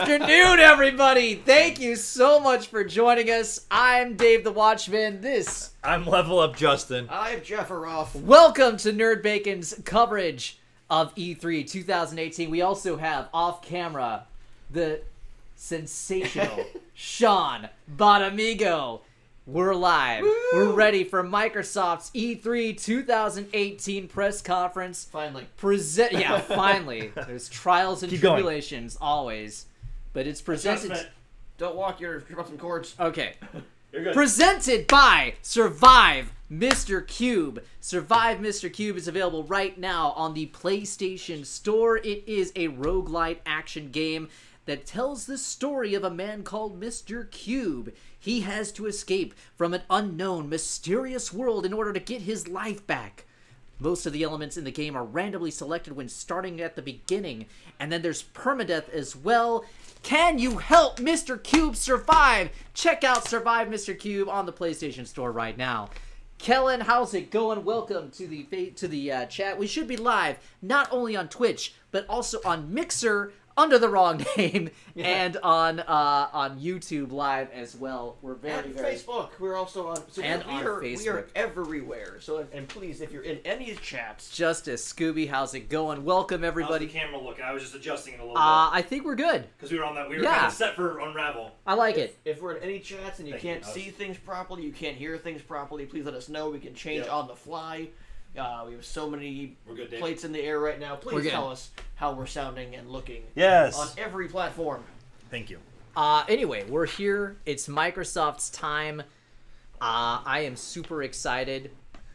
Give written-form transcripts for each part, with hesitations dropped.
afternoon, everybody. Thank you so much for joining us. I'm Dave the Watchman. I'm Level Up Justin. I'm Jeff Aroff. Welcome to Nerdbacon's coverage of E3 2018. We also have off camera the sensational Sean Bonamigo. We're live. Woo! We're ready for Microsoft's E3 2018 press conference. Finally. Finally. There's trials and tribulations always, but it's presented. Don't walk your some cords. Okay. You're good. Presented by Survive Mr. Cube. Survive Mr. Cube is available right now on the PlayStation Store. It is a roguelite action game that tells the story of a man called Mr. Cube. He has to escape from an unknown, mysterious world in order to get his life back. Most of the elements in the game are randomly selected when starting at the beginning, and then there's permadeath as well. Can you help Mr. Cube survive? Check out Survive Mr. Cube on the PlayStation Store right now. Kellen, how's it going? Welcome to the chat. We should be live not only on Twitch but also on Mixer under the wrong name, and on YouTube Live as well. We're very Facebook. We're also on. So and on Facebook. We are everywhere. So and please, if you're in any chats, Justice Scooby, how's it going? Welcome everybody. How's the camera look? I was just adjusting it a little bit. I think we're good Because we were on that. We were kind of set for Unravel. I like it. if we're in any chats and you can't see things properly, you can't hear things properly, please let us know. We can change on the fly. We have so many plates in the air right now. Please tell us how we're sounding and looking. Yes. On every platform. Thank you. Anyway, we're here. It's Microsoft's time. I am super excited.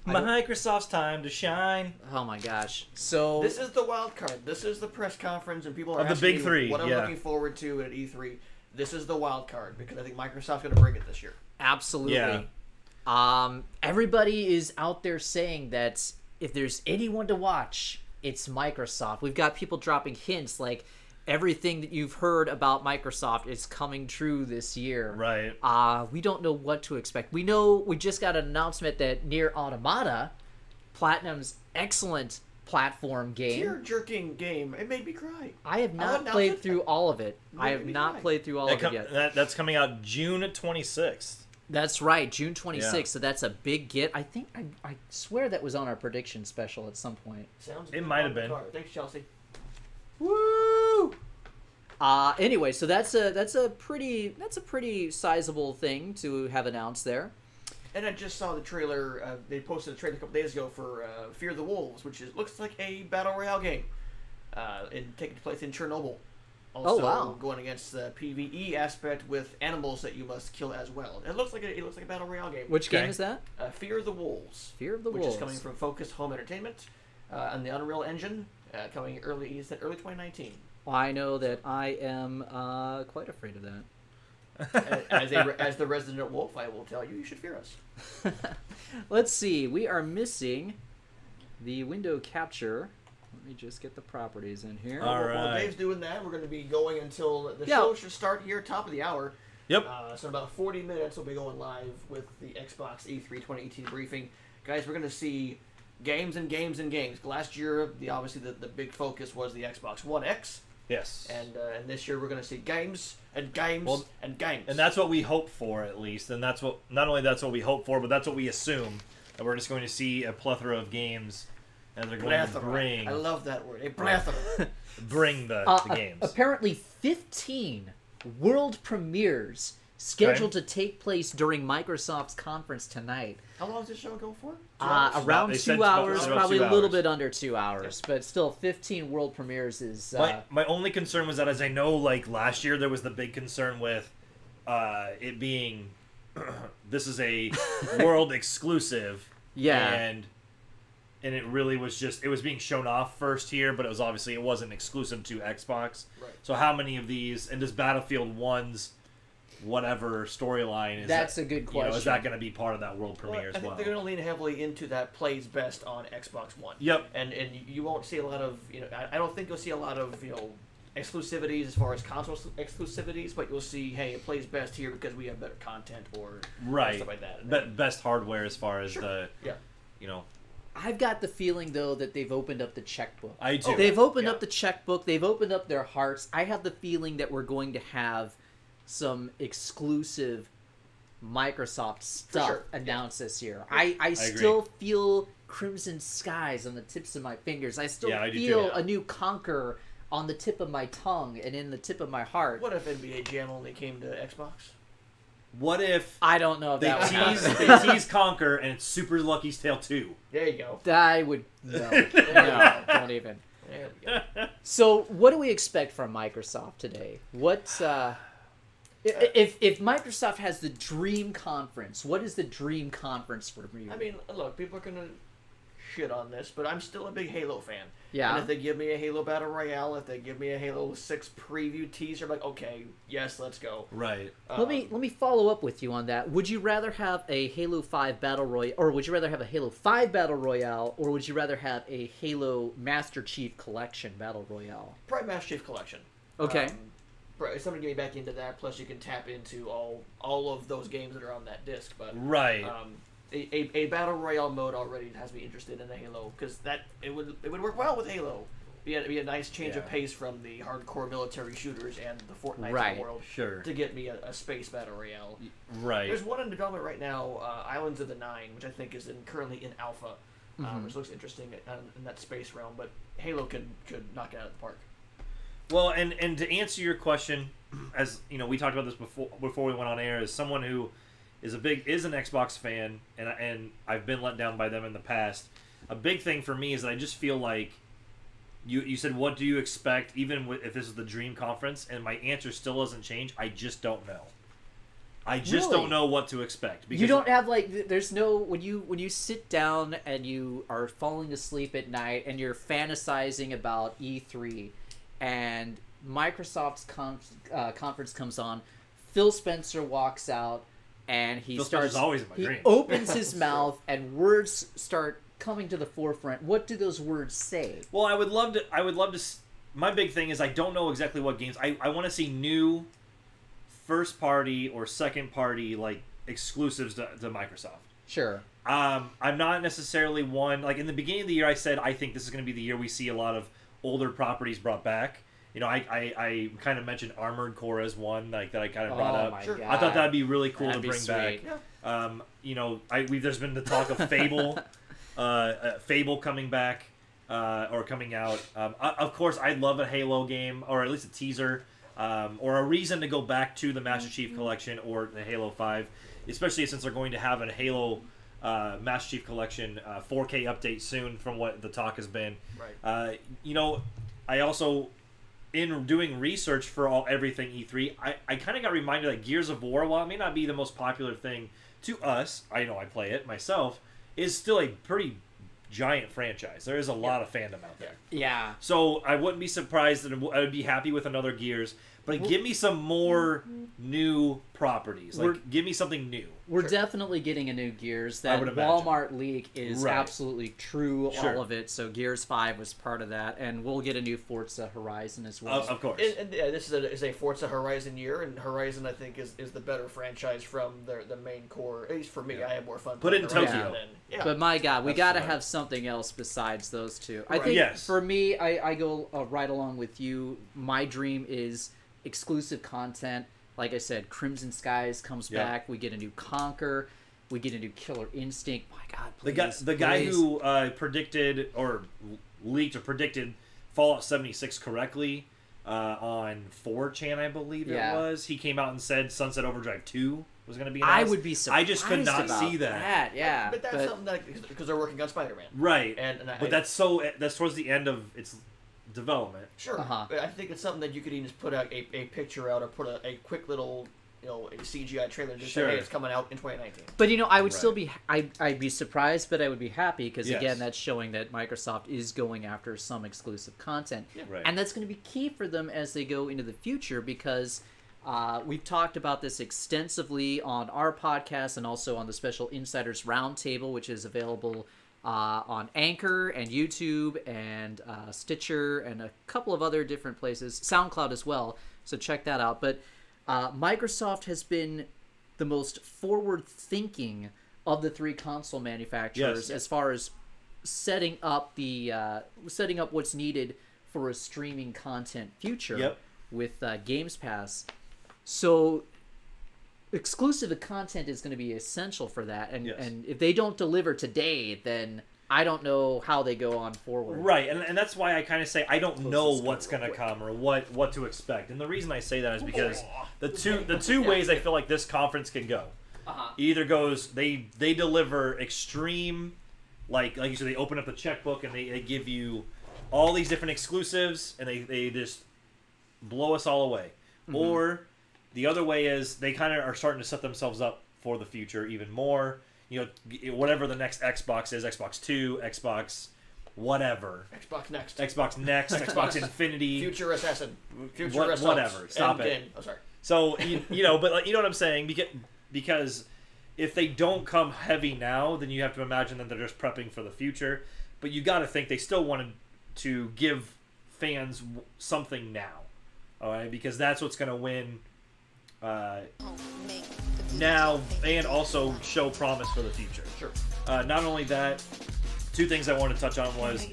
Microsoft's time to shine. Oh my gosh. So this is the wild card. This is the press conference, and people are Of the asking big me three, what I'm looking forward to at E3. This is the wild card because I think Microsoft's going to bring it this year. absolutely. Yeah. Everybody is out there saying that if there's anyone to watch, it's Microsoft. We've got people dropping hints like everything that you've heard about Microsoft is coming true this year. Right. We don't know what to expect. We know we just got an announcement that Nier Automata, Platinum's excellent platform game. Tear-jerking game. It made me cry. I have not played through all of it. I have not played through all of it yet. That's coming out June 26th. That's right, June 26th, Yeah. so that's a big get. I think, I swear that was on our prediction special at some point. Sounds It might have been. Thanks, Chelsea. Woo! Anyway, so that's a pretty sizable thing to have announced there. And I just saw the trailer. They posted a trailer a couple days ago for Fear the Wolves, which looks like a battle royale game, taking place in Chernobyl. Also, wow. Going against the PvE aspect with animals that you must kill as well. It looks like a battle royale game. Which game is that? Fear the Wolves. Fear of the Wolves, Wolves. which is coming from Focus Home Entertainment on the Unreal Engine, coming early 2019. Well, I know that I am quite afraid of that. As the resident wolf, I will tell you should fear us. Let's see. We are missing the window capture. Let me just get the properties in here. All right. While Dave's doing that, we're going to be going until the show should start here, top of the hour. Yep. So in about 40 minutes, we'll be going live with the Xbox E3 2018 briefing. Guys, we're going to see games and games and games. Last year, obviously the big focus was the Xbox One X. Yes. And this year, we're going to see games and games and games. And that's what we hope for, at least. And that's what not only that's what we hope for, but that's what we assume. That we're just going to see a plethora of games. And they're going to bring... I love that word. A plethora. Bring the games. Apparently 15 world premieres scheduled to take place during Microsoft's conference tonight. How long does this show go for? Around 2 hours, probably a little bit under 2 hours. But still, 15 world premieres is... My only concern was that, as I know, like last year, there was the big concern with it being... this is a world exclusive. Yeah. And it really was just, it was being shown off first here, but it wasn't exclusive to Xbox. Right. So how many of these, and does Battlefield 1's whatever storyline is That's a good question. Is that going to be part of that world premiere as well? I think they're going to lean heavily into that plays best on Xbox One. Yep. And you won't see a lot of, I don't think you'll see a lot of, exclusivities as far as console exclusivities, but you'll see, hey, it plays best here because we have better content or stuff like that. Best hardware as far as the, I've got the feeling, though, that they've opened up the checkbook. I do. They've opened up the checkbook. They've opened up their hearts. I have the feeling that we're going to have some exclusive Microsoft stuff announced this year. I still feel Crimson Skies on the tips of my fingers. I still feel a new Conquer on the tip of my tongue and in the tip of my heart. What if NBA Jam only came to Xbox? What if I don't know if they tease Conquer and it's Super Lucky's Tale 2? There you go. I would no, don't even. There you go. So, what do we expect from Microsoft today? What's if Microsoft has the dream conference, what is the dream conference for you? I mean, look, people are gonna shit on this, but I'm still a big Halo fan. Yeah. And if they give me a Halo Battle Royale, if they give me a Halo 6 preview teaser, I'm like, okay, yes, let's go. Right. Let me follow up with you on that. Would you rather have a Halo 5 Battle Royale, or would you rather have a Halo 5 Battle Royale, or would you rather have a Halo Master Chief Collection Battle Royale? Probably Master Chief Collection. Okay. Somebody get me back into that. Plus, you can tap into all of those games that are on that disc. But right. A battle royale mode already has me interested in the Halo because it would work well with Halo. Be a nice change of pace from the hardcore military shooters and the Fortnite of the world. Sure. To get me a space battle royale. Right. There's one in development right now, Islands of the Nine, which I think is currently in alpha, which looks interesting in that space realm. But Halo could knock it out of the park. Well, and to answer your question, as you know, we talked about this before we went on air. As someone who is an Xbox fan, and I've been let down by them in the past. A big thing for me is that I just feel like you said, what do you expect, even if this is the dream conference, and my answer still doesn't change. I just don't know. I just don't know what to expect. Because you don't have there's no when you sit down and you are falling asleep at night and you're fantasizing about E3. And Microsoft's conference comes on. Phil Spencer walks out, and he opens his mouth, and words start coming to the forefront. What do those words say? Well, I would love to. My big thing is I don't know exactly what games. I want to see new first party or second party exclusives to Microsoft. Sure. I'm not necessarily one in the beginning of the year. I said I think this is going to be the year we see a lot of older properties brought back. You know, I kind of mentioned Armored Core as one that I kind of brought up. Sure. I thought that'd be really cool to bring sweet. back. Yeah. You know, there's been the talk of Fable, Fable coming back or coming out. Of course, I'd love a Halo game or at least a teaser or a reason to go back to the Master Chief Collection or the Halo 5, especially since they're going to have a Halo Master Chief Collection 4K update soon from what the talk has been. Right. You know, I also, in doing research for everything E3, I kind of got reminded that Gears of War, while it may not be the most popular thing to us, I know I play it myself, is still a pretty giant franchise. There is a lot of fandom out there. Yeah. So I wouldn't be surprised that I would be happy with another Gears, but give me some more new properties. Give me something new. We're definitely getting a new Gears. That Walmart leak is absolutely true, all of it. So Gears 5 was part of that, and we'll get a new Forza Horizon as well. Of course. And this is a Forza Horizon year, and Horizon, I think, is the better franchise from the main core. At least for me, I have more fun. Put it in Tokyo. But my God, we got to have something else besides those two. I think for me, I go right along with you. My dream is exclusive content. Like I said, Crimson Skies comes back. We get a new Conquer. We get a new Killer Instinct. My God, please. The guy who predicted or leaked or predicted Fallout 76 correctly on 4chan, I believe it was. He came out and said Sunset Overdrive 2 was going to be announced. I would be surprised. I just could not see that. Yeah, but that's something that because they're working on Spider-Man, right? But that's towards the end of its development. Sure, but I think it's something that you could even just put out a picture out or put a quick little a CGI trailer and just say, hey, it's coming out in 2019. But I would still be I'd be surprised, but I would be happy because again, that's showing that Microsoft is going after some exclusive content, and that's going to be key for them as they go into the future because we've talked about this extensively on our podcast and also on the Special Insiders Roundtable, which is available on Anchor and YouTube and Stitcher and a couple of other different places, SoundCloud as well. So check that out. But Microsoft has been the most forward-thinking of the three console manufacturers as far as setting up what's needed for a streaming content future with Games Pass. So exclusive content is going to be essential for that, and if they don't deliver today, then I don't know how they go on forward. Right, and that's why I kind of say I don't know what's going to come or what to expect. And the reason I say that is because the two ways I feel like this conference can go. Either goes they deliver extreme, like you said, they open up the checkbook and they give you all these different exclusives and they just blow us all away. Or the other way is they kind of are starting to set themselves up for the future even more. You know, whatever the next Xbox is, Xbox 2, Xbox whatever. Xbox Next, Xbox Infinity. Future Assassin. Whatever. Stop it. Oh, sorry. So, you know, but you know what I'm saying? Because if they don't come heavy now, then you have to imagine that they're just prepping for the future. But you got to think they still wanted to give fans something now. All right? Because that's what's going to win now and also show promise for the future. Sure. Not only that, two things I wanted to touch on was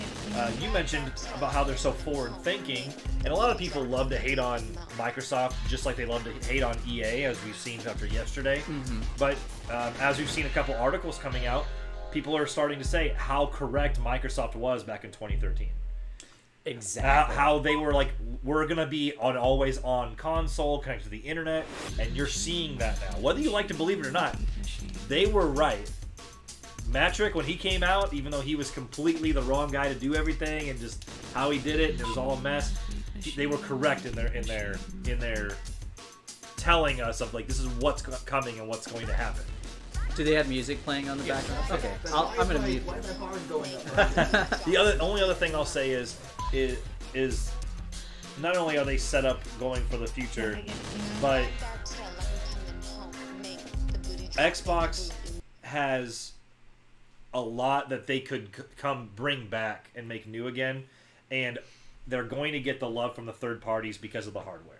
you mentioned about how they're so forward thinking, and a lot of people love to hate on Microsoft just like they love to hate on EA, as we've seen after yesterday. But as we've seen a couple articles coming out, people are starting to say how correct Microsoft was back in 2013. Exactly. How they were like, we're going to be on always on console, connected to the internet, and you're seeing that now. Whether you like to believe it or not, they were right. Matrick, when he came out, even though he was completely the wrong guy to do everything and just how he did it, and it was all a mess, they were correct in their telling us of like, this is what's coming and what's going to happen. Do they have music playing on the background? Okay, I'm gonna mute. Why are my bars going up? The only other thing I'll say is not only are they set up going for the future, but Xbox has a lot that they could bring back and make new again, and they're going to get the love from the third parties because of the hardware.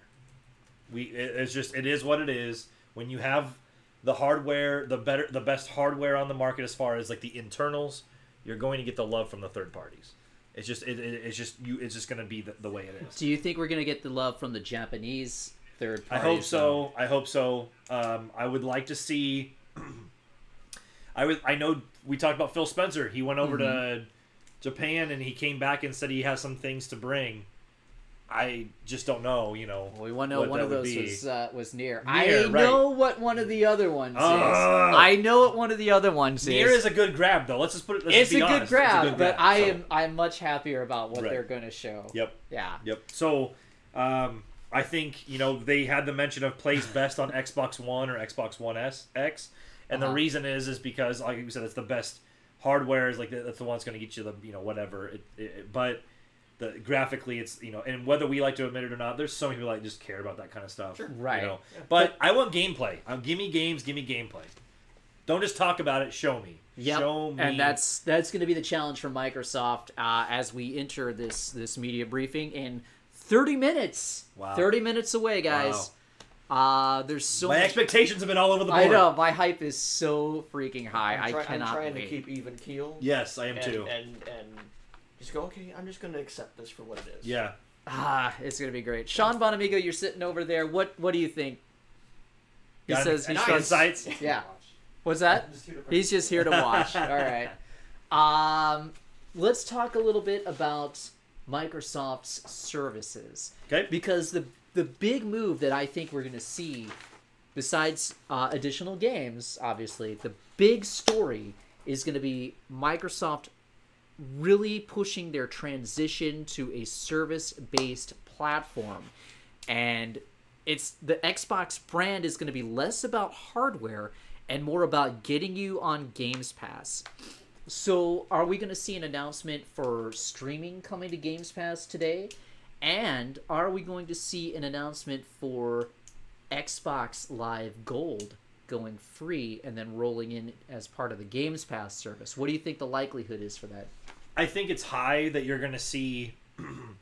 It is what it is. When you have the hardware, the best hardware on the market as far as like the internals, you're going to get the love from the third parties. It's just going to be the way it is. Do you think we're going to get the love from the Japanese third parties? I hope so. I would like to see. I know we talked about Phil Spencer. He went over to Japan and he came back and said he has some things to bring. I just don't know, you know. Well, we want to know one of those was Nier. I know what one of the other ones is. I know what one of the other ones Nier is. is a good grab, though. Let's just put it. It's a good grab, but I'm much happier about what they're going to show. Yep. Yeah. Yep. So, I think they had the mention of plays best on Xbox One or Xbox One X, and the reason is because, like we said, it's the best hardware. Is like that's the one that's going to get you the whatever. But graphically, it's and whether we like to admit it or not, there's so many people that just care about that kind of stuff. Sure. Right. But I want gameplay. Give me games. Give me gameplay. Don't just talk about it. Show me. Yep. Show me. And that's going to be the challenge for Microsoft as we enter this media briefing in 30 minutes. Wow. 30 minutes away, guys. Wow. There's so my expectations have been all over the board. I know. My hype is so freaking high. I cannot I'm trying wait. to keep even keel. Yes, I am too. And just go, okay, I'm just going to accept this for what it is. Yeah. It's going to be great. Sean Bonamigo, you're sitting over there. What do you think? He says he starts insights. Yeah. What's that? He's just here to watch. All right. Let's talk a little bit about Microsoft's services. Okay. Because the big move that I think we're going to see, besides additional games, obviously, the big story is going to be Microsoft really pushing their transition to a service-based platform. And the Xbox brand is going to be less about hardware and more about getting you on Games Pass. So are we going to see an announcement for streaming coming to Games Pass today? And are we going to see an announcement for Xbox Live Gold going free and then rolling in as part of the Games Pass service? What do you think the likelihood is for that? I think it's high that you're going to see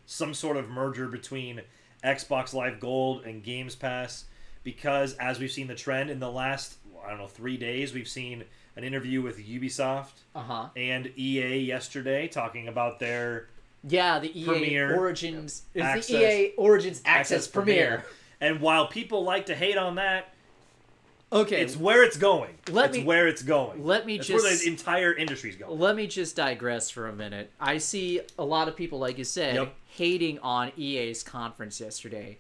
some sort of merger between Xbox Live Gold and Games Pass because, as we've seen the trend in the last, 3 days, we've seen an interview with Ubisoft and EA yesterday talking about their the EA Premier Origins access, the EA Origins Access Premier. And while people like to hate on that, okay, it's where it's going. Let me where the entire industry's going. Let me just digress for a minute. I see a lot of people, like you said, hating on EA's conference yesterday.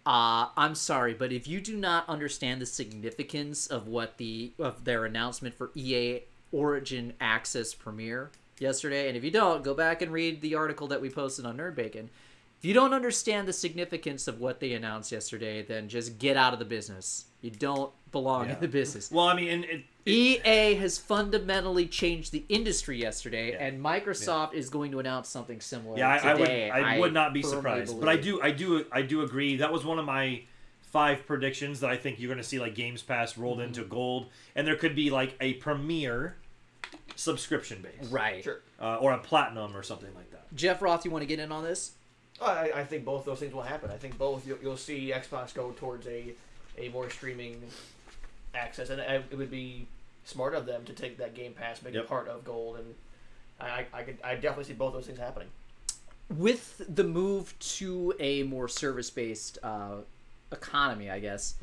I'm sorry, but if you do not understand the significance of their announcement for EA Origin Access Premier yesterday, and if you don't, go back and read the article that we posted on Nerdbacon. If you don't understand the significance of what they announced yesterday, then just get out of the business. You don't belong in the business. Well, I mean, EA has fundamentally changed the industry yesterday, and Microsoft is going to announce something similar today. I would not be surprised. But I do agree. That was one of my 5 predictions that I think you're going to see like Games Pass rolled into Gold, and there could be like a Premier subscription base, right? Sure. Or a Platinum or something like that. Jeff Roth, you want to get in on this? I think both those things will happen. I think both you'll see Xbox go towards a more streaming access, and it would be smart of them to take that Game Pass, make it part of Gold, and I definitely see both those things happening. With the move to a more service-based economy, I guess,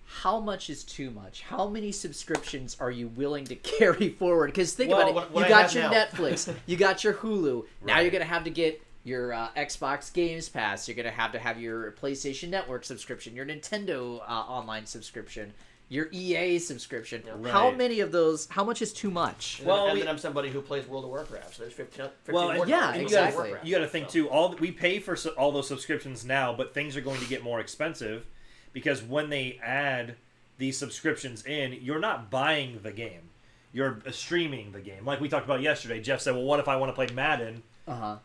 how much is too much? How many subscriptions are you willing to carry forward? Because think about it, you got your Netflix, you got your Hulu, now you're going to have to get your Xbox Games Pass, you're going to have your PlayStation Network subscription, your Nintendo online subscription, your EA subscription. Right. How many of those, how much is too much? And then I'm somebody who plays World of Warcraft, so there's 15 more. Yeah, exactly. You got to think, too, we pay for all those subscriptions now, but things are going to get more expensive because when they add these subscriptions in, you're not buying the game. You're streaming the game. Like we talked about yesterday, Jeff said, well, what if I want to play Madden? 4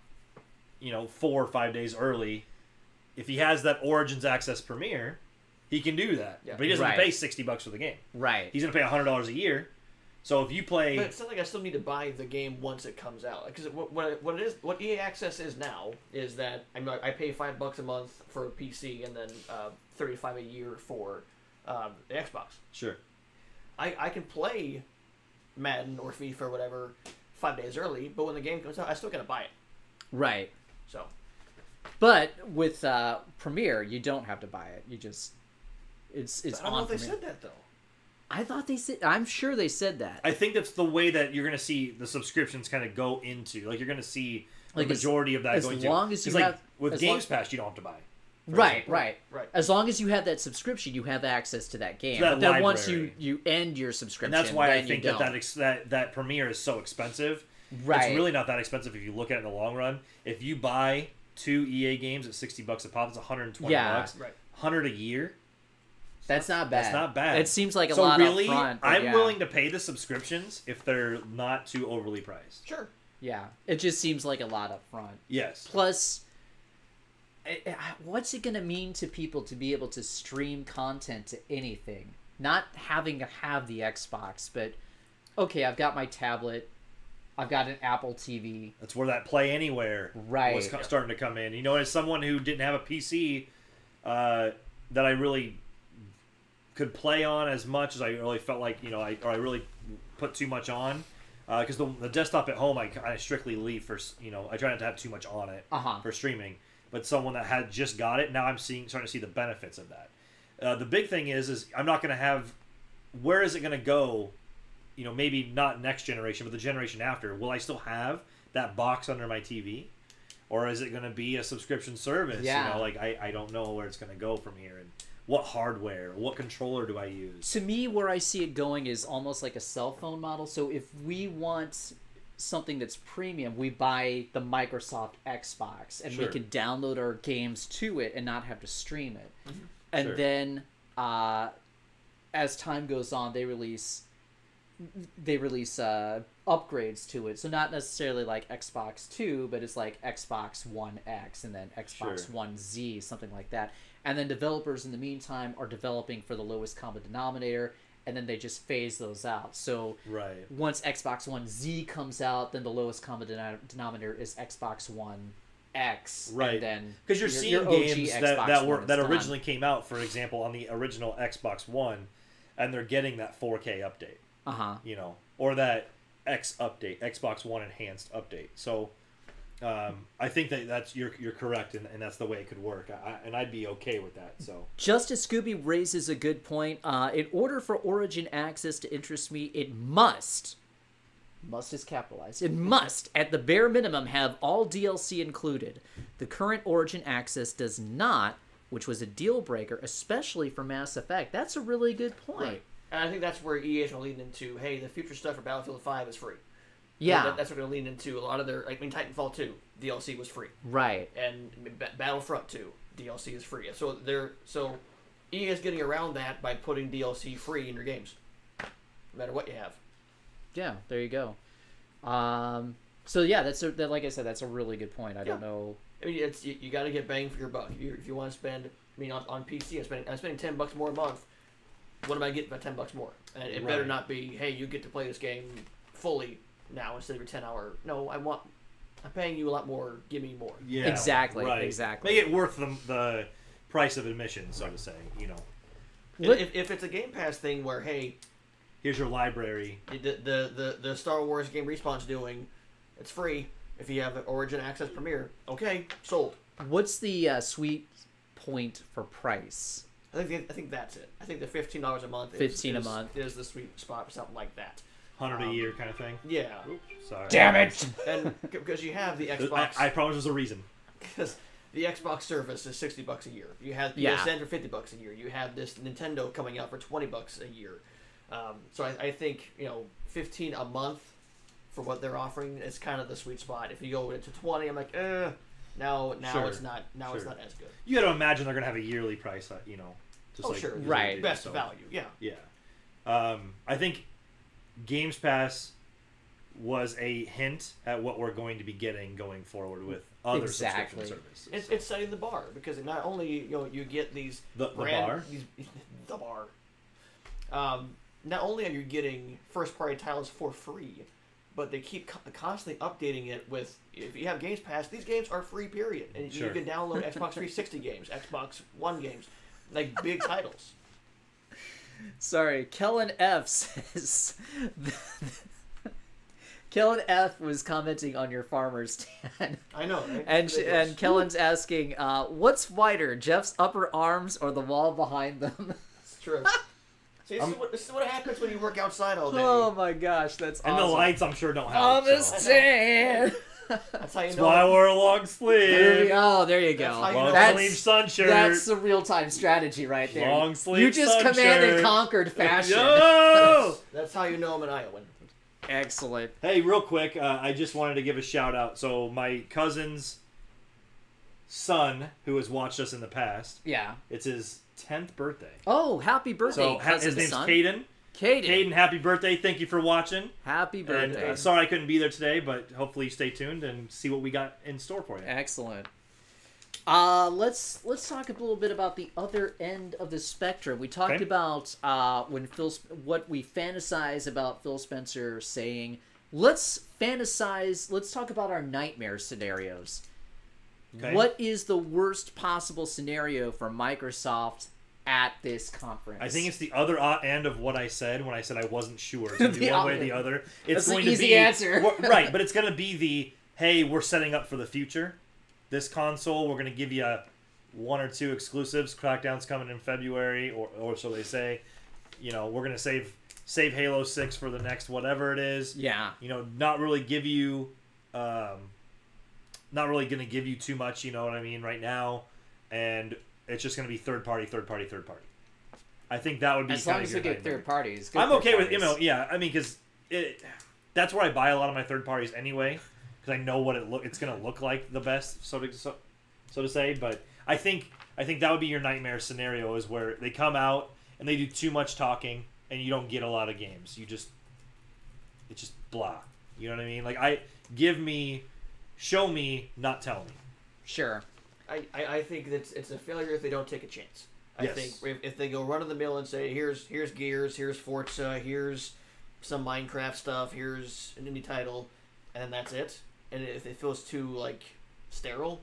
or 5 days early. If he has that Origins Access Premier, he can do that. Yeah. But he doesn't have to pay $60 for the game. Right. He's going to pay $100 a year. So if you play... But it's not like I still need to buy the game once it comes out. Because what EA Access is now is that I pay $5 a month for a PC and then $35 a year for the Xbox. Sure. I can play Madden or FIFA or whatever 5 days early, but when the game comes out, I still got to buy it. Right. So, but with Premiere, you don't have to buy it. You just it's I don't know if they said that though. I thought they said. I'm sure they said that. I think that's the way that you're going to see the subscriptions kind of go into. Like you're going to see the majority of that going to. As long as you have with Games Pass, you don't have to buy. Right. As long as you have that subscription, you have access to that game. But then once you end your subscription, and that's why I think that Premiere is so expensive. Right. It's really not that expensive if you look at it in the long run. If you buy 2 EA games at $60 a pop, it's $120. Right. $100 a year. That's not bad. That's not bad. It seems like a lot up front. I'm willing to pay the subscriptions if they're not too overly priced. Sure. Yeah. It just seems like a lot up front. Yes. Plus, what's it going to mean to people to be able to stream content to anything? Not having to have the Xbox, but, okay, I've got my tablet. I've got an Apple TV. That's where that Play Anywhere was starting to come in. You know, as someone who didn't have a PC that I really could play on as much as I really felt like, I really put too much on. Because the desktop at home, I strictly leave for, I try not to have too much on it for streaming. But someone that had just got it, now I'm starting to see the benefits of that. The big thing is I'm not going to have, where is it going to go? Maybe not next generation, but the generation after, will I still have that box under my TV? Or is it going to be a subscription service? Yeah. I don't know where it's going to go from here. And what hardware, what controller do I use? To me, where I see it going is almost like a cell phone model. So if we want something that's premium, we buy the Microsoft Xbox, and we can download our games to it and not have to stream it. Mm-hmm. And then as time goes on, they release upgrades to it. So not necessarily like Xbox 2, but it's like Xbox One X and then Xbox One Z, something like that. And then developers in the meantime are developing for the lowest common denominator, and then they just phase those out. So once Xbox One Z comes out, then the lowest common denominator is Xbox One X. Right. And then because you're seeing games that originally came out, for example, on the original Xbox One, and they're getting that 4K update. You know, or that Xbox One enhanced update. So I think that's you're correct, and that's the way it could work. And I'd be okay with that. So Justice Scooby raises a good point. In order for Origin access to interest me, it must is capitalized. It must, at the bare minimum, have all DLC included. The current Origin access does not, which was a deal breaker, especially for Mass Effect. That's a really good point. Right. And I think that's where EA is going to lean into, hey, the future stuff for Battlefield 5 is free. Yeah. That's what they're leaning into. A lot of their, Titanfall 2, DLC was free. Right. And Battlefront 2, DLC is free. So EA is getting around that by putting DLC free in your games, no matter what you have. Yeah, there you go. So yeah, like I said, that's a really good point. I don't know. I mean, you got to get bang for your buck. If you want to spend, on PC, I'm spending $10 more a month. What am I getting by $10 more? And it better not be, hey, you get to play this game fully now instead of your 10-hour. No, I'm paying you a lot more. Give me more. Yeah, exactly. Exactly. Make it worth the price of admission, so to say. You know, if it's a Game Pass thing where, hey, here's your library. The Star Wars game Respawn's doing, it's free. If you have an Origin Access Premier, okay, sold. What's the sweet point for price? I think that's it. I think the $15 a month. Is the sweet spot for something like that. 100 a year kind of thing. Yeah. Oops, sorry. Damn it! And because you have the Xbox, I promise there's a reason. Because the Xbox service is $60 a year. You have PSN for $50 a year. You have this Nintendo coming out for $20 a year. So I think $15 a month for what they're offering is kind of the sweet spot. If you go into 20, I'm like, now sure. It's not as good. You got to imagine they're gonna have a yearly price, Sure, right? Best value, yeah. Yeah, I think Games Pass was a hint at what we're going to be getting going forward with other subscription services. It's setting the bar because not only you get these the bar. Not only are you getting first party titles for free, but they keep constantly updating it with, if you have Games Pass, these games are free, period. And you can download Xbox 360 games, Xbox One games, like big titles. Sorry, Kellen F says... Kellen F was commenting on your farmer's stand. I know, right? And Kellen's asking, what's wider, Jeff's upper arms or the wall behind them? It's true. See, this is what happens when you work outside all day. Oh my gosh, that's awesome. And the lights, I'm sure, don't help. On the stand. That's how you know. That's why I wear a long sleeve. There you go. Long sleeve sun shirt. That's the real-time strategy right there. Long sleeve You just sun command shirt. and conquered fashion. Yo! That's how you know I'm an Iowan. Excellent. Hey, real quick, I just wanted to give a shout-out. So my cousin's son, who has watched us in the past, it's his 10th birthday. Oh, happy birthday, so his name's Caden. Caden, happy birthday. Thank you for watching. Happy birthday. And, sorry I couldn't be there today, but hopefully you stay tuned and see what we got in store for you. Excellent. Let's talk a little bit about the other end of the spectrum. We talked about what we fantasize about Phil Spencer saying. Let's talk about our nightmare scenarios. Okay. What is the worst possible scenario for Microsoft at this conference? I think it's the other end of what I said when I said I wasn't sure. It's going to be one way or the other. It's going to be easy answer. Right, but it's going to be hey, we're setting up for the future. This console, we're going to give you 1 or 2 exclusives. Crackdown's coming in February, or so they say. We're going to save Halo 6 for the next whatever it is. Yeah. Not really give you, not really going to give you too much. You know what I mean? Right now, and it's just going to be third party. I think that would be as long as you get third parties. I'm okay with yeah. I mean, because that's where I buy a lot of my third parties anyway. I know what it's going to look like the best, so to say. But I think that would be your nightmare scenario, is where they come out and they do too much talking and you don't get a lot of games. It's just blah. You know what I mean? Like show me, not tell me. Sure. I think that it's a failure if they don't take a chance. I think if they go run of the mill and say here's Gears, here's Forza, here's some Minecraft stuff, here's an indie title, and then that's it. And if it feels too sterile,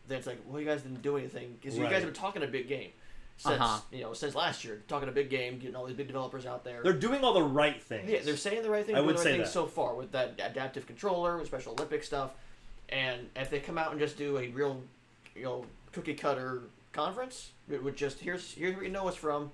then it's like, well, you guys didn't do anything because you guys have been talking a big game. since last year, talking a big game, getting all these big developers out there. They're doing all the right things. Yeah, they're saying the right things. I would say so far with that adaptive controller, with Special Olympic stuff, and if they come out and just do a real, cookie cutter conference, it would just here's where you know us from.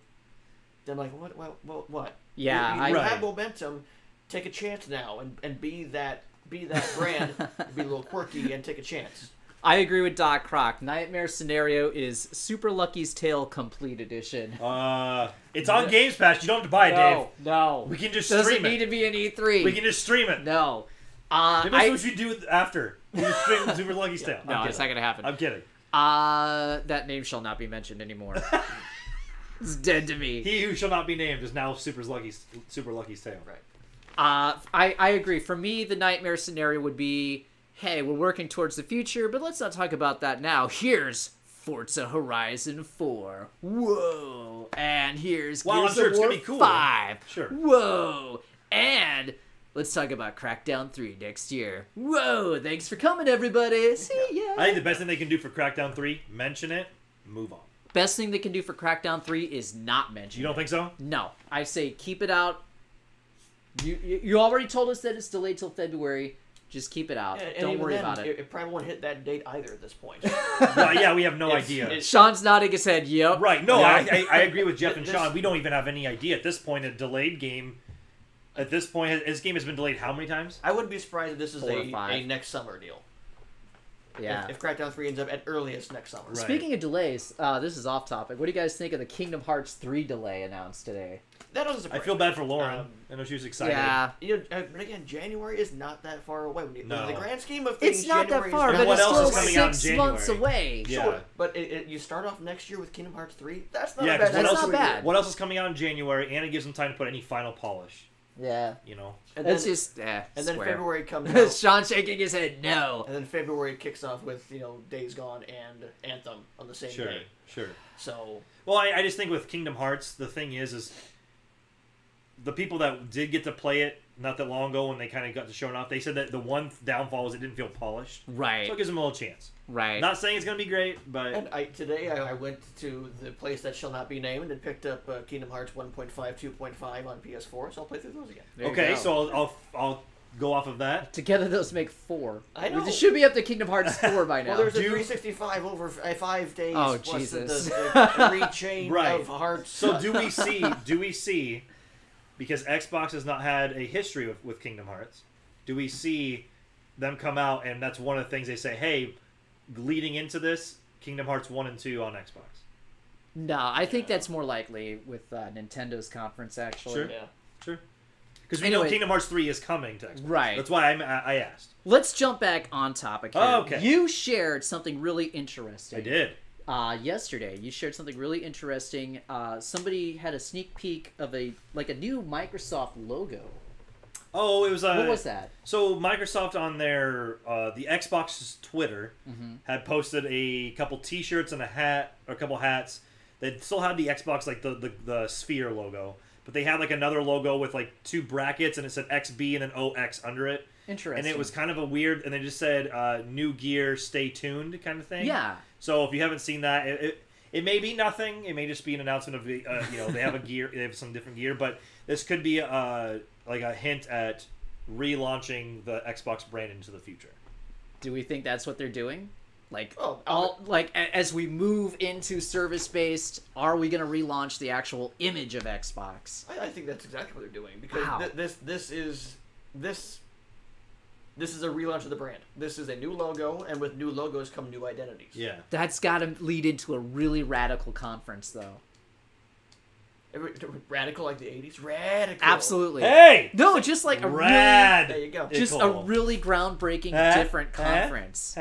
Then like what? Yeah, you have momentum. Take a chance now and be that brand. Be a little quirky and take a chance. I agree with Doc Croc. Nightmare Scenario is Super Lucky's Tale Complete Edition. It's on Games Pass. You don't have to buy it, Dave. No. We can just stream it. stream Doesn't need to be an E3. We can just stream it. No. Maybe that's what you do after. You just stream Super Lucky's Tale. No, it's not going to happen. I'm kidding. That name shall not be mentioned anymore. It's dead to me. He who shall not be named is now Super Lucky's Tale. Right. I agree. For me, the Nightmare Scenario would be, hey, we're working towards the future, but let's not talk about that now. Here's Forza Horizon 4. Whoa. And here's Gears of War 5. Sure. Whoa. And let's talk about Crackdown 3 next year. Whoa. Thanks for coming, everybody. See ya. I think the best thing they can do for Crackdown 3, mention it, move on. Best thing they can do for Crackdown 3 is not mention it. You don't think so? No. I say keep it out. You already told us that it's delayed till February. Just keep it out. Don't worry about it. It probably won't hit that date either at this point. Yeah, we have no idea. Sean's nodding his head. Yep. Right. No, yeah. I agree with Jeff and Sean. We don't even have any idea at this point. A delayed game. At this point, this game has been delayed how many times? I wouldn't be surprised if this is a next summer deal. Yeah. If Crackdown 3 ends up at earliest next summer. Right. Speaking of delays, this is off topic. What do you guys think of the Kingdom Hearts 3 delay announced today? That doesn't surprise me. I feel bad for Lauren. I know she was excited. Yeah. But again, January is not that far away. No. In the grand scheme of things, it's not January that far, but what it's else still is coming out in 6 months away. Yeah. Sure, but you start off next year with Kingdom Hearts 3. That's not bad. That's not bad. What else is coming out in January? And it gives them time to put any final polish. Yeah. And then February comes out. Sean shaking his head, no. And then February kicks off with, Days Gone and Anthem on the same day. Sure. So. Well, I just think with Kingdom Hearts, the thing is the people that did get to play it not that long ago when they kind of got to showing off, they said that the one downfall was it didn't feel polished. Right. So it gives them a little chance. Right. Not saying it's going to be great, but... And today I went to the place that shall not be named and picked up Kingdom Hearts 1.5, 2.5 on PS4, so I'll play through those again. Okay, so I'll go off of that. Together those make 4. I know. It should be up to Kingdom Hearts 4 by now. Well, there's a 365 over 5 days. Oh, plus Jesus. The re-chain of hearts. So do we see, because Xbox has not had a history with Kingdom Hearts, do we see them come out and that's one of the things they say, hey, leading into this, Kingdom Hearts 1 and 2 on Xbox? No, I think that's more likely with Nintendo's conference, actually. Sure. Yeah. Sure. Because we know Kingdom Hearts 3 is coming to Xbox. Right. That's why I asked. Let's jump back on topic here. Oh, okay. You shared something really interesting. I did. Yesterday, you shared something really interesting. Somebody had a sneak peek of a new Microsoft logo. Oh, it was what was that? So Microsoft on their the Xbox's Twitter had posted a couple T-shirts and a hat or a couple hats. They still had the Xbox the sphere logo, but they had another logo with 2 brackets and it said XB and an OX under it. Interesting. And it was kind of a weird, and they just said "New gear, stay tuned" kind of thing. Yeah. So if you haven't seen that, it may be nothing. It may just be an announcement of they have a gear, they have some different gear, but this could be a hint at relaunching the Xbox brand into the future. Do we think that's what they're doing? As we move into service-based, are we going to relaunch the actual image of Xbox? I think that's exactly what they're doing because this is a relaunch of the brand. This is a new logo, and with new logos come new identities. Yeah. That's got to lead into a really radical conference, though. Radical like the 80s? Radical. Absolutely. Hey! No, just like a rad. There you go. Just a really groundbreaking, different conference.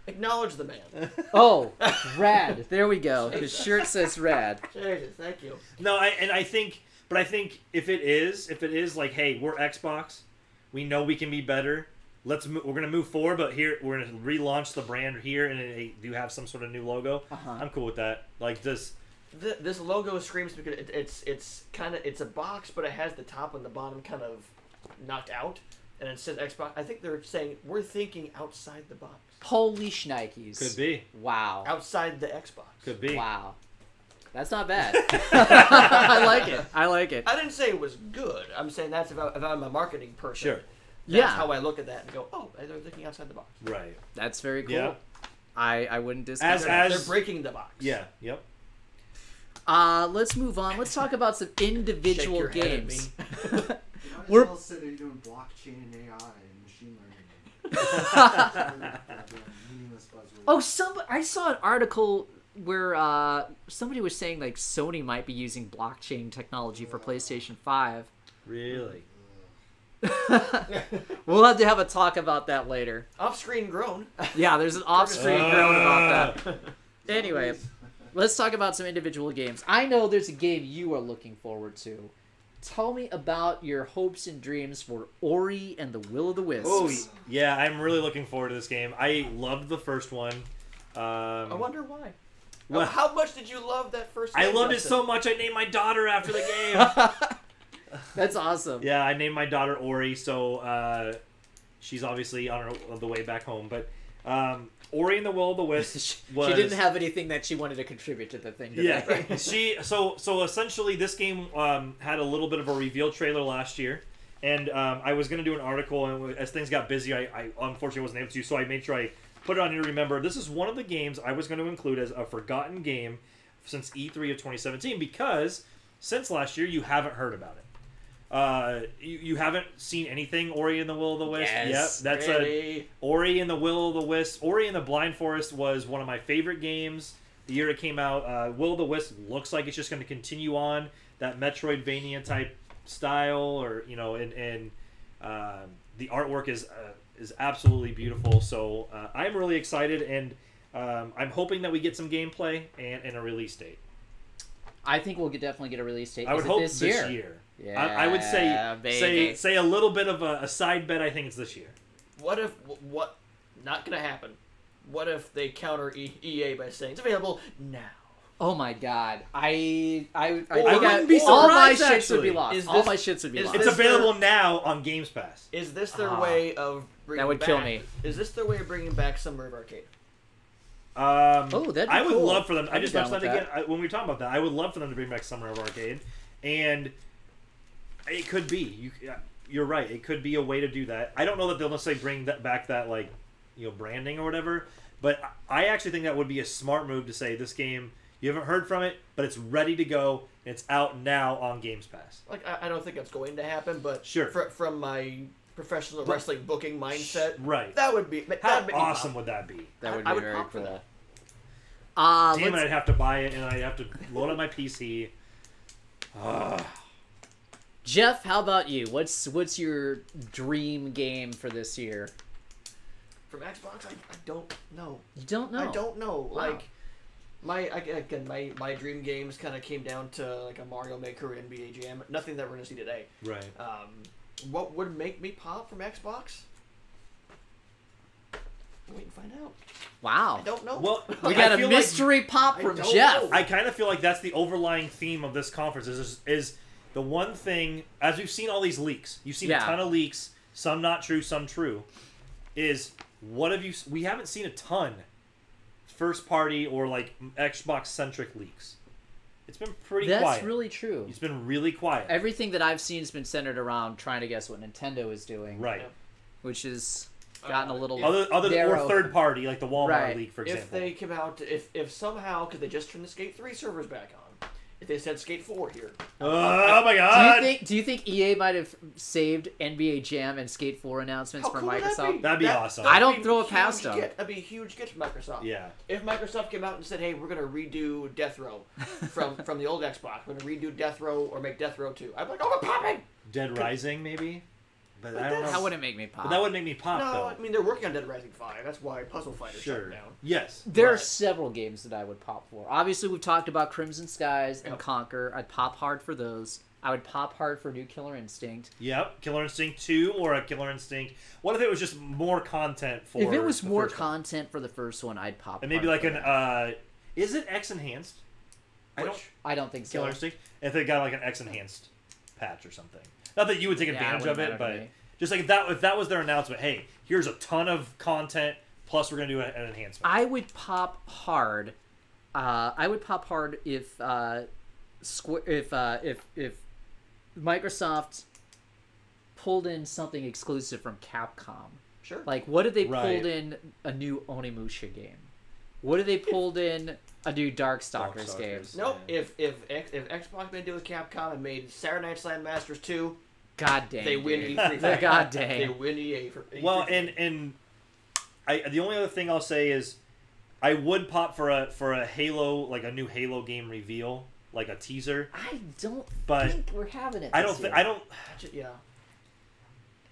Acknowledge the man. Oh, rad. There we go. His shirt says rad. Jesus, thank you. No, I think if it is hey, we're Xbox. We know we can be better. We're gonna move forward, but here we're gonna relaunch the brand here, and they do have some sort of new logo. I'm cool with that. This logo screams because it's a box, but it has the top and the bottom kind of knocked out, and it says Xbox. I think they're saying we're thinking outside the box. Holy shnikes! Could be. Wow. Outside the Xbox. Could be. Wow. That's not bad. I like it. I like it. I didn't say it was good. I'm saying that's if I'm a marketing person. Sure. That's how I look at that and go, oh, they're thinking outside the box. Right. That's very cool. Yeah. I wouldn't disagree. They're breaking the box. Yeah. Yep. Let's move on. Let's talk about some individual games. We're all said that you're doing blockchain and AI and machine learning. Oh, I saw an article where somebody was saying like Sony might be using blockchain technology for PlayStation 5. Really? We'll have to have a talk about that later. Off-screen groan. Yeah, there's an off-screen groan about that. Anyway, let's talk about some individual games. I know there's a game you are looking forward to. Tell me about your hopes and dreams for Ori and the Will of the Wisps. Oh, yeah, I'm really looking forward to this game. I loved the first one. I wonder why. Well, how much did you love that first game? I loved it so much I named my daughter after the game. That's awesome. Yeah, I named my daughter Ori, so she's obviously on the way back home. But Ori and the Will of the Wisps was... She didn't have anything that she wanted to contribute to the thing. Yeah, so essentially this game had a little bit of a reveal trailer last year, and I was going to do an article, and as things got busy, I unfortunately wasn't able to, so I made sure I put it on here to remember. This is one of the games I was going to include as a forgotten game since E3 of 2017, because since last year you haven't heard about it. You haven't seen anything Ori and the Will of the Wisp? Yes, yep, that's Ori and the Will of the Wisp. Ori and the Blind Forest was one of my favorite games the year it came out. Will of the Wisp looks like it's just going to continue on that Metroidvania type style, or and the artwork is absolutely beautiful. So I'm really excited, and I'm hoping that we get some gameplay and a release date. I think we'll definitely get a release date. I would hope this year. Yeah, I would say a little bit of a side bet. I think it's this year. What not gonna happen? What if they counter EA by saying it's available now? Oh my god! I wouldn't be surprised. All my actually. shits would be lost. All my shits would be lost. It's available now on Games Pass. Is this their way of bringing that would back, kill me? Is this their way of bringing back Summer of Arcade? That'd be I would cool. love for them. I just mentioned that that again when we were talking about that. I would love for them to bring back Summer of Arcade, and it could be. You're right. It could be a way to do that. I don't know that they'll necessarily bring back that branding or whatever, but I actually think that would be a smart move to say this game. You haven't heard from it, but it's ready to go. And it's out now on Games Pass. I don't think that's going to happen, but sure. From my professional wrestling booking mindset, right? That would be how awesome would that be? That would be very cool. Damn it! I'd have to buy it, and I'd have to load on my PC. Jeff, how about you? What's your dream game for this year? From Xbox, I don't know. You don't know? I don't know. Wow. My dream games kind of came down to like a Mario Maker or NBA Jam. Nothing that we're gonna see today. Right. What would make me pop from Xbox? Wait and find out. Wow. I don't know. Well, we got a mystery pop from Jeff. Know. I kind of feel like that's the overlying theme of this conference is the one thing, as we've seen all these leaks, you've seen a ton of leaks, some not true, some true, is what have you... We haven't seen a ton first party or like Xbox centric leaks. It's been pretty quiet. That's really true. It's been really quiet. Everything that I've seen has been centered around trying to guess what Nintendo is doing. Right. Which has gotten a little other or third party, like the Walmart leak, for example. If they come out, if somehow, because they just turned the Skate 3 servers back on, if they said Skate 4 here. Oh my god! Do you think EA might have saved NBA Jam and Skate 4 announcements from Microsoft? That'd be awesome. I don't throw it past them. That'd be a huge get from Microsoft. Yeah. If Microsoft came out and said, "Hey, we're gonna redo Death Row from the old Xbox. We're gonna redo Death Row or make Death Row 2," I'd be like, "Oh, we're popping!" Dead Rising, maybe. But I don't know. That wouldn't make me pop. But that would make me pop, though. I mean, they're working on Dead Rising 5. That's why Puzzle Fighter shut down. Yes. There are several games that I would pop for. Obviously, we've talked about Crimson Skies and Conquer. I'd pop hard for those. I would pop hard for New Killer Instinct. Yep, Killer Instinct 2 or a Killer Instinct. What if it was just more content for If it was more content for the first one, I'd pop and maybe like an... is it X Enhanced? I don't think so. Killer Instinct? If they got like an X Enhanced patch or something. Not that you would take advantage of it, but... Just like if that was their announcement, hey, here's a ton of content, plus we're going to do an enhancement. I would pop hard I would pop hard if Microsoft pulled in something exclusive from Capcom. Sure. Like, what if they pulled in a new Onimusha game? What if they pulled in a new Darkstalkers game? Nope. If Xbox made a deal with Capcom and made Saturday Night Slam Masters 2, God dang, they win E3. God dang. They win EA for E3. Well, and the only other thing I'll say is I would pop for a Halo, like a new Halo game reveal, like a teaser. I don't think we're having it. I don't. Yeah.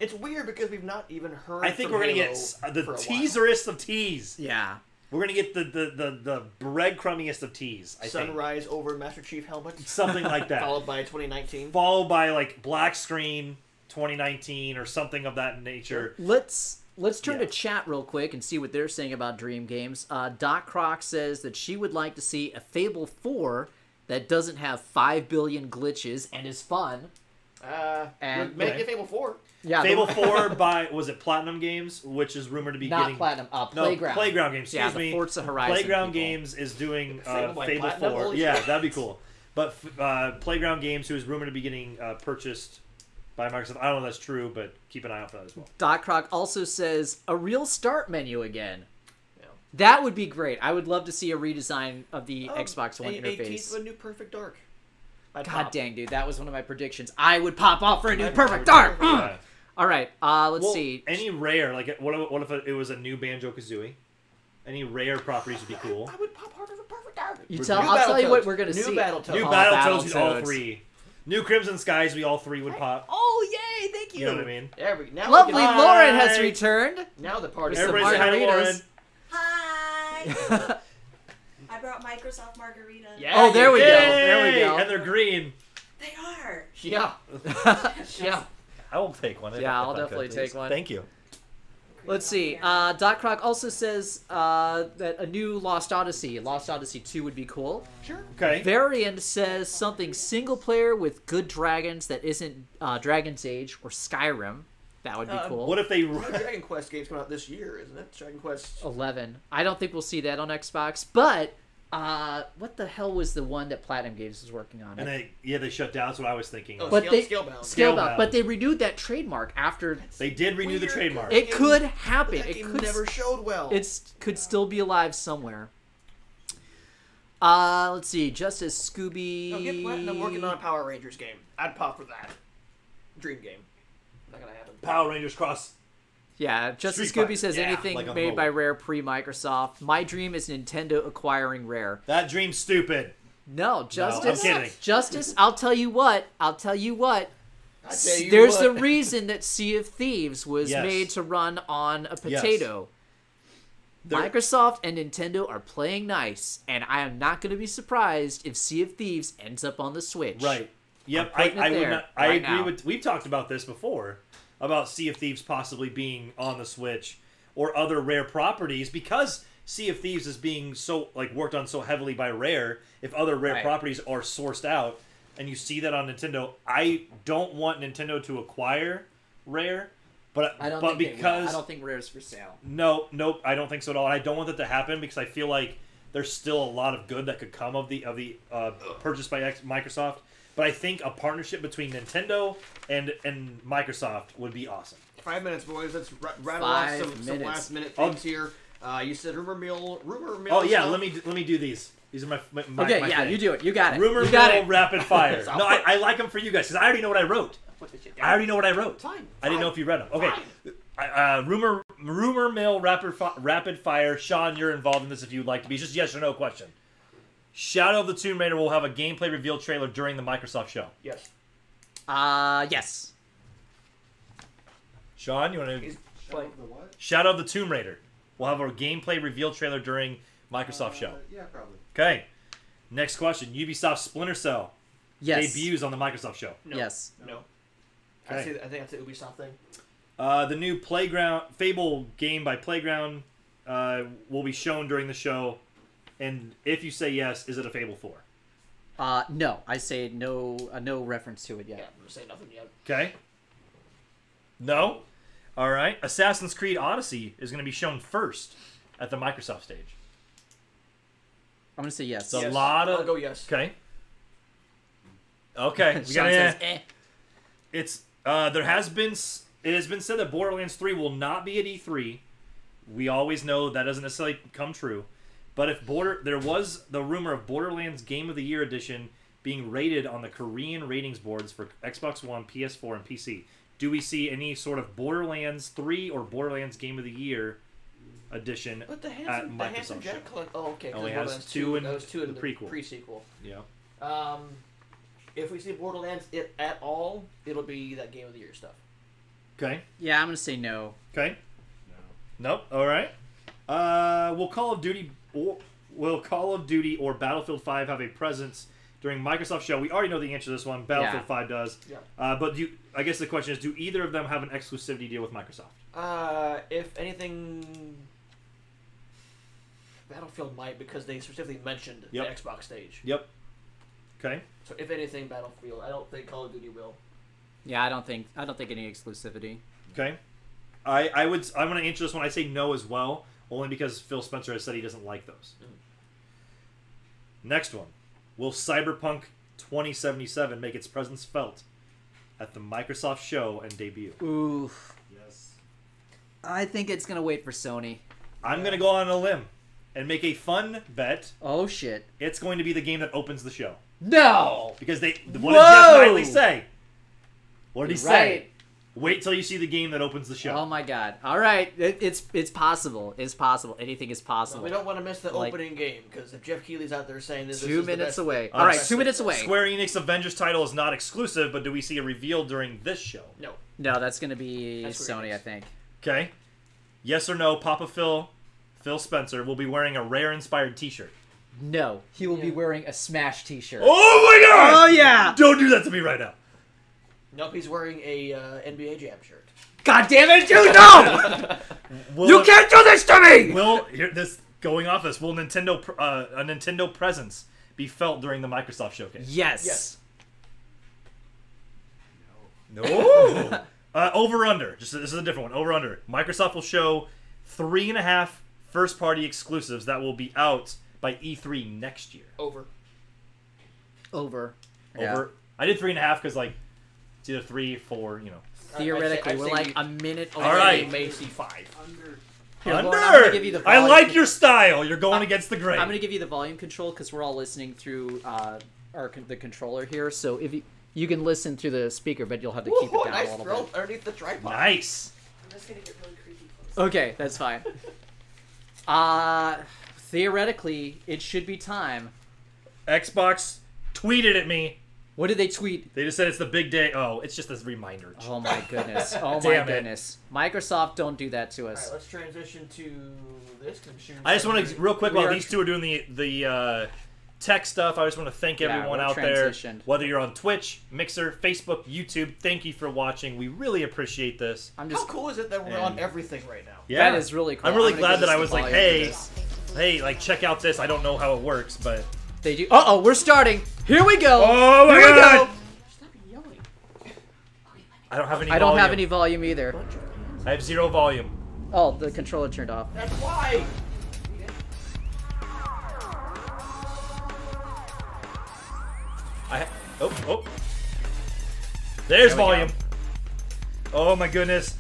It's weird because we've not even heard. I think we're gonna get the teaserist of tease. Yeah. We're gonna get the breadcrummiest of tease. I Sunrise over Master Chief helmets. Something like that. Followed by 2019. Followed by like black screen 2019 or something of that nature. Let's turn to chat real quick and see what they're saying about Dream Games. Doc Croc says that she would like to see a Fable 4 that doesn't have 5 billion glitches and is fun. And make it Fable 4. Yeah, Fable 4 by, was it Platinum Games, which is rumored to be not getting... Platinum, Playground. No, Playground Games, excuse me. Forza Horizon Playground people. Games is doing Fable Fable 4. Yeah, that'd be cool. But Playground Games, who is rumored to be getting purchased by Microsoft. I don't know if that's true, but keep an eye out for that as well. Doc Croc also says, a real start menu again. Yeah. That would be great. I would love to see a redesign of the Xbox One interface. A new Perfect Dark. God dang, dude. That was one of my predictions. I would pop off for a new Perfect Dark. Yeah. All right, let's see. Any rare, like, what if it was a new Banjo-Kazooie? Any rare properties would be cool. I would pop harder for Perfect Dark. I'll tell you what we're going to see. New Battletoads. New Battletoads, all three. New Crimson Skies, we all three would pop. Oh, yay, thank you. You know what I mean? There we go. Lovely Lauren has returned. Now the party's Everybody say hi to Lauren. Hi. I brought Microsoft margaritas. Yeah, oh, there we go. There we go. And they're green. They are. Yeah. Yeah. I will take one. Yeah, I'll definitely take one. Thank you. Let's see. Doc Croc also says that a new Lost Odyssey 2 would be cool. Sure. Okay. Variant says something single player with good dragons that isn't Dragon's Age or Skyrim. That would be cool. What if they... Dragon Quest game's coming out this year, isn't it? Dragon Quest 11. I don't think we'll see that on Xbox, but what the hell was the one that Platinum Games was working on? And they shut down. That's what I was thinking. Oh, but Scalebound. But they renewed that trademark after. They did renew the trademark. It could happen. That it game could never showed well. It could still be alive somewhere. Let's see. Justice Scooby. No, get Platinum working on a Power Rangers game. I'd pop for that. Dream game. Not gonna happen. Power Rangers Cross. Yeah, Justice Street Scooby Fighter. says anything like made by Rare pre-Microsoft. My dream is Nintendo acquiring Rare. That dream's stupid. No, Justice. No, I'm kidding. Justice, I'll tell you what. There's There's a reason that Sea of Thieves was Yes. made to run on a potato. Yes. Microsoft and Nintendo are playing nice, and I am not going to be surprised if Sea of Thieves ends up on the Switch. Right. Yep. I'm putting it I would there not. I right agree now. with. We've talked about this before about Sea of Thieves possibly being on the Switch or other Rare properties because Sea of Thieves is being so worked on so heavily by Rare. If other Rare Right. properties are sourced out, and you see that on Nintendo, I don't want Nintendo to acquire Rare. But I don't but think because I don't think Rare's for sale. nope, I don't think so at all. And I don't want that to happen because I feel like there's still a lot of good that could come of the purchase by Microsoft. But I think a partnership between Nintendo and Microsoft would be awesome. 5 minutes, boys. Let's rattle off some last minute things here. You said rumor mill. Oh yeah, let me do these. These are my Okay, my yeah, thing. you do it. You got it. Rumor you got mill it. rapid fire. No, I like them for you guys because I already know what I wrote. I already know what I wrote. Fine. I didn't know if you read them. Okay. Rumor mill rapid fire. Sean, you're involved in this if you'd like to be. It's just yes or no question. Shadow of the Tomb Raider will have a gameplay reveal trailer during the Microsoft show. Yes. Yes. Sean, you want to? Shadow of the what? Shadow of the Tomb Raider will have a gameplay reveal trailer during Microsoft show. Yeah, probably. Okay. Next question. Ubisoft Splinter Cell Yes. debuts on the Microsoft show. No. Yes. No. Okay. I think that's an Ubisoft thing. The new Fable game by Playground will be shown during the show. And if you say yes, is it a Fable 4? No. I say no. No reference to it yet. Yeah, I'm gonna say nothing yet. Okay. No? All right. Assassin's Creed Odyssey is going to be shown first at the Microsoft stage. I'm gonna say yes. It's a lot of. I'll go yes. Okay. Okay. We Sean got says, eh. It's there has been. It has been said that Borderlands 3 will not be at E3. We always know that doesn't necessarily come true. But if there was the rumor of Borderlands Game of the Year edition being rated on the Korean ratings boards for Xbox One, PS4, and PC. Do we see any sort of Borderlands 3 or Borderlands Game of the Year edition but at Microsoft? Jack okay. Only Borderlands has two in that was two in the prequel. Pre-sequel. Yeah. If we see Borderlands at all, it'll be that Game of the Year stuff. Okay. Yeah, I'm gonna say no. Okay. No. Nope. All right. Will Call of Duty or Battlefield 5 have a presence during Microsoft show? We already know the answer to this one. Battlefield 5 does. Yeah. But I guess the question is, do either of them have an exclusivity deal with Microsoft? If anything, Battlefield might, because they specifically mentioned the Xbox stage. Yep. Okay. So if anything, Battlefield. I don't think Call of Duty will. Yeah, I don't think any exclusivity. Okay. I'm going to answer this one. I say no as well, only because Phil Spencer has said he doesn't like those. Next one. Will Cyberpunk 2077 make its presence felt at the Microsoft show and debut? Ooh. Yes. I think it's gonna wait for Sony. I'm going to go on a limb and make a fun bet. Oh shit. It's going to be the game that opens the show. No! Because what did Whoa! Jeff Miley say? What did he say? Right. Wait till you see the game that opens the show. Oh my god. Alright, it's possible. It's possible. Anything is possible. No, we don't want to miss the opening game, because if Jeff Keighley's out there saying this, 2 is minutes the best away. thing, Alright, 2 minutes away. Square Enix Avengers title is not exclusive, but do we see a reveal during this show? No. No, that's gonna be That's Sony, Enix. I think. Okay. Yes or no, Papa Phil Spencer will be wearing a Rare-inspired t-shirt. No. He will be wearing a Smash t-shirt. Oh my god! Oh yeah! Don't do that to me right now. Nope, he's wearing a NBA Jam shirt. God damn it, dude, no! You can't do this to me! Will going off this? Will a Nintendo presence be felt during the Microsoft showcase? Yes. No. Over under. This is a different one. Over under. Microsoft will show 3.5 first-party exclusives that will be out by E3 next year. Over. Over. I did 3.5 because it's either 3, 4. Theoretically, I'd we're say like a minute away. All right. May see 5. Under. Here, Under. Lauren, I'm gonna give you the I volume. like your style. You're going against the grain. I'm gonna give you the volume control because we're all listening through the controller here. So if you can listen through the speaker, but you'll have to keep it down nice a little throw bit. underneath the tripod. Nice. I'm just gonna get really creepy close. Okay, that's fine. Theoretically, it should be time. Xbox tweeted at me. What did they tweet? They just said it's the big day. Oh, it's just a reminder. Oh my goodness. Oh my Damn it. goodness. Microsoft, don't do that to All us. right, let's transition to this. I just want to, real quick, We while are- these two are doing the tech stuff, I just want to thank Yeah, everyone we're out transitioned. there. Whether you're on Twitch, Mixer, Facebook, YouTube, thank you for watching. We really appreciate this. I'm How just. cool is it that we're on everything right now? Yeah. That is really cool. I'm really gonna glad give that I us was the like, volume for hey, this. check out this. I don't know how it works, but They do. Uh oh, we're starting. Here we go. Oh my Here we God. go. Stop yelling. I don't have any. I don't have volume. any volume either. I have 0 volume. Oh, the controller turned off. That's why. Oh. There's There we volume. Oh my goodness.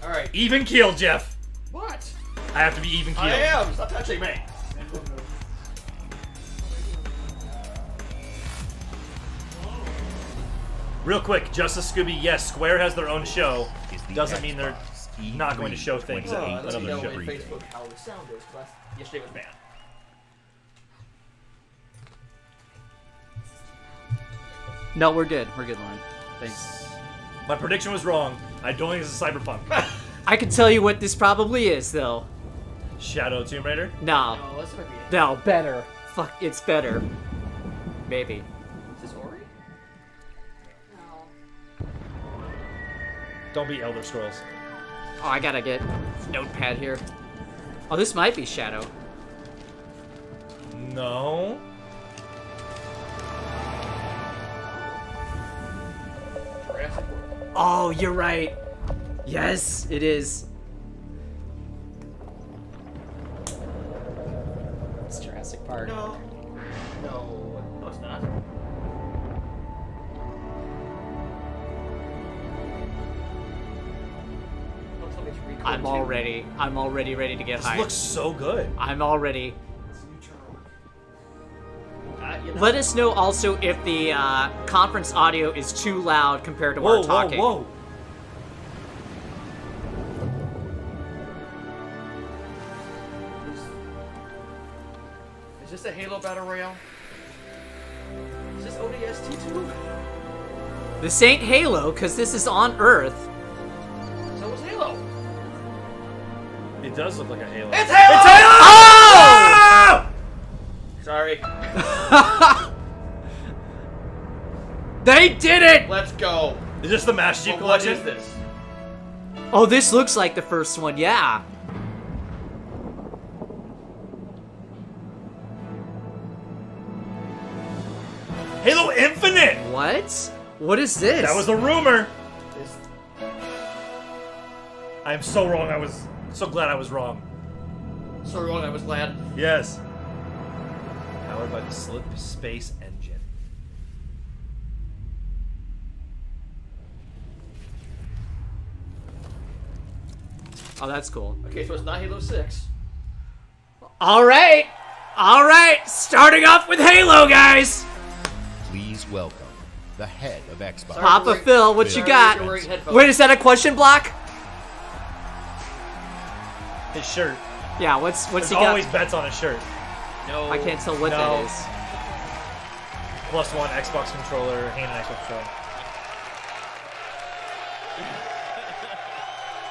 All right. Even keel, Jeff. What? I have to be even keel. I am. Stop touching me. Real quick, Justice Scooby, yes, Square has their own show. Doesn't mean they're not going to show things at Let me know another on show. Facebook how the sound is, because yesterday was bad. No, we're good. We're good, Lauren. Thanks. My prediction was wrong. I don't think this is Cyberpunk. I can tell you what this probably is, though. Shadow Tomb Raider? No. No, that's gonna be it. No, better. Fuck, it's better. Maybe. Is this Ori? No. Don't be Elder Scrolls. Oh, I gotta get notepad here. Oh, this might be Shadow. No. Jurassic World. Oh, you're right. Yes, it is. It's Jurassic Park. No. I'm already ready to get hyped. This looks so good. I'm already. It's a new channel. Let us know also if the conference audio is too loud compared to our talking. Whoa. Is this a Halo Battle Royale? Is this ODST 2? This ain't Halo, because this is on Earth. So is Halo. It does look like a Halo. It's Halo! It's Halo! Oh! Sorry. They did it! Let's go. Is this the Master Chief What Collection? is this? Oh, this looks like the first one, yeah. Halo Infinite! What? What is this? That was a rumor. I am so wrong. I was so glad I was wrong. So wrong, I was glad. Yes. Powered by the Slip Space Engine. Oh, that's cool. Okay, so it's not Halo 6. All right, starting off with Halo, guys. Please welcome the head of Xbox. Sorry. Papa Phil, what you got? You're wearing headphones. Wait, is that a question block? His shirt. Yeah, what's There's he got? always bets on his shirt. No. I can't tell what No. that is. +1 Xbox controller, hand and Xbox controller.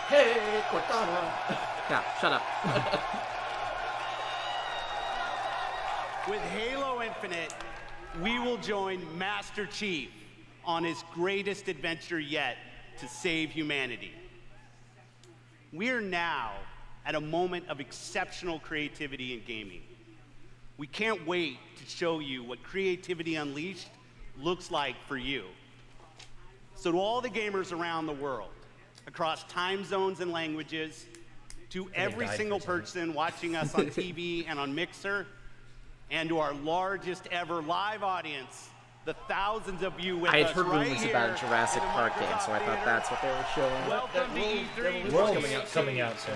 Hey, Cortana. Yeah, shut up. With Halo Infinite, we will join Master Chief on his greatest adventure yet to save humanity. We're now at a moment of exceptional creativity in gaming. We can't wait to show you what Creativity Unleashed looks like for you. So to all the gamers around the world, across time zones and languages, to every single person watching us on TV and on Mixer, and to our largest ever live audience, the thousands of you with I had us heard right rumors here about a Jurassic in the Park game, Microsoft so I thought Theater. that's what they were showing. Welcome to E3. World's coming out soon.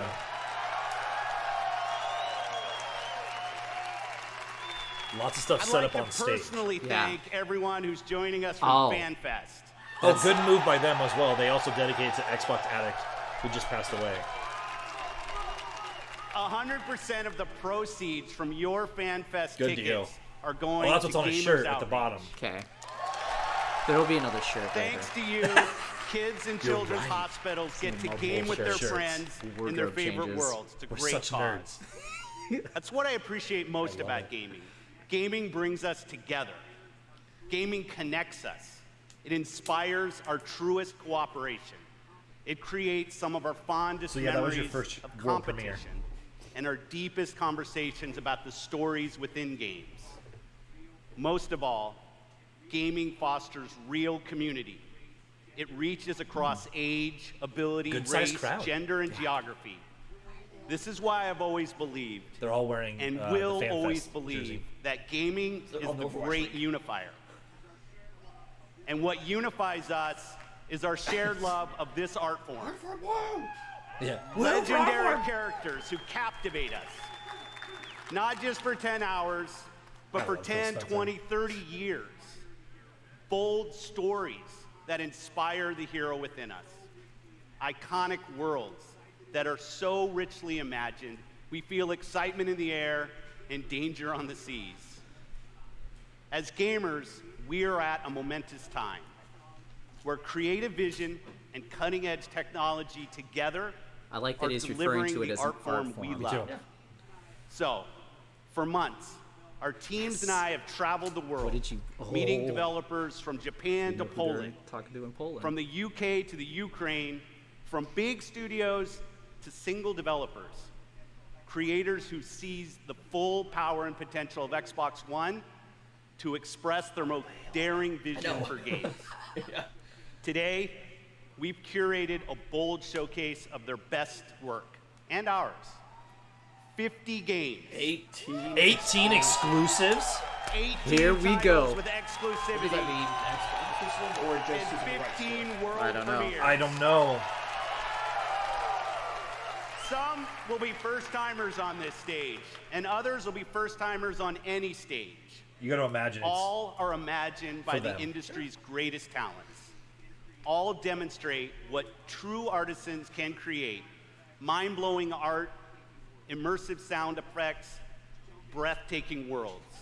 Lots of stuff I'd set like up on to stage. personally Yeah. thank everyone who's joining us from Oh. FanFest. Oh, good move by them as well. They also dedicated to Xbox Addict, who just passed away. 100% of the proceeds from your FanFest Good tickets deal. are going Oh, that's to what's on his Gamers shirt at the Outreach. bottom. Okay. There'll be another shirt Thanks later. to you, kids in children's hospitals get to game with their shirts. friends in their Wardrobe favorite changes. worlds. It's a We're great such cause. nerds. That's what I appreciate most about gaming. Gaming brings us together. Gaming connects us. It inspires our truest cooperation. It creates some of our fondest So yeah, that was memories your first of world premiere. competition and our deepest conversations about the stories within games. Most of all, gaming fosters real community. It reaches across age, ability, Good-sized race, crowd. gender, and geography. This is why I've always believed They're all wearing and the will FanFest always believe jersey. that gaming They're is all the Overwatch great unifier. And what unifies us is our shared love of this art form. Yeah. Legendary characters who captivate us. Not just for 10 hours, but for love Phil 10, Spencer. 20, 30 years. Bold stories that inspire the hero within us. Iconic worlds that are so richly imagined, we feel excitement in the air and danger on the seas. As gamers, we are at a momentous time where creative vision and cutting-edge technology together I like are that he's referring delivering to it the as an art form we Me love. too. So, for months, our teams and I have traveled the world, What did you- meeting Oh. developers from Japan to Poland, Talking to in Poland. from the UK to the Ukraine, from big studios to single developers, creators who seize the full power and potential of Xbox One to express their most daring vision for games. Today, we've curated a bold showcase of their best work and ours. 50 games. 18 exclusives. 18 Here we titles go. with Does exclusivity. that mean Xbox exclusive or just And to the right? 15 world I don't know. premieres. I don't know. Some will be first-timers on this stage, and others will be first-timers on any stage. You got to imagine. All are imagined by the them. industry's greatest talents. All demonstrate what true artisans can create. Mind-blowing art, immersive sound effects, breathtaking worlds.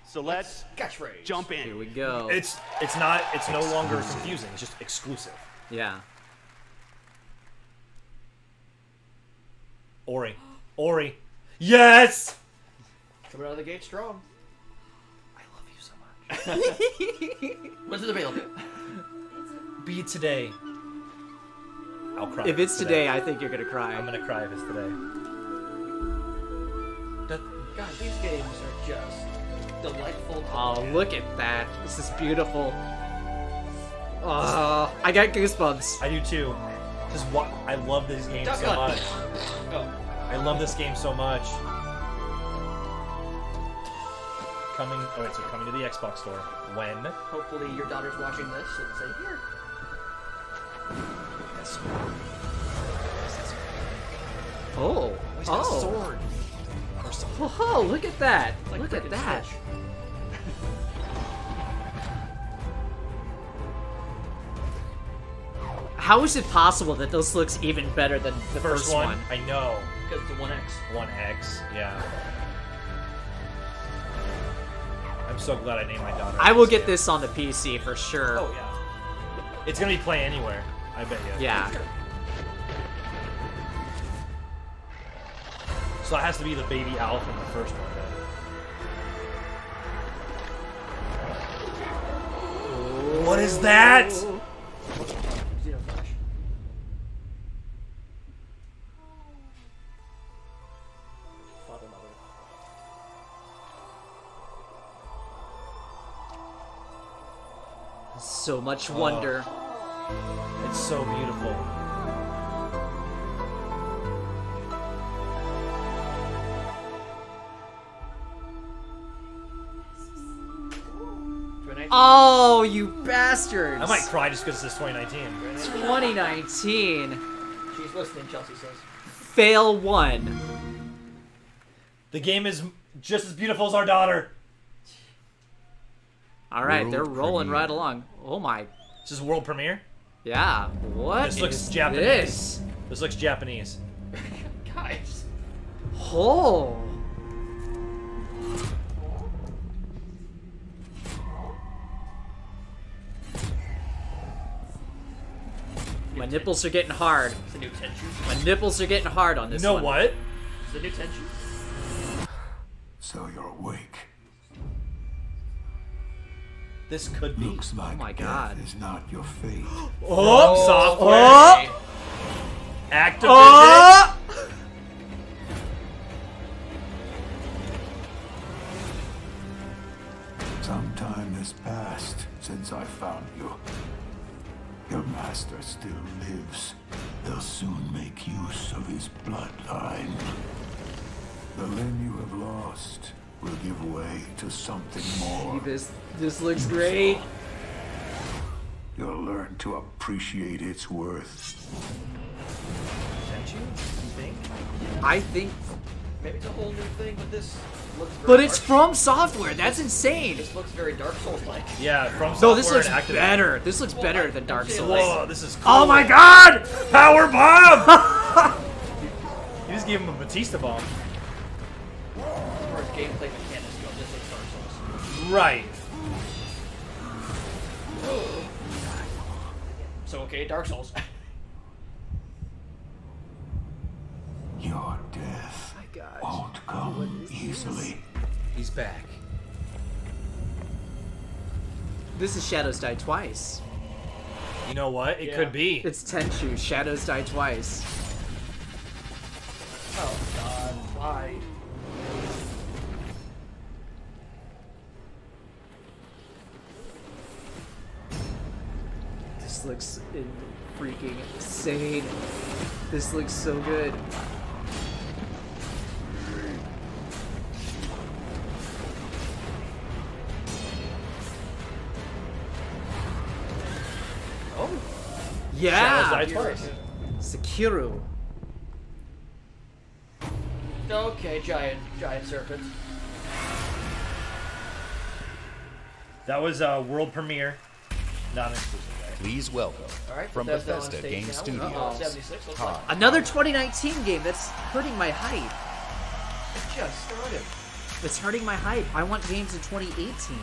So let's catchphrase. Jump in. Here we go. It's no longer confusing. It's just exclusive. Yeah. Ori. Yes! Coming out of the gate strong. I love you so much. When's it available? Be it today. I'll cry. If it's today, I think you're gonna cry. I'm gonna cry if it's today. God, these games are just delightful. Oh, look at that. This is beautiful. Oh, I got goosebumps. I do too. Just what I love this game so much. Oh. I love this game so much. Coming to the Xbox store. When? Hopefully your daughter's watching this and say, here. Oh. He's got a sword. Oh, look at that. Like Look at frickin' that. Switch. How is it possible that this looks even better than the first one? I know. Because it's a 1X. 1X, yeah. I'm so glad I named my daughter. I will get this on the PC for sure. Oh, yeah. It's gonna be play anywhere. I bet you. Yeah. So it has to be the baby owl from the first one, then. What is that? Xenoflash. Father, mother. So much wonder. It's so beautiful. Oh, you bastards! I might cry just because this is 2019. 2019. She's listening, Chelsea says. Fail 1. The game is just as beautiful as our daughter. All right, World they're rolling premiere. right along. Oh my. This is world premiere. Yeah. What This looks is Japanese. this? This looks Japanese. Guys. Oh. My nipples are getting hard. It's the new Tenchu. My nipples are getting hard on You this know one. what? It's the new Tenchu. So you're awake. This could be. Looks like my God. death is not your fate. Oh, software. Oh! Activision. Oh! Some time has passed since I found you. Your master still lives. They'll soon make use of his bloodline. The limb you have lost will give way to something more. This looks great. You'll learn to appreciate its worth. Tenchu? You think? I think, Maybe it's a whole new thing, but this looks very but it's Dark- From Software. That's insane. This looks very Dark Souls-like. Yeah, from software. No, this looks and Activision. better. This looks better than Dark Souls. Whoa, this is cool. Oh my God! Power bomb! You just gave him a Batista bomb. As far as gameplay mechanics go, this looks Dark Souls. Right. So, okay, Dark Souls. Your death won't come easily. He's back. This is Shadows Die Twice. You know what? It Yeah. could be. It's Tenchu. Shadows Die Twice. Oh, God. Why? This looks freaking insane. This looks so good. Oh. Yeah! Shadows Die Twice. Sekiro. Okay, giant serpent. That was a world premiere, non-exclusive. Please welcome, from Bethesda Game Studios, 76 looks Todd. like Another 2019 game. That's hurting my hype. it just started. It's hurting my hype. I want games in 2018.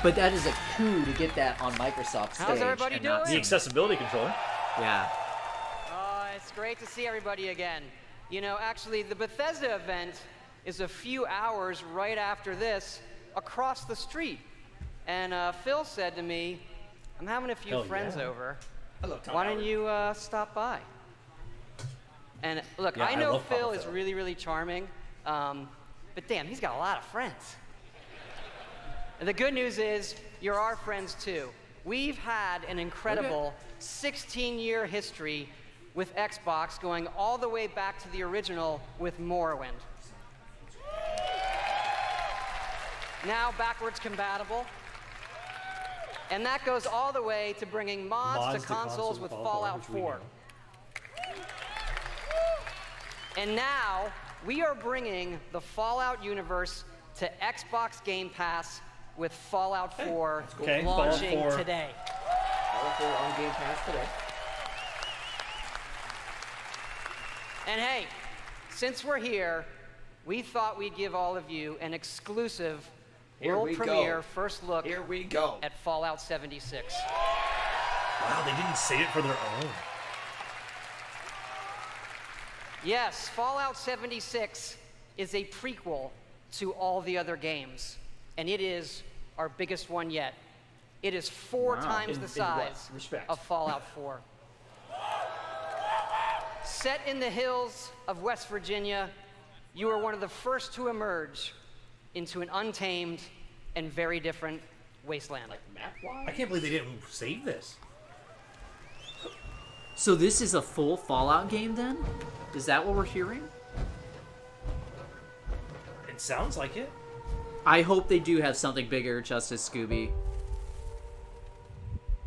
But that is a coup to get that on Microsoft stage. How's everybody and not doing? The accessibility controller. Yeah. It's great to see everybody again. You know, actually, the Bethesda event is a few hours right after this across the street. And Phil said to me, I'm having a few friends over. Hello, Tom Why don't Howard. you stop by? And look, Yeah, I I know love Papa Phil is Phil. really, really charming. But damn, he's got a lot of friends. And the good news is, you're our friends too. We've had an incredible 16-year history with Xbox, going all the way back to the original with Morrowind. Now backwards compatible. And that goes all the way to bringing mods to consoles with Fallout 4. And now, we are bringing the Fallout universe to Xbox Game Pass with Fallout 4 Okay, launching Fallout 4. today. Fallout 4 on Game Pass today. And hey, since we're here, we thought we'd give all of you an exclusive Here world we premiere go. first look Here we go. at Fallout 76. Wow, they didn't save it for their own. Yes, Fallout 76 is a prequel to all the other games, and it is our biggest one yet. It is 4 times the In size what respect? of Fallout 4. Set in the hills of West Virginia, you are one of the first to emerge into an untamed and very different wasteland. I can't believe they didn't save this. So this is a full Fallout game then? Is that what we're hearing? It sounds like it. I hope they do have something bigger, Justice Scooby,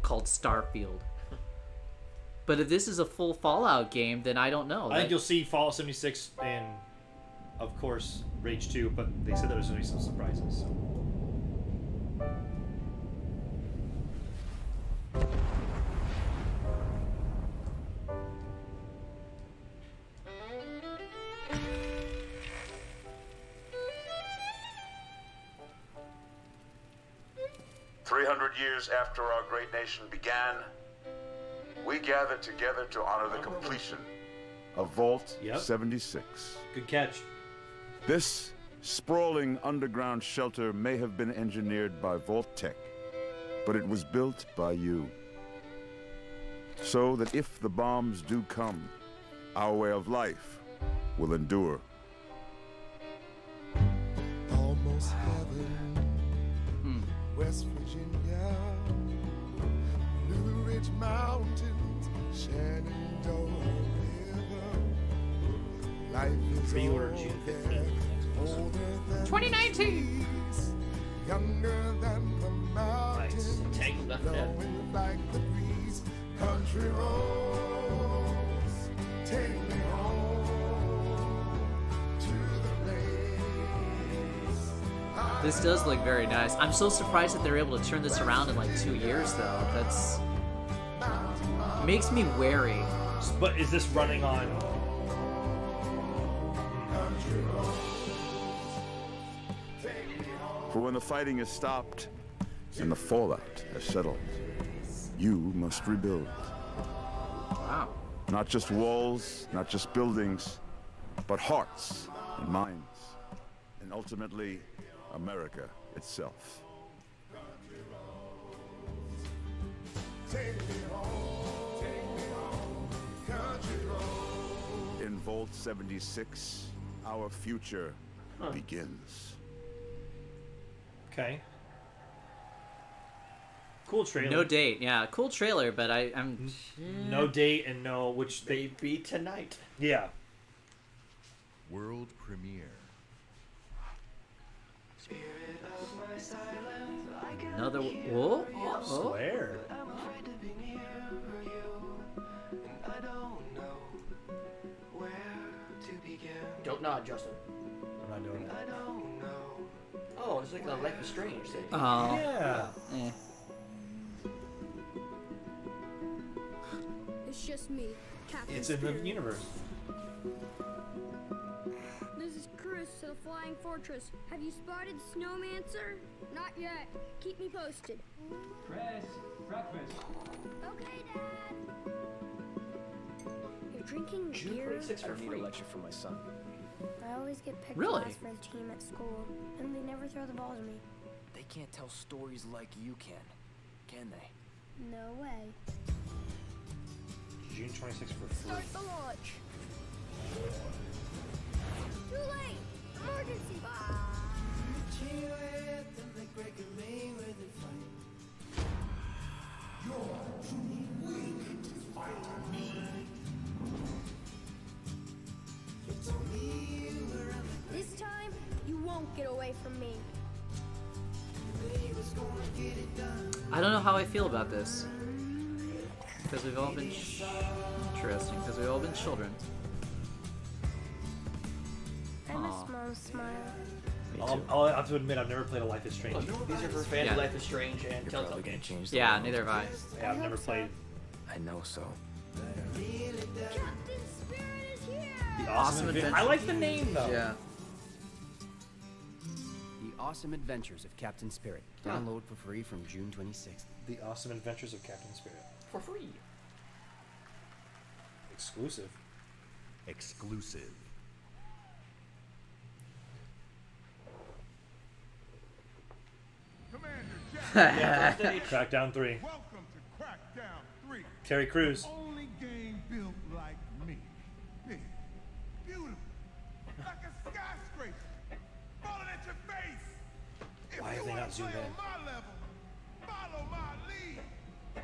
called Starfield. But if this is a full Fallout game, then I don't know. I think you'll see Fallout 76 and, of course, Rage 2, but they said there was going to be some surprises. So. Years after our great nation began, we gathered together to honor the completion of Vault Yep. 76. Good catch. This sprawling underground shelter may have been engineered by Vault Tech, but it was built by you. So that if the bombs do come, our way of life will endure. Almost heaven, West Virginia, Blue Ridge Mountains, Shenandoah River. Life is Pre-order June 15th. 2019. Younger than the mountains, Tangled up blowing like the breeze. Country roads, take me home to the place. This does look very nice. I'm so surprised that they're able to turn this around in like 2 years, though. That's makes me wary. But is this running on? For when the fighting is stopped and the fallout has settled, you must rebuild. Wow. Not just walls, not just buildings, but hearts and minds, and ultimately, America itself. In Vault 76, our future begins. Okay. Cool trailer. No date. Yeah, cool trailer, but I'm No date and no which they Maybe tonight. yeah. World premiere. another. Whoa. Whoa. Square. No, Justin. I'm not doing it. I don't know. Oh, it's like a Life is Strange thing. Oh. Yeah. Eh. It's just me, Captain It's in the Spirit. universe. This is Chris to the Flying Fortress. Have you spotted Snowmancer? Not yet. Keep me posted. Chris, breakfast. Okay, Dad. You're drinking June beer? 26th for free. lecture from my son. I always get picked Really? last for the team at school, and they never throw the ball to me. They can't tell stories like you can they? No way. June 26th for free. Start the launch. Too late. Emergency. This time, you won't get away from me. I don't know how I feel about this. Because we've all been interesting. Because we've all been children. I miss Mom's smile. I'll have to admit, I've never played a Life is Strange. These are for fans of Life is Strange and You're Telltale probably gonna games. change the Yeah, world. neither have I. Yeah, I've never played. I know so. Captain Spirit is here! The Awesome Adventure. I like the name though. Yeah. The Awesome Adventures of Captain Spirit. Download for free from June 26th. The Awesome Adventures of Captain Spirit. For free. Exclusive. Exclusive. Crackdown 3. Welcome to Crackdown 3. Terry Crews. Only game built like me. Big, beautiful, like a skyscraper, falling at your face. If Why have you they wanna not zoomed play in? on my level, follow my lead.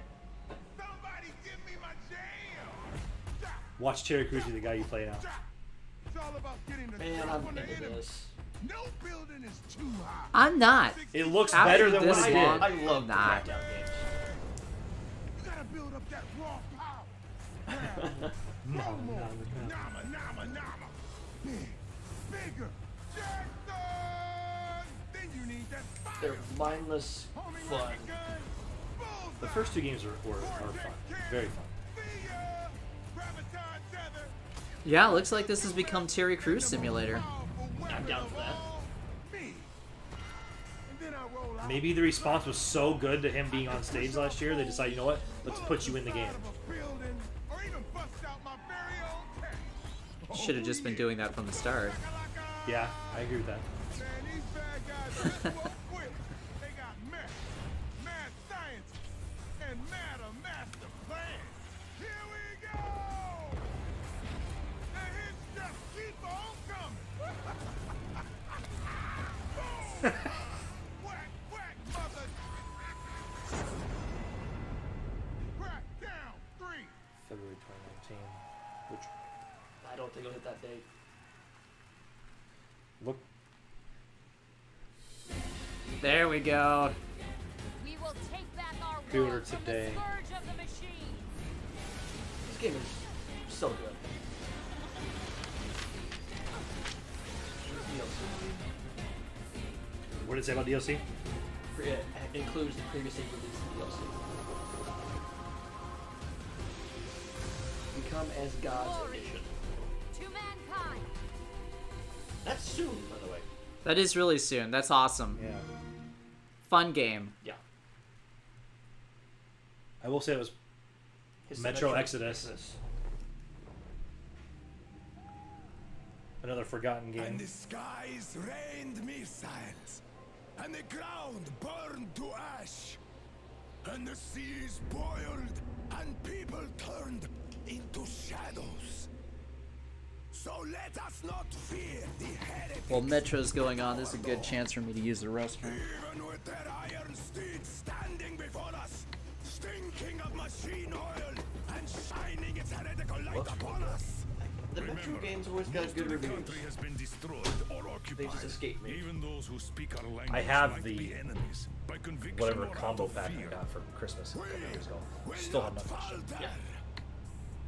Somebody give me my jam. Watch Terry Crews be the guy you play now. It's all about getting the Man, drop I'm on the into enemy. this. No building is too high. I'm not. It looks After better than what this it long- did. I love the Not. Crackdown games. You gotta build up that raw power. Grow more. Nama, nama, nama. Bigger. Jackson! Then you need that fire. They're mindless fun. The first two games are fun. Very fun. Yeah, looks like this has become Terry Crews Simulator. I'm down for that. Maybe the response was so good to him being on stage last year, they decided, you know what, let's put you in the game. Should have just been doing that from the start. Yeah, I agree with that. They got mad science, and mad a master plan. Here we go! The hits just keep on coming. Boom! Whack, whack, mother! Crackdown 3. February 2019. Which I don't think it'll hit that date. look There we go. We will take back our pre-order world from the today. scourge of the machine. This game is so good. What did it say about DLC? It includes the previously released DLC. Become as God's Glory edition. to mankind. That's soon, by the way. That is really soon. That's awesome. Yeah. Fun game. Yeah. I will say it was His Metro Metro Exodus. Another forgotten game. And the skies rained missiles, and the ground burned to ash, and the seas boiled, and people turned into shadows. So let us not fear the heretics. While Metro's going on, this is a good chance for me to use the restroom. Even with their iron steeds standing before us, stinking of machine oil and shining its heretical light upon us. The Metro games always got good reviews. Has been destroyed or occupied. They just escaped me. Even those who speak our language I have might the be enemies by conviction whatever or combo out of pack I fear. got for Christmas a couple years ago. Will Still not have nothing. falter.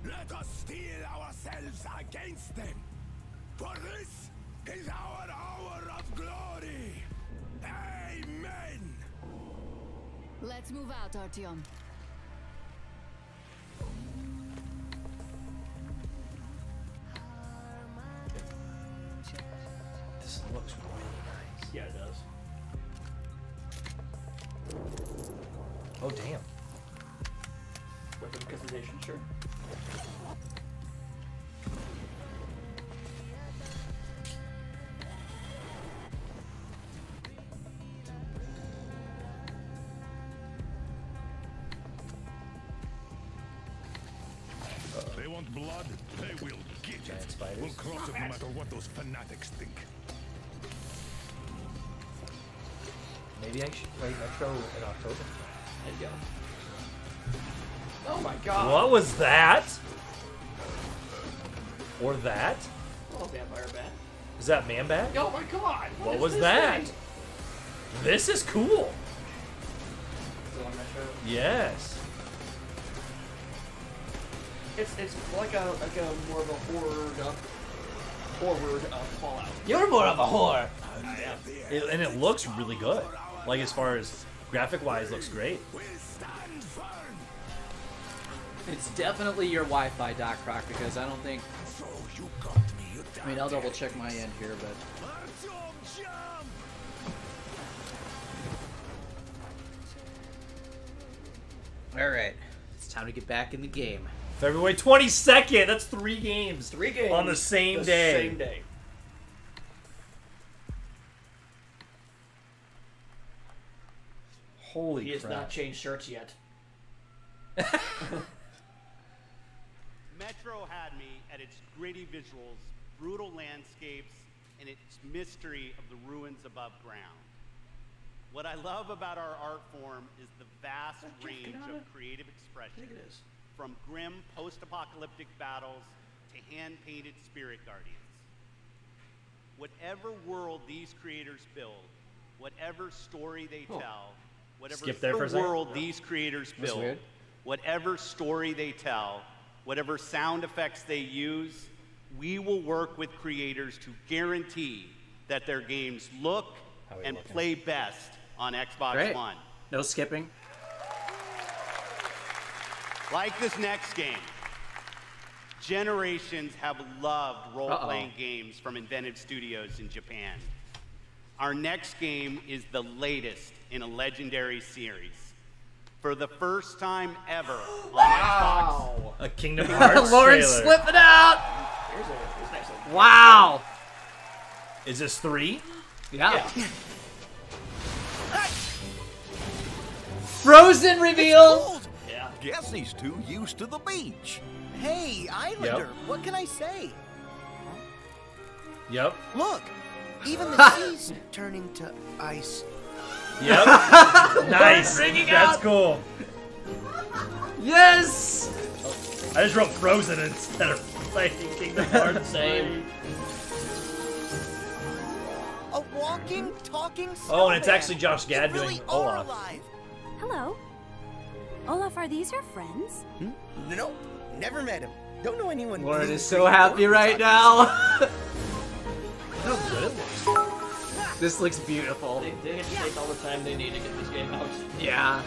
Let us steel ourselves against them. For this is our hour of glory. Amen. Let's move out, Artyom. This looks really nice. Yeah, it does. Oh, damn. Weapon customization, sure. They want blood, they will get it. Spiders. We'll cross it no matter what those fanatics think. Maybe I should play Metro in October. There you go. Oh my god. What was that? Or that? Oh, vampire bat. Is that Man Bat? Oh my god. What is was this that? thing? This is cool. Still on Metro? Yes. It's like a more of a horror Fallout. You're more of a whore. And it looks really good. Like as far as graphic-wise, looks great. It's definitely your Wi-Fi, Doc Croc, because I don't think. I mean, I'll double check my end here, but. All right, it's time to get back in the game. February 22nd. That's 3 games. 3 games on the same day. Same day. Holy He has crap. not changed shirts yet. Metro had me at its gritty visuals, brutal landscapes, and its mystery of the ruins above ground. What I love about our art form is the vast range of creative expression, from grim post-apocalyptic battles to hand-painted spirit guardians. Whatever world these creators build, whatever story they tell, whatever world these creators build, whatever story they tell, whatever sound effects they use, we will work with creators to guarantee that their games look and play best on Xbox One. No skipping. Like this next game, generations have loved role-playing games from inventive studios in Japan. Our next game is the latest in a legendary series. For the first time ever on Xbox. A Kingdom Hearts Lauren's trailer. slipping out. Here's nice. Wow. Is this 3? Yeah. Frozen reveal. Yeah. Guess he's too used to the beach. Hey, Islander, what can I say? Yep. Look, even the sea's turning to ice. Yep. Nice. That's cool. Yes. I just wrote Frozen instead of playing Kingdom Hearts. Same. A walking, talking Oh, and it's snowman. actually Josh Gad They really doing are Olaf. alive. Hello. Olaf, are these your friends? Nope, never met him. Don't know anyone. Lauren is so happy right now. How good it looks. This looks beautiful. They get to take all the time they need to get this game out. Yeah.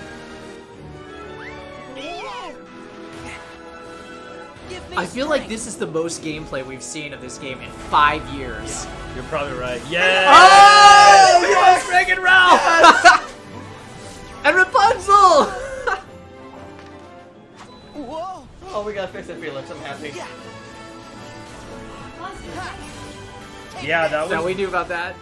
I feel like this is the most gameplay we've seen of this game in 5 years. You're probably right. Yeah. Oh yes, Wreck-It Ralph. Yes. And Rapunzel. Whoa! Oh, we gotta fix it, Felix. I'm happy. Yeah, that was. Now we knew about that.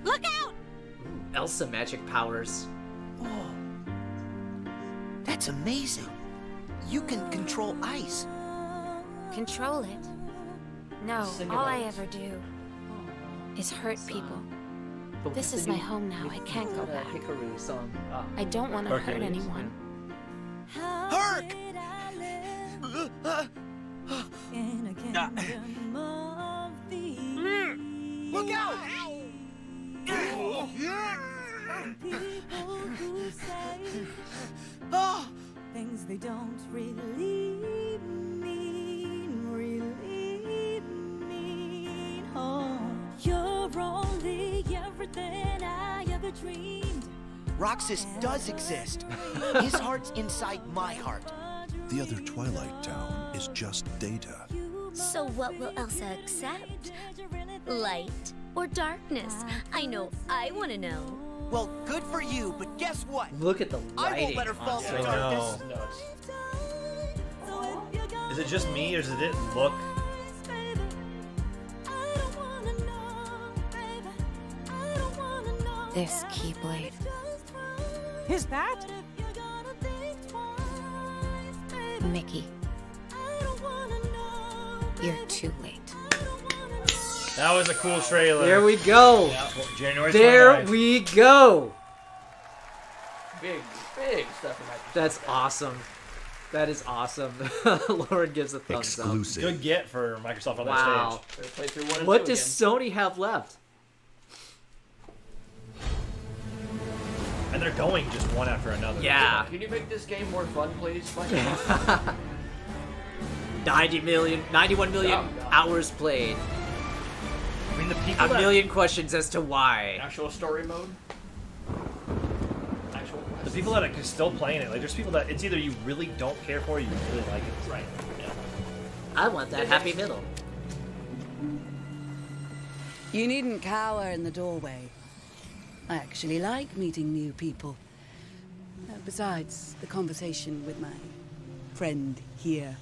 Look out! Elsa magic powers. Oh, that's amazing. You can control ice. Control it? No, Sing all about I it. ever do is hurt people. But This with is the my new- home now. I can't go back. Hikaru song. I don't want to hurt Hercules, anyone. Herc! Look out! Oh! Things they don't really mean. Oh, you're only everything I ever dreamed. Roxas does exist. His heart's inside my heart. The other Twilight Town is just data. So what will Elsa accept? Light or darkness? I know I want to know. Well, good for you, but guess what? Look at the I lighting. won't let her fall on to darkness. Is it just me, or does it look? This Keyblade. Is that? Mickey. You're too late. That was a cool trailer. There we go. Yeah. January 29th. There we go. Big stuff from Microsoft. That's awesome. That is awesome. Lauren gives a thumbs Exclusive. Good get for Microsoft on Wow. that stage. Play through 1 and What 2 does Sony have left? And they're going just one after another. Yeah. Can you make this game more fun, please? 91 million hours played. I mean, the people A million questions as to why. Actual story mode? The people that are still playing it, like, there's people that it's either you really don't care for or you really like it. Right. Yeah. I want that happy middle. You needn't cower in the doorway. I actually like meeting new people. Besides, the conversation with my friend here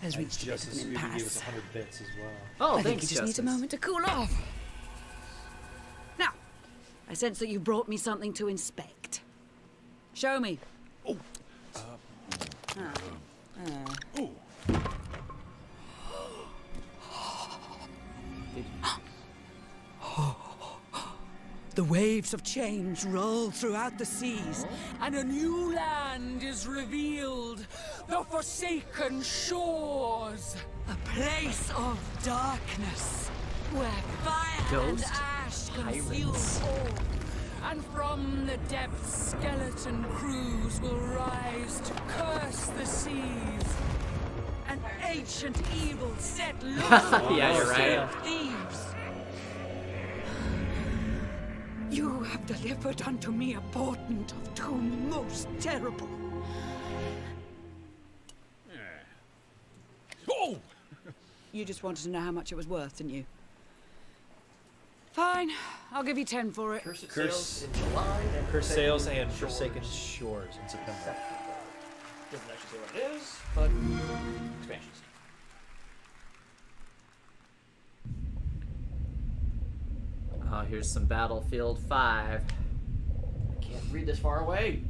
has reached a bit of an impasse. Gave us 100 bits as well. Oh, I think he just needs a moment to cool off. Now, I sense that you brought me something to inspect. Show me. Oh. The waves of change roll throughout the seas, and a new land is revealed. The Forsaken Shores. A place of darkness, where fire Ghost and ash consume pirates. all. And from the depths, skeleton crews will rise to curse the seas. An ancient evil set loose Yeah, you're right. of thieves. You have delivered unto me a portent of doom most terrible. Oh! You just wanted to know how much it was worth, didn't you? Fine, I'll give you 10 for it. Curse sales in July and Curse sales and Forsaken Shores in September. Doesn't actually say what it is, but expansions. Oh, here's some Battlefield 5. I can't read this far away.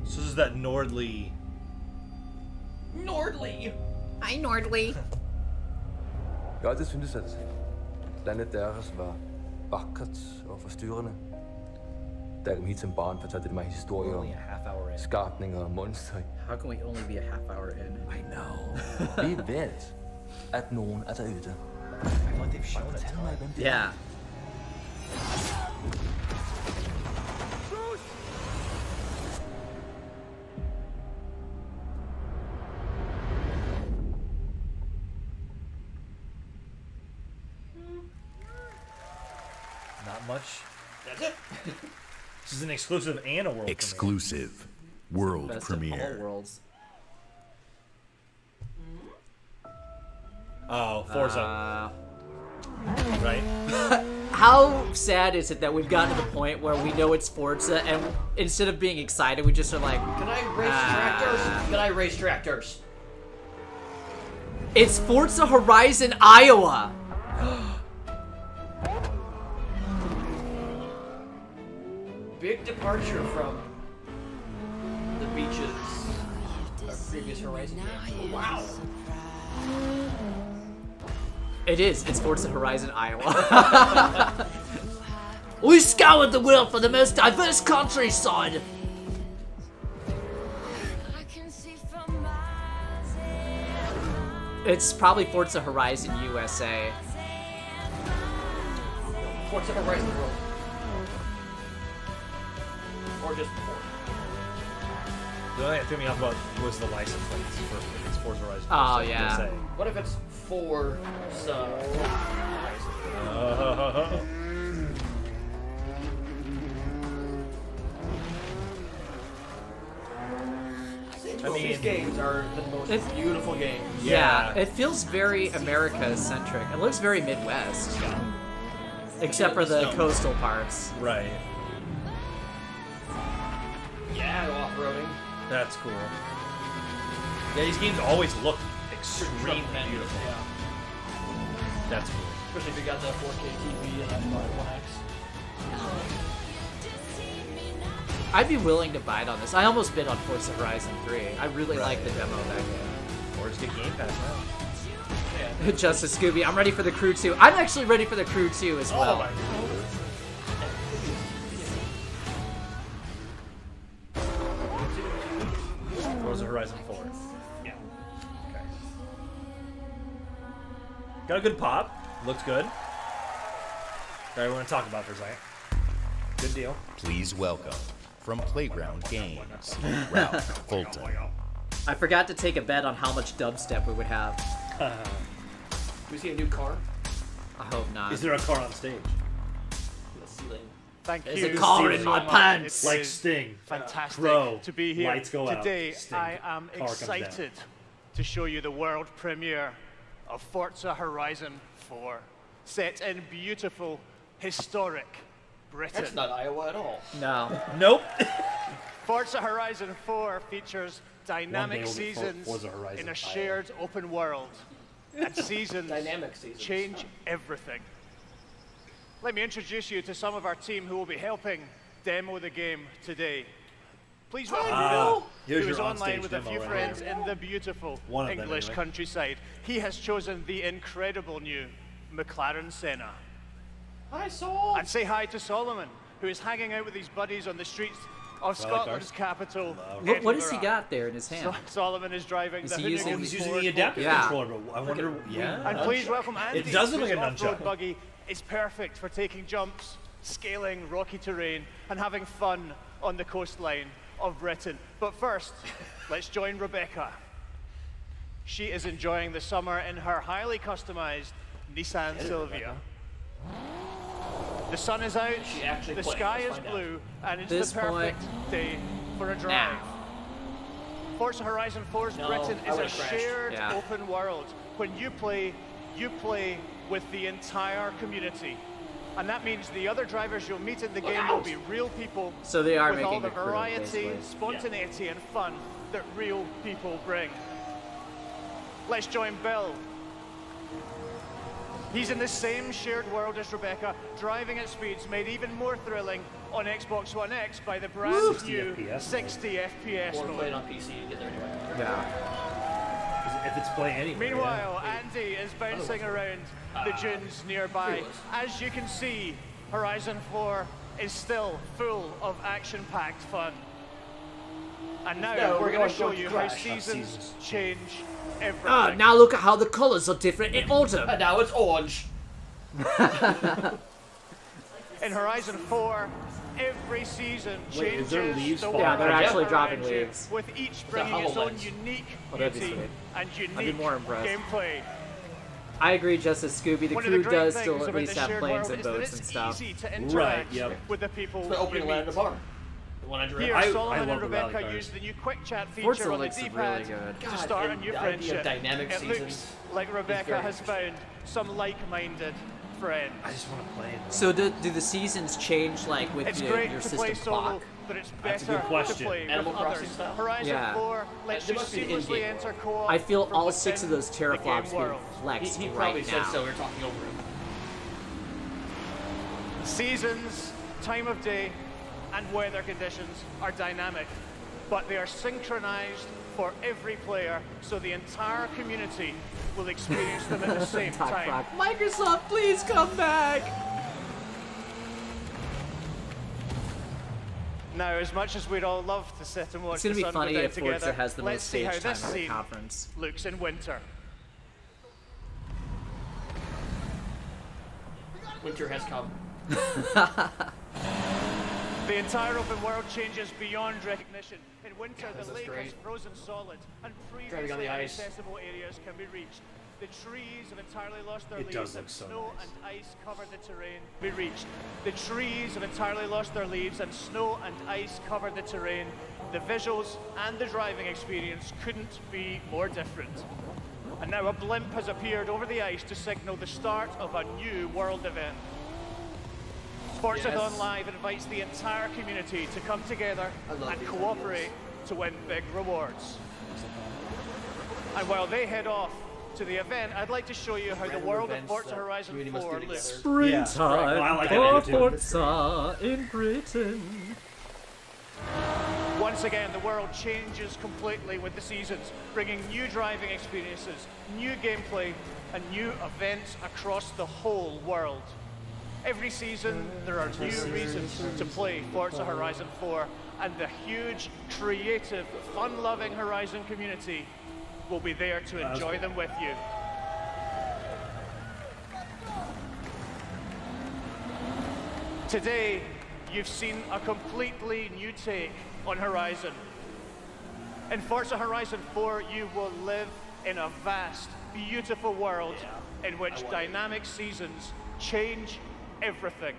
So this is that Nordly. Nordly! Hej, Nordly. Jeg har altid syntes, at landet deres var vakkert og forstyrrende. Da jeg kom hit som barn, fortalte de mig historier om skabninger og monstre. How can we only be a half hour in? I know. Vi ved, at nogen er derude. I feel like they've shown it. Yeah. Not much. That's it. This is an exclusive and a world Exclusive. World Best premiere. of all worlds. Oh, Forza. Right? How sad is it that we've gotten to the point where we know it's Forza, and instead of being excited, we just are like, Can I race tractors? Can I race tractors? it's Forza Horizon Iowa! Big departure from the beaches of previous Horizon games. Wow. It is. It's Forza Horizon Iowa. We scoured the world for the most diverse countryside. It's probably Forza Horizon USA. Forza Horizon World. Or just Forza. The only thing that threw me off about was the license plates for it's Forza Horizon. Oh, yeah. USA. What if it's Forza Horizon? These games are the most beautiful games. Yeah, it feels very America-centric. It looks very Midwest. Except for the coastal parts. Right. Yeah, off-roading. That's cool. Yeah, these games always look extremely beautiful. Yeah. That's cool. Especially if you got the 4K TV and Xbox One X. I'd be willing to bite on this. I almost bid on Forza Horizon 3. I really like the demo back then. Or just get Game Pass now. Yeah. Justice Scooby, I'm ready for the Crew 2. I'm actually ready for the Crew 2 as well. Oh my God. Forza Horizon 4. Yeah. Okay. Got a good pop. Looks good. Alright, we're gonna talk about it for a second. Good deal. Please welcome, from Playground Games, Ralph Fulton. I forgot to take a bet on how much dubstep we would have. Do we see a new car? I hope not. Is there a car on stage? The ceiling. Thank There's you. a car in my pants. Like Sting. Fantastic Crow. to be here. Lights go out. Today, Sting. I am Car comes down. excited to show you the world premiere of Forza Horizon 4, set in beautiful, historic Britain. That's not Iowa at all. No. Nope. Forza Horizon 4 features One day dynamic we'll get seasons Forza Horizon in a Iowa. shared open world. And seasons Dynamic seasons. change everything. Let me introduce you to some of our team who will be helping demo the game today. Please welcome Bill, here's who is your online onstage with a demo few right friends here. in the beautiful One of them, English anyway. countryside. He has chosen the incredible new McLaren Senna. Hi, Sol. And say hi to Solomon, who is hanging out with his buddies on the streets of Scotland's capital. What has he got there in his hand? Solomon is driving Is the he using- He's Ford using the adaptive Yeah. controller, but I wonder. Yeah. And please welcome Andy. It does look whose like an off-road nunchuck. buggy is perfect for taking jumps, scaling rocky terrain, and having fun on the coastline of Britain. But first, let's join Rebecca. She is enjoying the summer in her highly customized Nissan Silvia. The sun is out, She actually the playing? sky Let's is find out. blue, and it's This the perfect day for a drive. Forza Horizon 4's No, Britain I is a would've crashed. shared Yeah. open world. When you play with the entire community. And that means the other drivers you'll meet in the game will be real people So they are with all making the a crew, variety, basically. spontaneity, and fun that real people bring. Let's join Bill. He's in the same shared world as Rebecca, driving at speeds made even more thrilling on Xbox One X by the brand Woo! new 60 FPS Or play it mode. on PC to get there anyway. Yeah. If it's play anyway. Meanwhile, Andy is bouncing around the dunes nearby. As you can see, Horizon 4 is still full of action-packed fun. And now No, we're we're going going to show to you how crash. seasons change everything. Ah, now look at how the colours are different in autumn. And now it's orange. In Horizon 4, every season Wait, changes is there leaves the falling? Yeah, world they're actually around dropping you, leaves. with each It's a bringing its own HoloLens. unique Oh, that'd be beauty sweet. and I'd be unique more impressed. gameplay. I agree, Justice Scooby. The One of the crew great does things still about at least the have shared planes world and is that boats it's and stuff. easy to interact yep. with the people It's the opening you line at meet. the bar. The one I drew. Here, I Solomon love and the rally Rebecca cars. use the new quick chat Forza feature on the looks D-pad really good. to God, start a and new the idea of friendship. dynamic It seasons looks like is Rebecca very has found some like-minded friends. I just want to play it. So do the seasons change like with It's your great to play system solo, clock? but it's That's a better good question. to play Animal with Crossing others. style? Horizon Yeah. 4 lets There you must be an seamlessly in-game. enter co-op. I feel from all within 6 of those the game teraflops getting world. flexed He right probably said now. so. We're talking over him. Seasons, time of day, and weather conditions are dynamic, but they are synchronized for every player, so the entire community will experience them at the same Talk time. rock. Microsoft, please come back! Now, as much as we'd all love to sit and watch It's gonna the be sun funny go down if Forza together, has the let's most see how stage time this at the scene conference. looks in winter. Winter has come. The entire open world changes beyond recognition. In winter, God, the lake great. is frozen solid, and Driving on previously the ice. inaccessible areas can be reached. The trees have entirely lost their It does leaves, look and so snow nice. and ice cover the terrain. Be reached. The trees have entirely lost their leaves, and snow and ice cover the terrain. The visuals and the driving experience couldn't be more different. And now a blimp has appeared over the ice to signal the start of a new world event. Forzathon Yes. Live invites the entire community to come together I love and these cooperate to win big rewards. And while they head off to the event, I'd like to show you how the Random world of events Forza that Horizon community must 4 do looks. together. Yeah. Springtime Well, I like that for idea, too. Forza in Britain. Once again, the world changes completely with the seasons, bringing new driving experiences, new gameplay, and new events across the whole world. Every season, there are new reasons to play Forza Horizon 4, and the huge, creative, fun-loving Horizon community will be there to enjoy them with you. Today, you've seen a completely new take on Horizon. In Forza Horizon 4, you will live in a vast, beautiful world in which dynamic seasons change everything.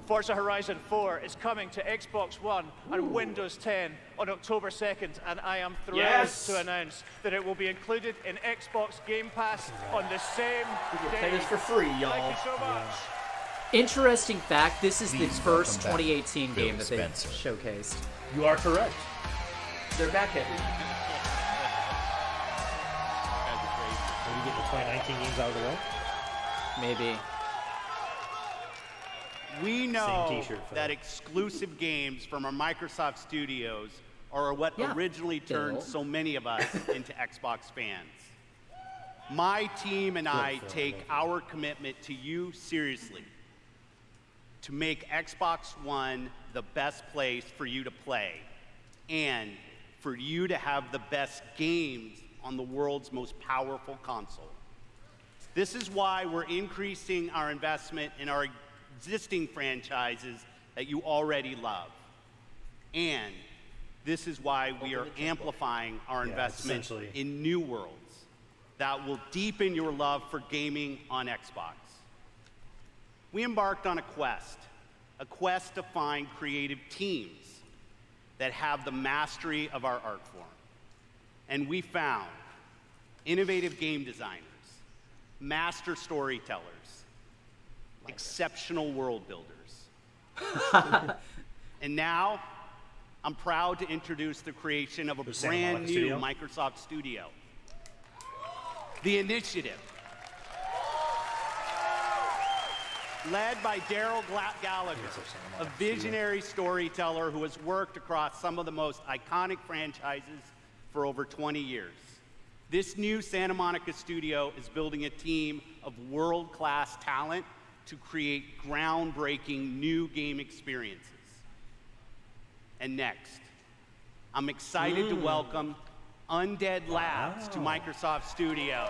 Forza Horizon 4 is coming to Xbox One and Windows 10 on October 2nd, and I am thrilled to announce that it will be included in Xbox Game Pass on the same You can day. play this for free, y'all. Thank you so much. Interesting fact, this is the Please first welcome back 2018 Phil game that they've Spencer. showcased. You are correct. They're back heavy. Maybe get the 2019 games out of the way. Maybe. We know Same t-shirt, Phil. that exclusive games from our Microsoft studios are what originally turned Phil. so many of us into Xbox fans. My team and I Phil, take our commitment to you seriously to make Xbox One the best place for you to play and for you to have the best games on the world's most powerful console. This is why we're increasing our investment in our existing franchises that you already love. And this is why we are amplifying our investment essentially. in new worlds that will deepen your love for gaming on Xbox. We embarked on a quest to find creative teams that have the mastery of our art form. And we found innovative game designers, master storytellers, exceptional world builders. And now, I'm proud to introduce the creation of a Santa brand Monica new studio? Microsoft studio. The Initiative. Led by Daryl Gallagher, a visionary storyteller who has worked across some of the most iconic franchises for over 20 years. This new Santa Monica studio is building a team of world-class talent to create groundbreaking new game experiences. And next, I'm excited to welcome Undead Labs to Microsoft Studios.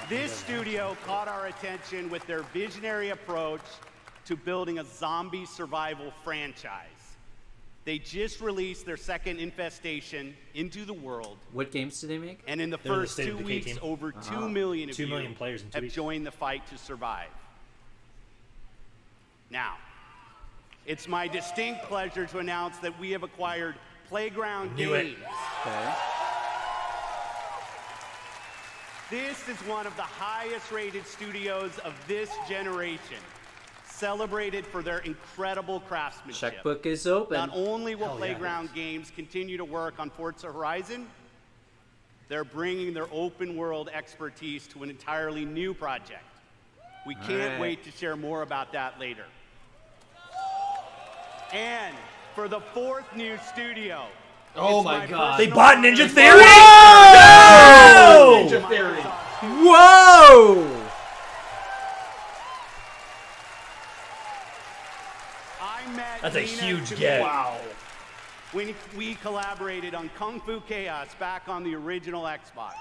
This studio caught our attention with their visionary approach to building a zombie survival franchise. They just released their second Infestation into the world. What games do they make? And in the They're the first State 2 of Decay weeks, team. over 2 million of 2 million you players in 2 have weeks. joined the fight to survive. Now, it's my distinct pleasure to announce that we have acquired Playground Knew it. Games. Okay. This is one of the highest rated studios of this generation, celebrated for their incredible craftsmanship. Checkbook is open. Not only will Hell yeah, Playground Games continue to work on Forza Horizon, they're bringing their open world expertise to an entirely new project. We can't wait to share more about that later. And for the fourth new studio, Oh it's my God. They bought Ninja Theory? Whoa! Ninja Theory. Whoa! I met That's a Nina huge Tamir get. Wow. when we collaborated on Kung Fu Chaos back on the original Xbox.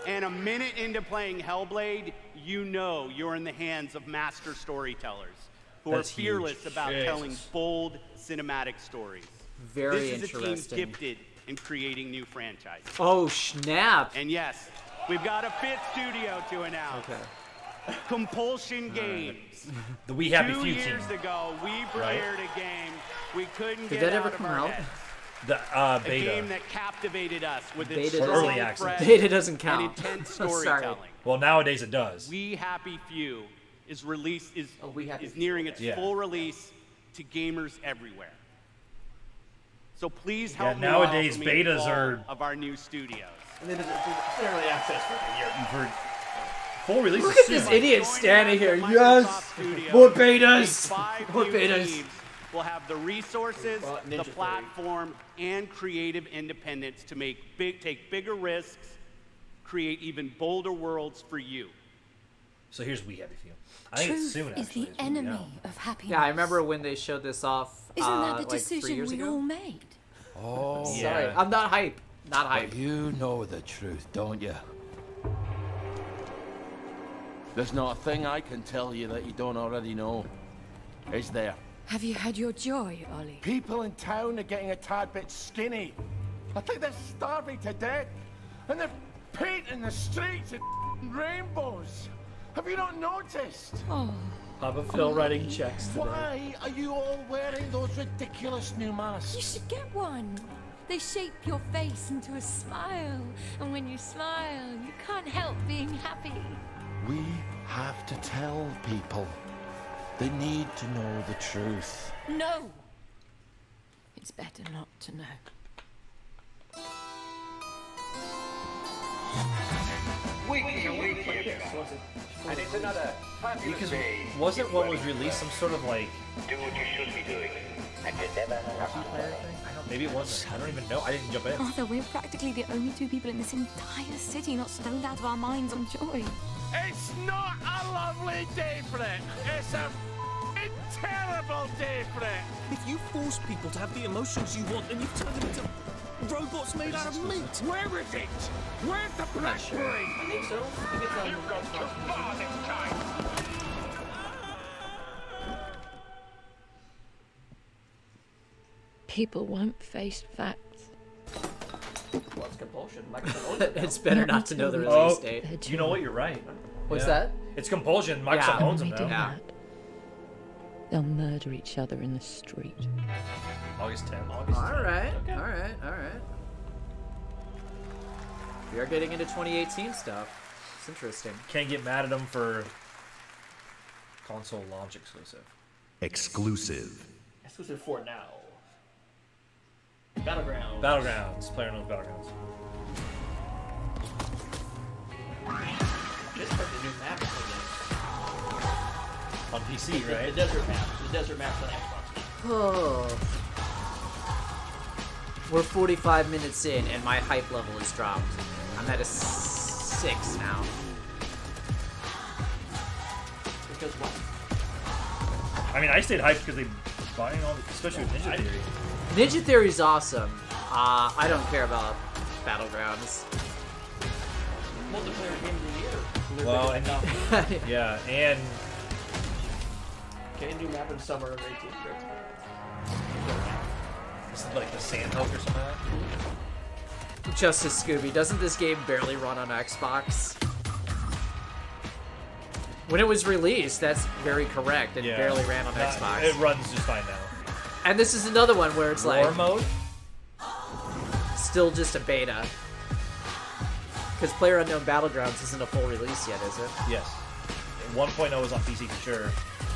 And a minute into playing Hellblade, you know you're in the hands of master storytellers who are fearless about telling bold cinematic stories. Very this is interesting. a team gifted in creating new franchises. Oh, snap. And yes, we've got a fifth studio to announce. Okay. Compulsion Games. The We Happy 2 Few years team. ago, we premiered a game we couldn't Did get that ever out of come our out? heads. The A beta. game that captivated us with its Beta strong early access. thread Beta doesn't count. and intense Sorry. storytelling. Well, nowadays it does. We Happy Few is is nearing its Yeah. full release to gamers everywhere. So please Yeah, help me nowadays welcome me betas all are- of our new studios. And then it's early access for a year. You've heard full release. Look at this idiot standing here. Yes! More betas! More betas. Will have the resources, Ninja the Theory. platform, and creative independence to take bigger risks, create even bolder worlds for you. So here's We Happy Few. I think it's Truth soon, is actually. the enemy of happiness. Yeah, I remember when they showed this off. Isn't that the like decision 3 years we ago? all made? Oh, Sorry, I'm not hype. Not hype. But you know the truth, don't you? There's not a thing I can tell you that you don't already know. Is there? Have you had your joy, Ollie? People in town are getting a tad bit skinny. I think they're starving to death. And they're painting the streets in rainbows. Have you not noticed? Oh. Papa Phil writing checks today. Why are you all wearing those ridiculous new masks? You should get one. They shape your face into a smile. And when you smile, you can't help being happy. We have to tell people. They need to know the truth. No! It's better not to know. And it's another Because wasn't what was released some sort of like do what you should be doing, and you never have to multiplayer thing? Maybe it wasn't. I don't even know. I didn't jump in. Arthur, we're practically the only two people in this entire city not stoned out of our minds on joy. It's not a lovely day for it. It's a terrible day for it. If you force people to have the emotions you want, then you turn them into robots made out of meat. Where is it? Where's the blackberry? I think so. I think it's on You've gone too far this time. People won't face facts. What's compulsion? It's better not to know the release date. You know what? You're right. What's Yeah. that? It's Compulsion. Microsoft owns them now. Yeah. They'll murder each other in the street. August 10th. All right. Okay. All right. All right. We are getting into 2018 stuff. It's interesting. Can't get mad at them for console launch exclusive. Exclusive. Exclusive for now. Battlegrounds. Battlegrounds. PlayerUnknown's Battlegrounds. Just put the new map in the On PC, right? The desert map. The desert map's on Xbox. Oh. We're 45 minutes in, and my hype level has dropped. I'm at a 6 now. Because what? I mean, I stayed hyped because they buying all, especially with Ninja Theory. Ninja Theory's awesome. I don't care about Battlegrounds. Multiplayer game of the year. Well, and yeah, and okay, new map in summer of 18. this is like the Sandhook or something like that. Justice Scooby, doesn't this game barely run on Xbox? When it was released, that's very correct. It barely ran on Xbox. It runs just fine now. And this is another one where it's like... War mode? Still just a beta. Because PlayerUnknown Battlegrounds isn't a full release yet, is it? Yes. 1.0 is on PC for sure.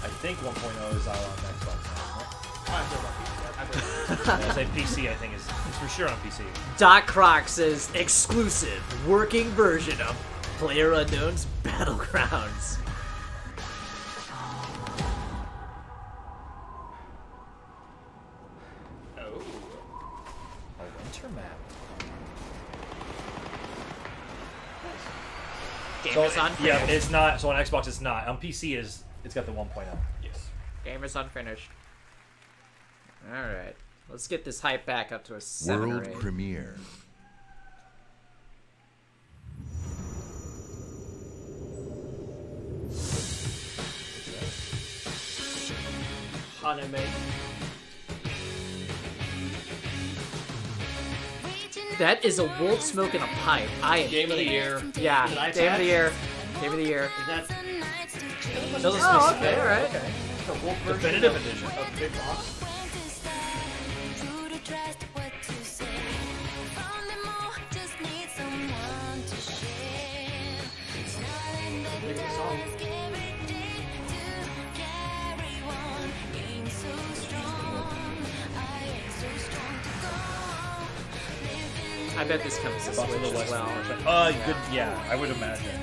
I think 1.0 is out on Xbox now, isn't it? I say PC, I think, is for sure on PC. Doc Croc says, exclusive, working version of PlayerUnknown's Battlegrounds. Oh. A winter map. Game is unfinished. Yeah, it's not. So on Xbox, it's not. On PC, it's got the 1.0. Yes. Game is unfinished. Alright. Let's get this hype back up to a 7 or 8. World premiere. Anime. That is a wolf smoking a pipe. Game of the year. Yeah, game of the year. Game of the year. Is that... Oh, okay, alright. Okay. The wolf version Definitive of, edition. of Big Boss. I bet this comes to Switch as well. Good. Yeah, I would imagine.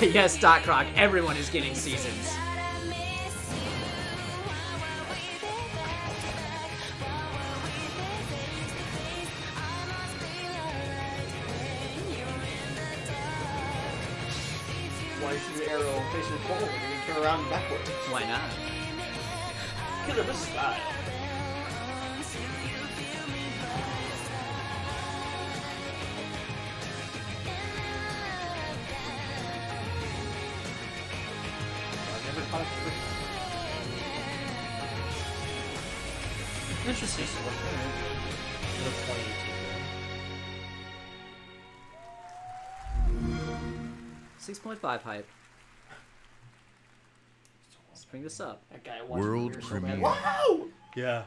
Yes, Doc Croc. Everyone is getting seasons. Why should the arrow facing forward? You can turn around and backwards. Why not? Because of the style. Interesting. 6.5 hype. Let's bring this up. That guy World premiere. Wow! Yeah.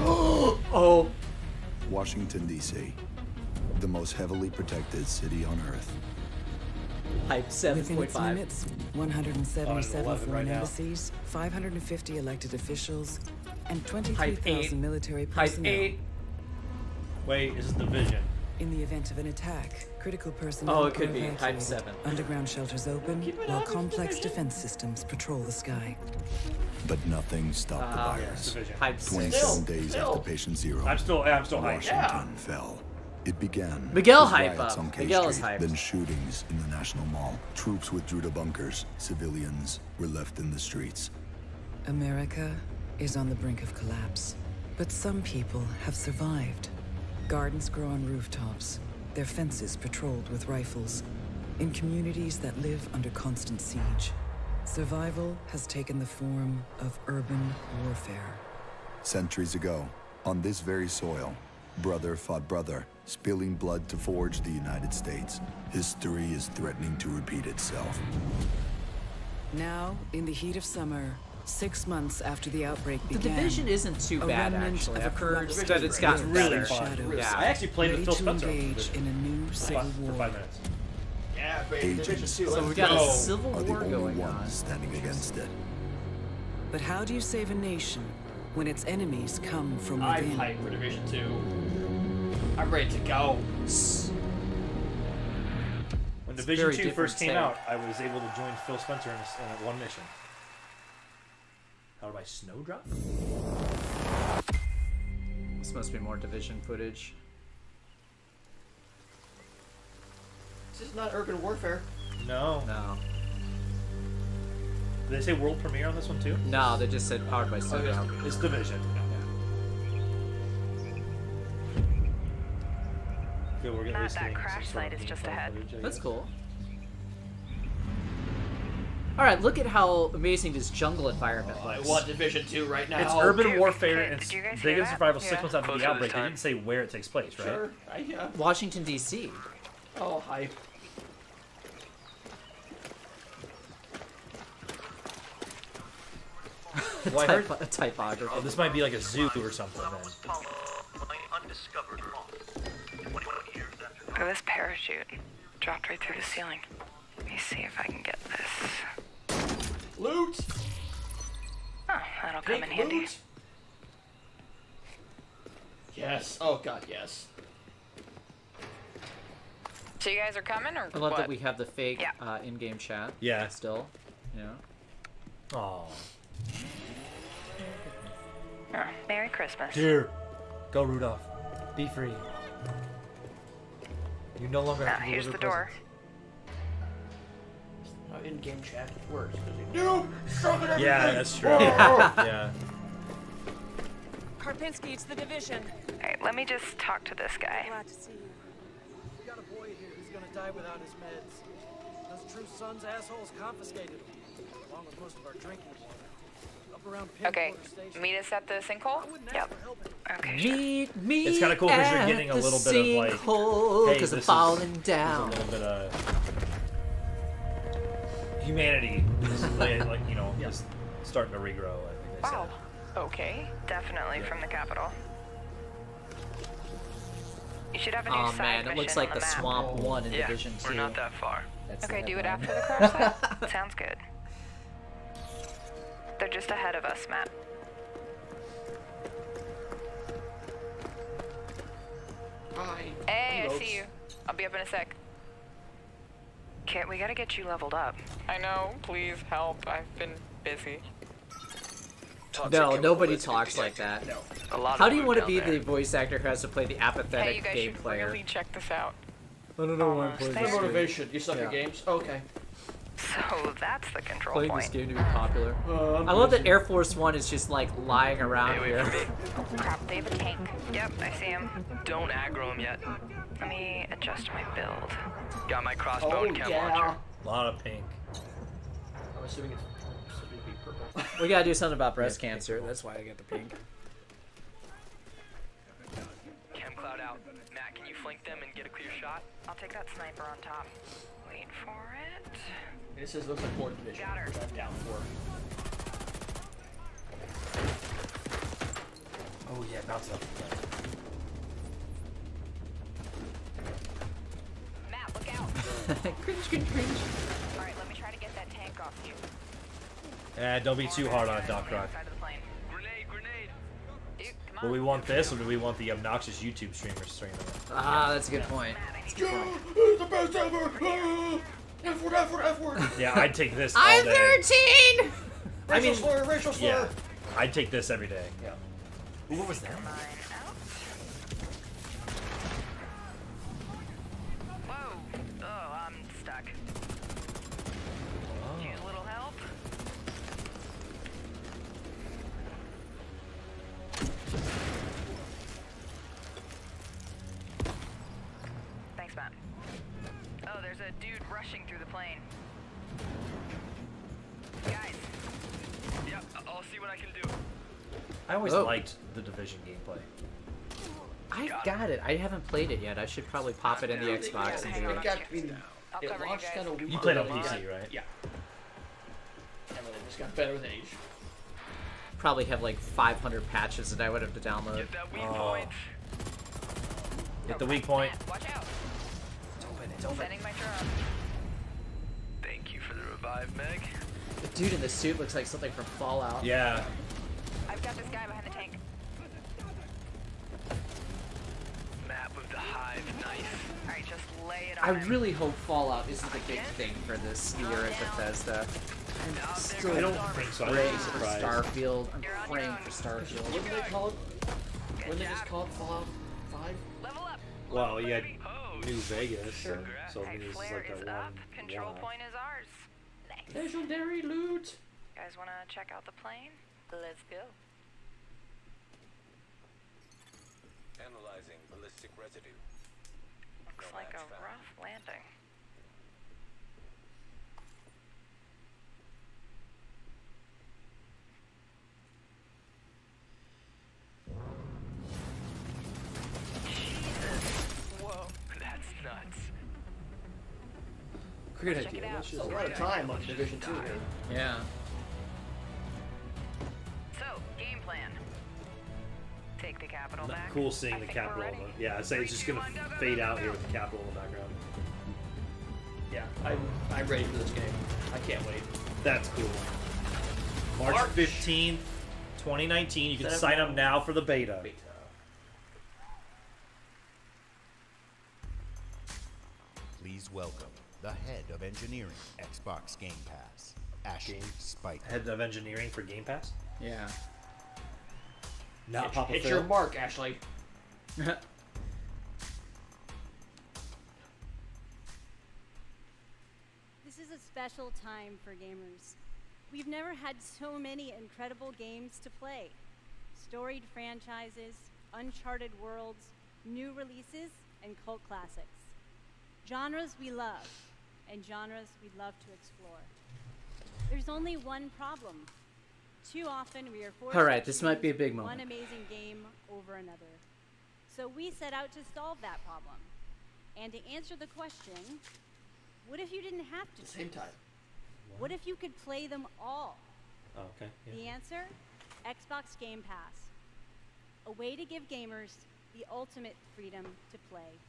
Oh. Washington, D.C., the most heavily protected city on Earth. Hype Within its 7.5. limits, 177 11 foreign right now. embassies, 550 elected officials, and Hype 8. 23,000 military Hype personnel. 8. Wait, is this Division? In the event of an attack, critical personnel Oh, it could are be. Hype evacuated. 7. Underground shelters open, while complex defense systems patrol the sky. But nothing stopped the virus. Division. Hype 6. 27 days after Patient Zero, I'm still hyped. Washington fell. It began Miguel with hype riots up. on K Miguel is Street, hyped. then shootings in the National Mall. Troops withdrew to bunkers. Civilians were left in the streets. America is on the brink of collapse, but some people have survived. Gardens grow on rooftops, their fences patrolled with rifles. In communities that live under constant siege, survival has taken the form of urban warfare. Centuries ago, on this very soil, brother fought brother, spilling blood to forge the United States. History is threatening to repeat itself. Now, in the heat of summer, 6 months after the outbreak The began, Division isn't too a bad, remnant actually. of a I've heard corrupt that it's gotten really better. fun. shadows, Yeah. I actually played with ready Phil to Spencer engage in a new civil for war. 5 minutes. Yeah, baby. Division 2. Agents So we got a civil are the war only going on. ones standing against it. But how do you save a nation when its enemies come from I'm within? hyped for Division 2. I'm ready to go. When It's Division very 2 different first came take. out, I was able to join Phil Spencer in one mission. How do I snowdrop? This must be more Division footage. This is not urban warfare. No. No. Did they say world premiere on this one too? No, they just said powered by Snowdrop. It's Division. Good, we're gonna That crash site is just ahead. That's cool. Alright, look at how amazing this jungle environment I looks. want Division 2 right now. It's urban Dude, warfare hey, and did you guys they hear get that? survival 6 Yeah. months after Closer the this outbreak. They time. didn't say where it takes place, right? Sure. Washington, D.C. Oh, hype. Typography. Oh, this might be like a zoo or something then. Look at this parachute. Dropped right through the ceiling. Let me see if I can get this. Loot! Oh, that'll come in handy. Loot. Yes. Oh god, yes. So you guys are coming, or I love what? that we have the fake Yeah. in-game chat. Yeah. Still. Yeah. Oh. Oh, Merry Christmas. Here. Go, Rudolph. Be free. You no longer have to Here's deliver the door. How in-game chat works. You suck at everything! Yeah, that's true. Oh. Yeah. Karpinski, it's the Division. Alright, let me just talk to this guy. Glad to see you. We got a boy here who's gonna die without his meds. Those true sons assholes confiscated him. along with most of our drinking water. Up around Okay, meet us at the sinkhole? Yep. Okay. Meet It's kind of cool because you're getting a little bit of like, hey, because I'm falling down. There's a little bit of humanity. This is like you know, just starting to regrow. I think they Wow. Okay. Definitely from the capital. You should have a new Oh side man, it mission looks like on the map. Swamp 1 in Yeah, Division 2. we're not that far. That's Okay, the do it headline. after the crash site. Sounds good. They're just ahead of us, Matt. Hi. Hey, I see you. I'll be up in a sec. Kit, we gotta get you leveled up. I know. Please help. I've been busy. No, nobody talks like that. No. How do you want to be the voice actor who has to play the apathetic Hey, you guys game should player? really check this out. I don't know why I'm playing The this game. motivation. You suck at games? Okay. So that's the control Playing point. this game to be popular. I'm I love that busy. Air Force One is just like lying around here. Oh crap, they have a tank. Yep, I see him. Don't aggro him yet. Let me adjust my build. Got my crossbow chem launcher. A lot of pink. I'm assuming it's supposed to be purple. We gotta do something about breast cancer. That's why I got the pink. Chem cloud out. Matt, can you flank them and get a clear shot? I'll take that sniper on top. Wait for it. It says looks like Port Division. Got her. Which I'm down for. Oh yeah, bounce up. Matt, look out. Cringe, cringe, cringe. Alright, let me try to get that tank off you. Don't be too hard on Doc Rock. Side of the plane. Grenade, grenade. Dude, come Do on. we want this, or do we want the obnoxious YouTube streamers streaming it? Ah, that's a good point. It's the best ever! F word, F word, F word! Yeah, I'd take this all I'm day. 13! I mean, racial slur! Yeah, I'd take this every day. Yeah. Ooh, what was that? Whoa. Oh, I'm stuck. Need a little help? Thanks, Matt. Oh, there's a dude rushing through the plane. Guys. Yeah, I'll see what I can do. I always Oh. liked the Division gameplay. I got it. I haven't played it yet. I should probably pop it in the Xbox and do It it. got, it launched kind of weak. You played on PC, right? Yeah. And then it just got better with age. Probably have like 500 patches that I would have to download. Get that weak Oh. point. Hit the weak point. Watch out. It's open, it's open. Sending my drone. Thank you for the revive, Meg. The dude in the suit looks like something from Fallout. Yeah. I've got this guy behind the tank. Matt with the hive knife. Alright, just lay it I on him. really hope Fallout isn't the big thing for this year at Bethesda. I'm still I don't think so. I'd be praying for surprised. Starfield. I'm praying for Starfield. What did they call it? When they just call it Fallout 5? Level up. Well, you had New Vegas, so I Hey, mean, it's flare like is that up. one. Control wow. point is ours. Nice. Legendary loot! You guys wanna check out the plane? Let's go. Analyzing ballistic residue. Looks like a rough landing. Whoa, that's nuts. Great Check idea. it out. Let's A just lot of time on Division 2 here. Yeah. So, game plan. Take the capital back. cool seeing I the think we're Capitol. ready. Yeah, I'd say it's just gonna fade out here with the Capitol in the background. Yeah, I'm ready for this game. I can't wait. That's cool. March 15th, 2019. You can sign up now for the beta. Please welcome the head of engineering, Xbox Game Pass, Ashley Spike. Head of engineering for Game Pass? Yeah. Not Papa Hit Phil. your mark, Ashley. This is a special time for gamers. We've never had so many incredible games to play. Storied franchises, uncharted worlds, new releases, and cult classics. Genres we love, and genres we'd love to explore. There's only one problem. Too often we are forced All right, to this might be a big choose moment. one amazing game over another. So we set out to solve that problem. And to answer the question, what if you didn't have to? At the same time. What if you could play them all? Oh, okay. Yeah. The answer? Xbox Game Pass. A way to give gamers the ultimate freedom to play.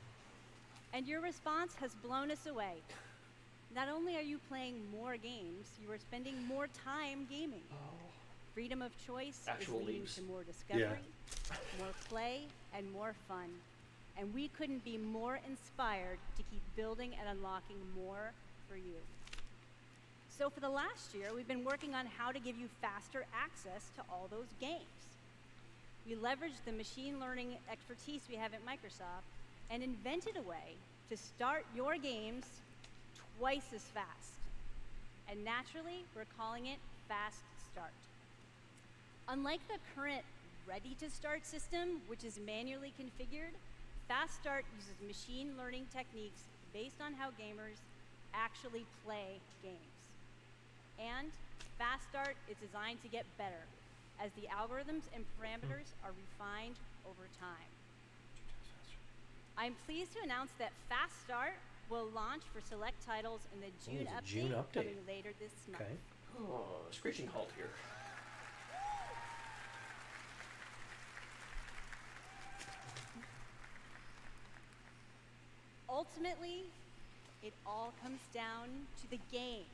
And your response has blown us away. Not only are you playing more games, you are spending more time gaming. Freedom of choice is leading to more discovery, more play, and more fun. And we couldn't be more inspired to keep building and unlocking more for you. So for the last year, we've been working on how to give you faster access to all those games. We leveraged the machine learning expertise we have at Microsoft and invented a way to start your games twice as fast. And naturally, we're calling it Fast Start. Unlike the current Ready to Start system, which is manually configured, Fast Start uses machine learning techniques based on how gamers actually play games. And Fast Start is designed to get better as the algorithms and parameters are refined over time. I'm pleased to announce that Fast Start will launch for select titles in the June update coming later this month. Okay. Oh, screeching halt here. Ultimately, it all comes down to the games.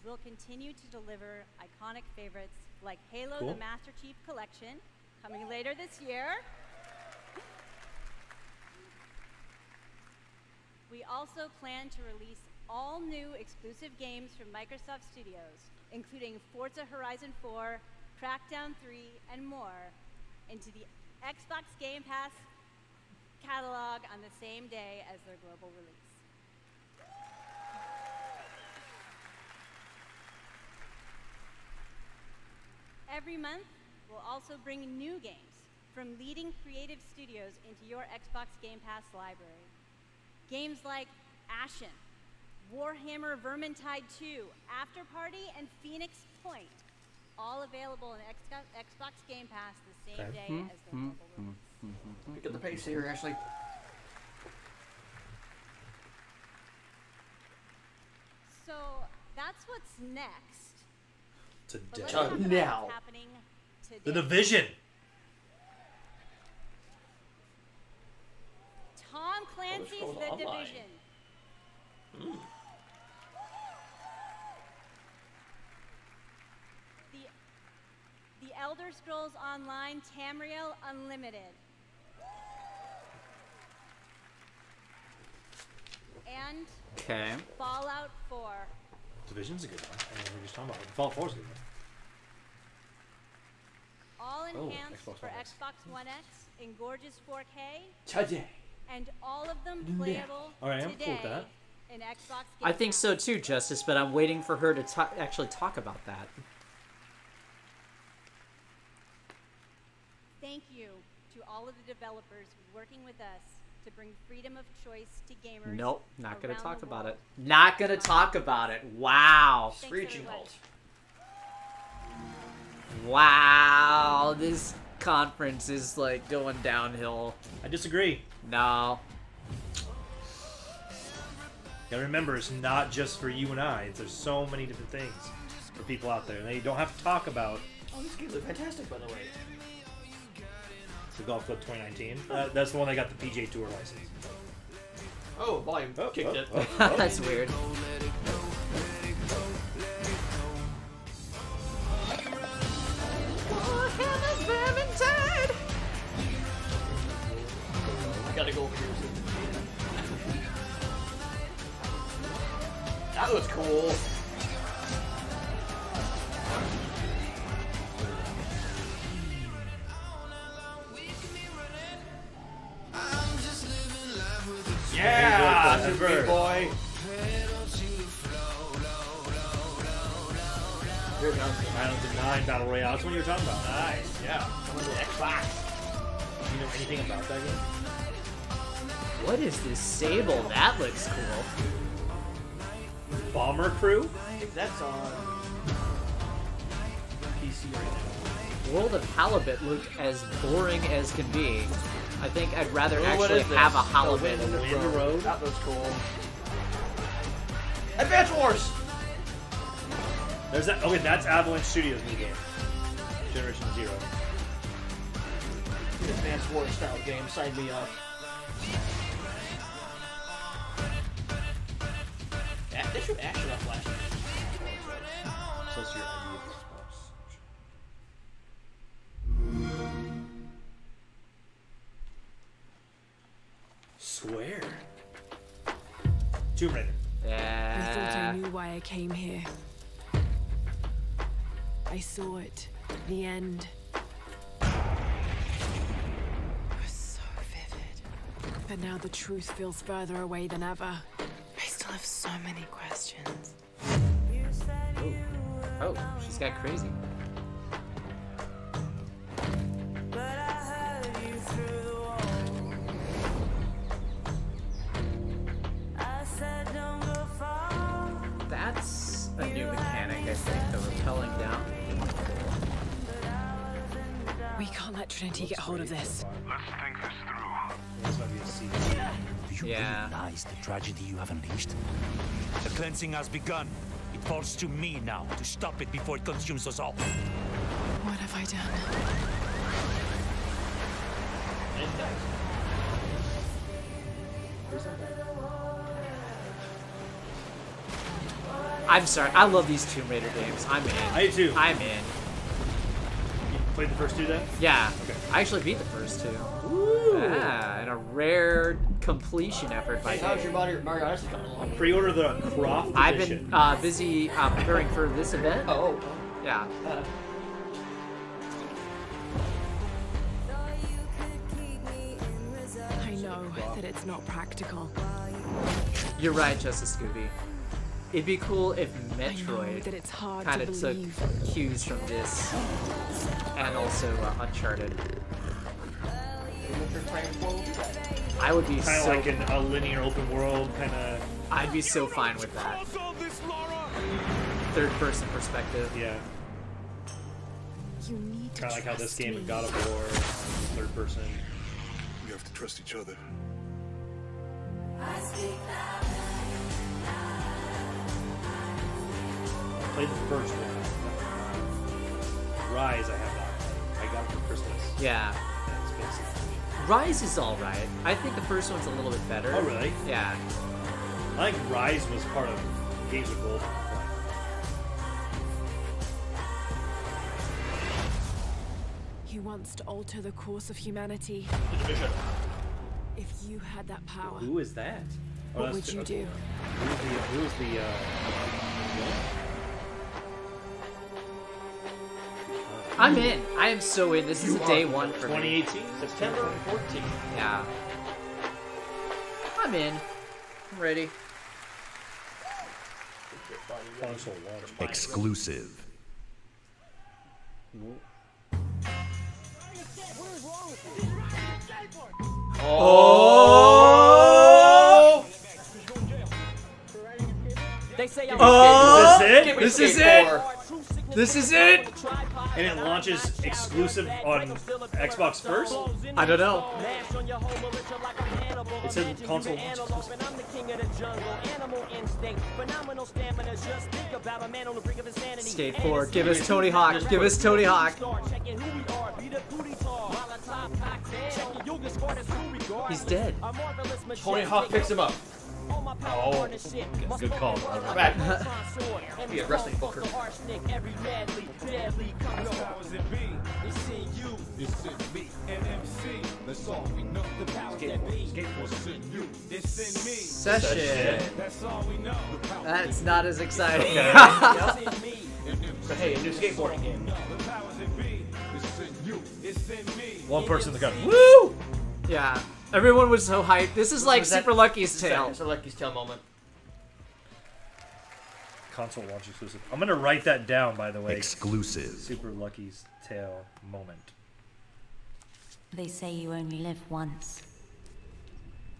We'll continue to deliver iconic favorites like Halo the Master Chief Collection, coming later this year. We also plan to release all new exclusive games from Microsoft Studios, including Forza Horizon 4, Crackdown 3, and more, into the Xbox Game Pass catalog on the same day as their global release. Every month, we'll also bring new games from leading creative studios into your Xbox Game Pass library. Games like Ashen, Warhammer Vermintide 2, After Party, and Phoenix Point, all available in Xbox Game Pass the same day as their global release. Pick up the pace here, Ashley. So that's what's next. Today. But let's talk about what's happening today. The Division. Tom Clancy's The Division. The Elder Scrolls Online Tamriel Unlimited. And Fallout 4. Division's a good one. I mean, we're just talking about it. Fallout 4's a good one. All enhanced for Xbox One X in gorgeous 4K. Today. And all of them playable today in Xbox Game I think Pass. so too, Justice, but I'm waiting for her to actually talk about that. Thank you to all of the developers working with us to bring freedom of choice to gamers. Nope, not gonna around talk the about world. it. Not gonna talk about it. Wow. Screeching halt. Wow, this conference is like going downhill. I disagree. No. Gotta remember, it's not just for you and I. There's so many different things for people out there. They don't have to talk about. Oh, these games look fantastic, by the way. The Golf Club 2019. That's the one that got the PGA Tour license. Oh, volume kicked it. That's weird. I gotta go over here soon. That was cool. Yeah, that's a big boy. Islands of 9 Battle Royale. That's what you were talking about. Nice, yeah. Coming to the Xbox. Do you know anything about that game? What is this sable? That looks cool. Bomber Crew? I think that's on PC right now. World of Halibut looked as boring as can be. I think I'd rather Ooh, actually have a halibut in the Wind road. That was cool. Advance Wars! There's that. Okay, that's Avalanche Studios' new game. Generation Zero. Advance Wars style game. Sign me up. They should action on Flash. So it's your ID of Swear. Tomb Raider. I thought I knew why I came here. I saw it. The end. It was so vivid. But now the truth feels further away than ever. I still have so many questions. Oh, she's got crazy. That's a new mechanic, I think, the rappelling down. We can't let Trinity get hold of this. Let's think this through. Do you realize the tragedy you have unleashed? The cleansing has begun. It falls to me now to stop it before it consumes us all. What have I done? I'm sorry, I love these Tomb Raider games. I'm in. I do too. I'm in. You played the first two then? Yeah. Okay. I actually beat the first two. Woo! Yeah, and a rare completion effort by How's your Mario Odyssey coming along? Pre-order the Croft I've edition. been busy preparing for this event. Oh. Yeah. I know that it's not practical. You're right, Justice Scooby. It'd be cool if Metroid that it's hard kind to of took believe. cues from this, and also Uncharted. I would be kind of so like a linear open world kind of. I'd be so fine with that. Third-person perspective. Yeah. You need to kind of like how this trust game me. in God of War, third person. We have to trust each other. I played the first one. Rise, I have not. I got it for Christmas. Yeah. That's basic. Rise is alright. I think the first one's a little bit better. Oh, really? Yeah. I think Rise was part of Games of Gold. He wants to alter the course of humanity. If you had that power, Who is that? what would you do? Who is the I'm in. I am so in. This is a day one for me. 2018? September 14th. Yeah. I'm in. I'm ready. Exclusive. Oh! They say Oh! This is it? This is it? And it launches exclusive on Xbox first? I don't know. It says console launch exclusive. Skate 4. Give us Tony Hawk. Give us Tony Hawk. He's dead. Tony Hawk picks him up. Oh, good call. Back. Be a wrestling booker. Session. That's not as exciting. But hey, a new skateboarding game. One person in the gun. Woo! Yeah. Everyone was so hyped. This is like Super Lucky's Tale. Super Lucky's Tale moment. Console launch exclusive. I'm gonna write that down, by the way. Exclusive. Super Lucky's Tale moment. They say you only live once.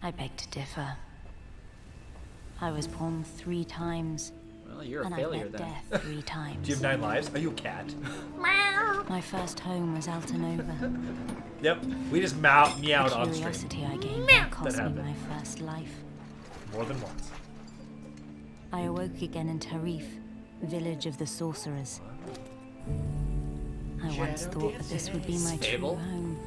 I beg to differ. I was born 3 times Well, you're a and failure I've met then. death 3 times. Do you have 9 lives? Are you a cat? My first home was Altanova. Yep. We just meowed The on stream. curiosity I gained there cost me happened. my first life. More than once. I awoke again in Tarif, village of the sorcerers. I once thought that this would be my true Fable? home.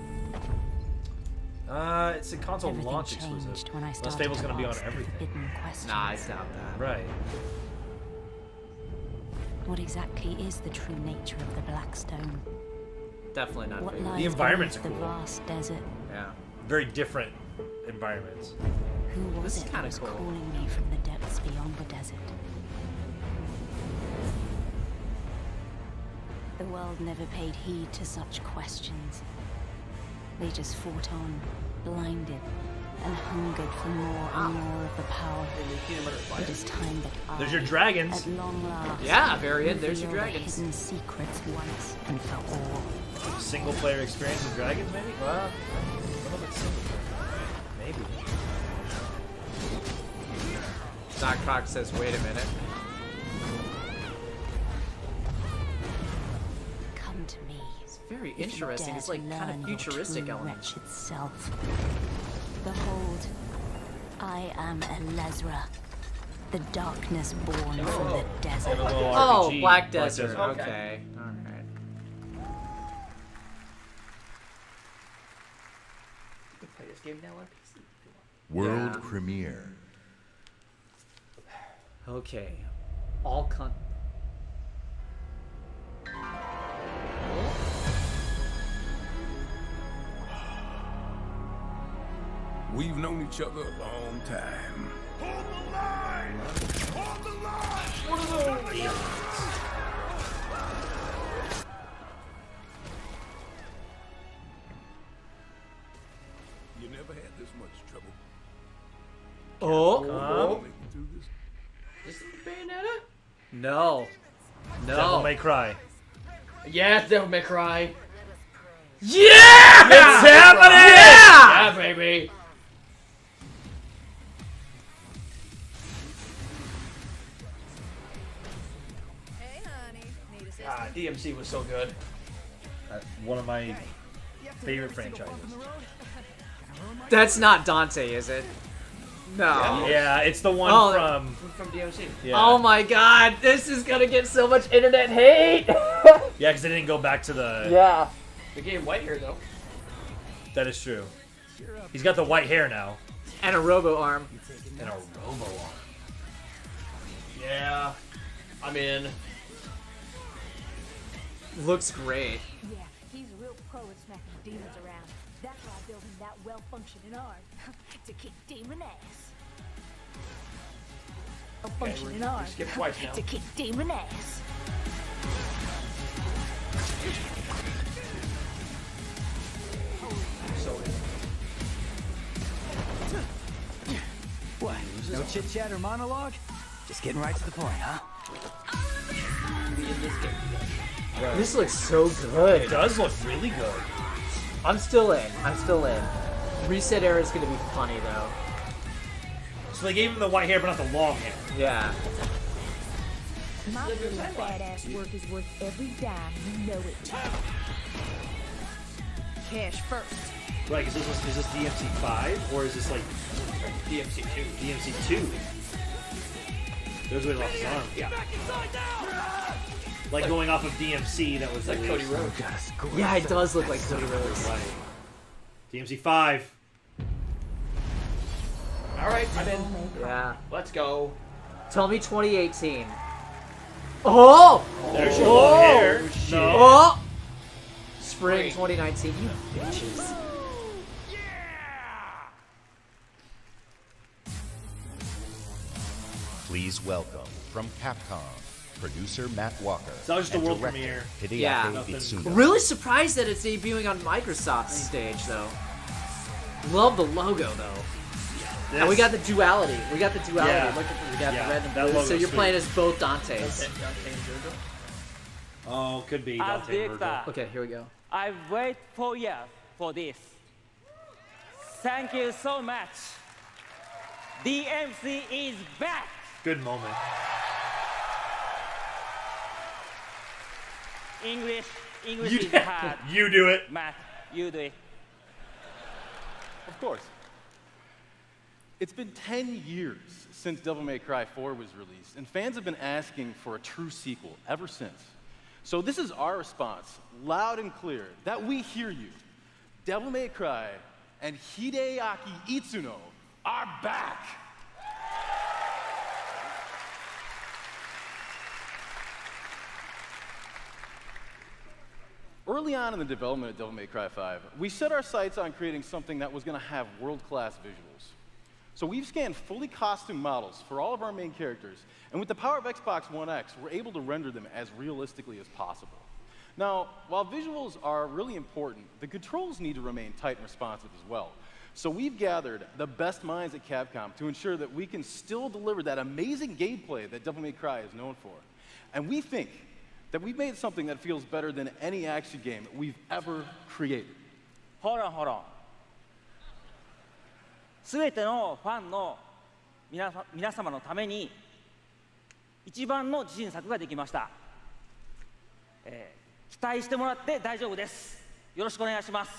It's a console Everything launch changed exclusive. when I Unless started Fable's to gonna be on ask the everything. forbidden questions. Nah, I doubt that. Right. What exactly is the true nature of the Blackstone? Definitely not What Fable. lies The environment's beneath cool. the vast desert? Yeah. Very different environments. Who was This is it that kinda was cool. calling me from the depths beyond the desert? The world never paid heed to such questions. They just fought on, blinded, and hungered for more and more of the power. It is time that I, There's your dragons. at long last, Yeah, very end. There's your reveal the dragons. hidden secrets once and for all. Single player experience with dragons, maybe? Well, I don't know if it's single player. Maybe. Doc Croc says, wait a minute. Come to me. It's very If you interesting. dare It's to like kind learn of your futuristic true elements. wretched self. Behold, I am Elezra, the darkness born from the desert. Oh, RPG. Black Desert. Desert. Okay. Alright. You can play this game now on PC. World Yeah. premiere. Okay. All con. We've known each other a long time. Hold the line! Hold the line! One of those. You never had this much trouble. Oh. Make it through this. Is it the Bayonetta? No. No. Devil May Cry. Yeah, Devil May Cry. Yeah! It's happening! Yeah, baby. Hey, honey. Need assistance? Ah, DMC was so good. One of my favorite franchises. That's not Dante, is it? No. Yeah, it's the one Oh, From DMC. Yeah. Oh my god, this is gonna get so much internet hate! Yeah, because they didn't go back to the... Yeah. The game white hair though. That is true. He's got the white hair now. And a robo arm. And a robo arm. Yeah. I'm in. Looks great. Yeah, he's a real pro at smacking demons around. That's why I built him that well-functioning arm. To kick demon ass. Well-functioning arm. we skipped twice now. To kick demon ass. So What? No chit-chat or monologue? Just getting right to the point, huh? This looks so good. It does look really good. I'm still in. I'm still in. Reset Era is gonna be funny though. So they gave him the white hair, but not the long hair. Yeah. My little badass work is worth every dime. You know it. Cash first. Right, is this DMC 5 or is this like DMC 2? DMC 2. There's where he lost his arm. Yeah. Like going off of DMC, that was like Cody Rhodes. Yeah, it does look like Cody Rhodes. Right. DMC 5. All right, I'm in. Yeah. Let's go. Tell me 2018. Oh! There's your long hair. No. Oh! Spring 2019. You bitches. Please welcome from Capcom, producer Matt Walker. So that was just a and world director premiere. Hideaki Yeah. Itsuno. Really surprised that it's debuting on Microsoft's stage, though. Love the logo, though. And we got the duality. We got the duality. Yeah. Look at we got Yeah, the red and that blue. So logo's you're sweet. playing as both Dantes. Oh, could be Dante and Virgil. Okay, here we go. I wait for years for this. Thank you so much. DMC is back. Good moment. English You is do- hard. you do it. Math, you do it. Of course. It's been 10 years since Devil May Cry 4 was released, and fans have been asking for a true sequel ever since. So this is our response, loud and clear, that we hear you. Devil May Cry and Hideaki Itsuno are back. Early on in the development of Devil May Cry 5, we set our sights on creating something that was going to have world-class visuals. So we've scanned fully costumed models for all of our main characters, and with the power of Xbox One X, we're able to render them as realistically as possible. Now, while visuals are really important, the controls need to remain tight and responsive as well. So we've gathered the best minds at Capcom to ensure that we can still deliver that amazing gameplay that Devil May Cry is known for. And we think that we've made something that feels better than any action game that we've ever created. Hold on. すべてのファンの皆様のために一番の自信作ができました。期待してもらって大丈夫です。よろしくお願いします。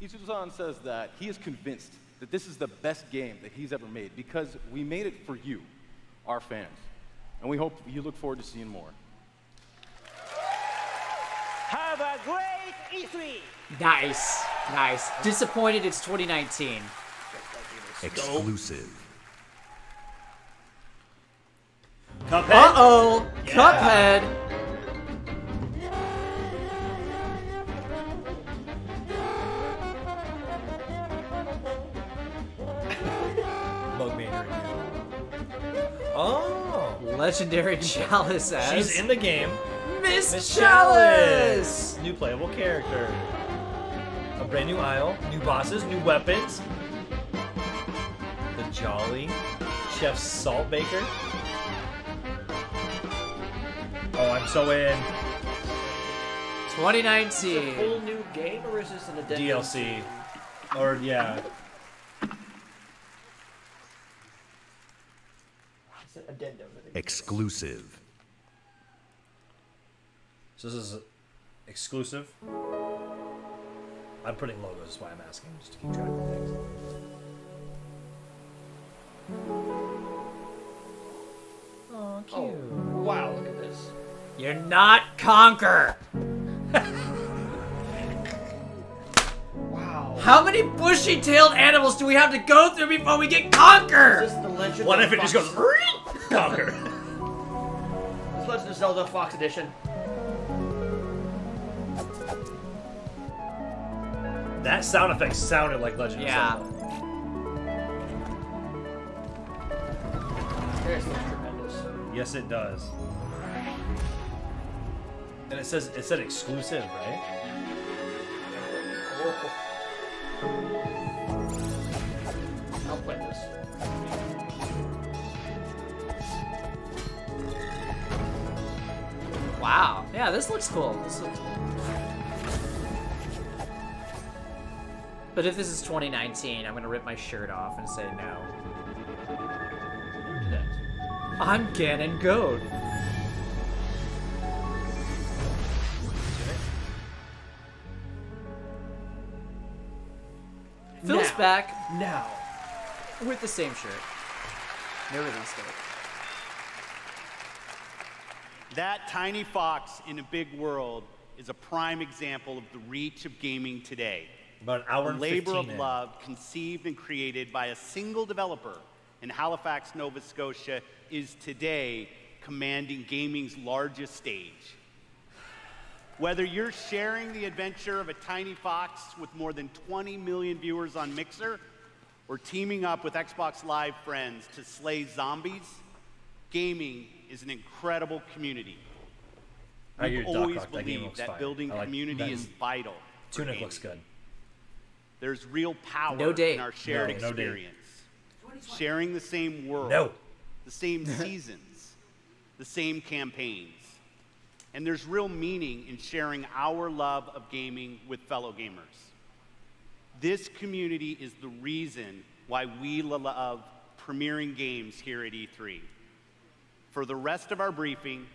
Itsuno-san says that he is convinced that this is the best game that he's ever made because we made it for you, our fans. And we hope you look forward to seeing more. Have a great E3! Nice. Disappointed it's 2019. Exclusive. Cuphead? Uh-oh! Yeah. Cuphead! Bugman review. Oh! Legendary Chalice as... She's in the game. Miss Chalice! New playable character. A brand new aisle, new bosses, new weapons. The Jolly Chef Salt Baker. Oh, I'm so in. 2019. Is it a full new game or is this an addendum? DLC. Or, yeah. It's an addendum. Exclusive. So this is exclusive. I'm putting logos, that's why I'm asking, just to keep track of things. Oh, cute. Oh, wow, look at this. You're not Conquer! Wow. How many bushy-tailed animals do we have to go through before we get Conquer? Is this the Legend What of if it just Fox? goes Conquer? This Legend of Zelda Fox Edition. That sound effect sounded like Legend of Zelda. This looks tremendous. Yes, it does. And it said exclusive, right? I'll play this. Wow. Yeah, this looks cool. But if this is 2019, I'm gonna rip my shirt off and say no. I'm Ganon Goat. Phil's back now with the same shirt. No release date. That tiny fox in a big world is a prime example of the reach of gaming today. About an hour a and labor 15 of in. love conceived and created by a single developer in Halifax, Nova Scotia is today commanding gaming's largest stage. Whether you're sharing the adventure of a tiny fox with more than 20 million viewers on Mixer, or teaming up with Xbox Live friends to slay zombies, gaming is an incredible community. I hear We've Doc always Rock, that game believed looks that fire. building I like community that. is vital. for Tunic gaming. looks good. There's real power No date. in our shared No date. experience. Sharing the same world, No. the same seasons, the same campaigns. And there's real meaning in sharing our love of gaming with fellow gamers. This community is the reason why we love premiering games here at E3. For the rest of our briefing,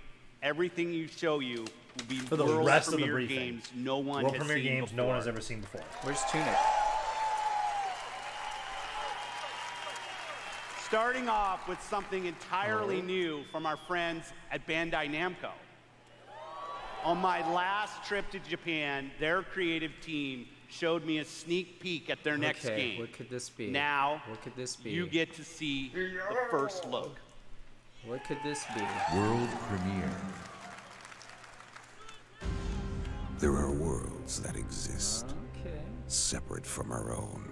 Everything you show you will be For the world rest of the premiere briefing. games no one World has premiere seen games before. no one has ever seen before. Where's Tunic? Starting off with something entirely new from our friends at Bandai Namco. On my last trip to Japan, their creative team showed me a sneak peek at their next game. What could this be? Now, what could this be? you get to see the first look. What could this be? World premiere. There are worlds that exist, separate from our own,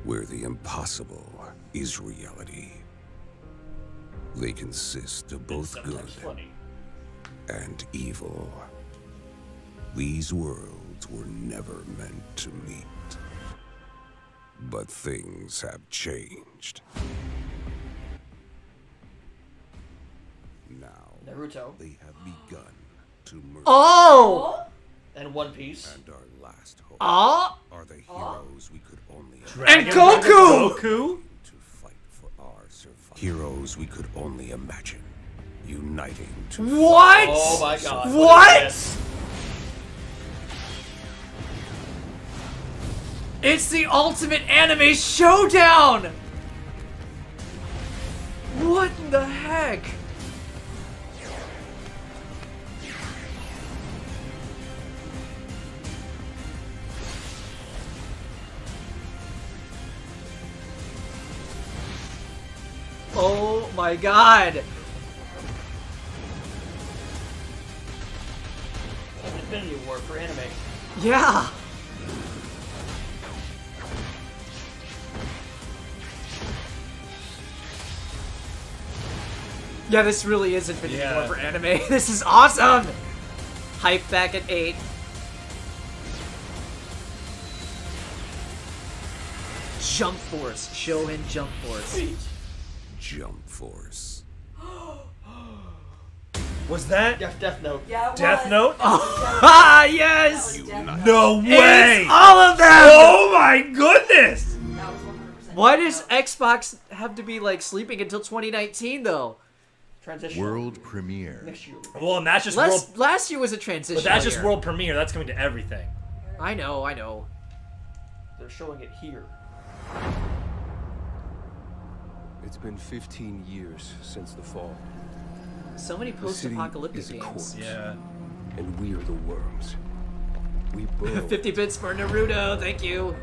where the impossible is reality. They consist of both good and evil. These worlds were never meant to meet. But things have changed. Now, Naruto. they have begun to merge. Oh! And One Piece. And our last hope Oh! are the heroes we could only And Goku! To fight for our survival. Heroes we could only imagine. Uniting to What? Oh my god. What? It's the ultimate anime showdown! What in the heck? Oh my god! Infinity War for anime. Yeah! Yeah, this really is Infinity War for anime. This is awesome! Hype back at 8. Jump Force. Shonen Jump Force. Jump Force. Was that Death Note? Yeah, it Death was. Note? Ah, yes! No way! It's all of them! Oh my goodness! Why does Xbox have to be like sleeping until 2019 though? Transition. World premiere. Next year. Well, and that's just world. Last year was a transition. But that's just year. world premiere. That's coming to everything. I know. They're showing it here. It's been 15 years since the fall. So many The city post-apocalyptic is a games. corpse, Yeah. and we are the worms. We burrow 50 bits for Naruto, thank you.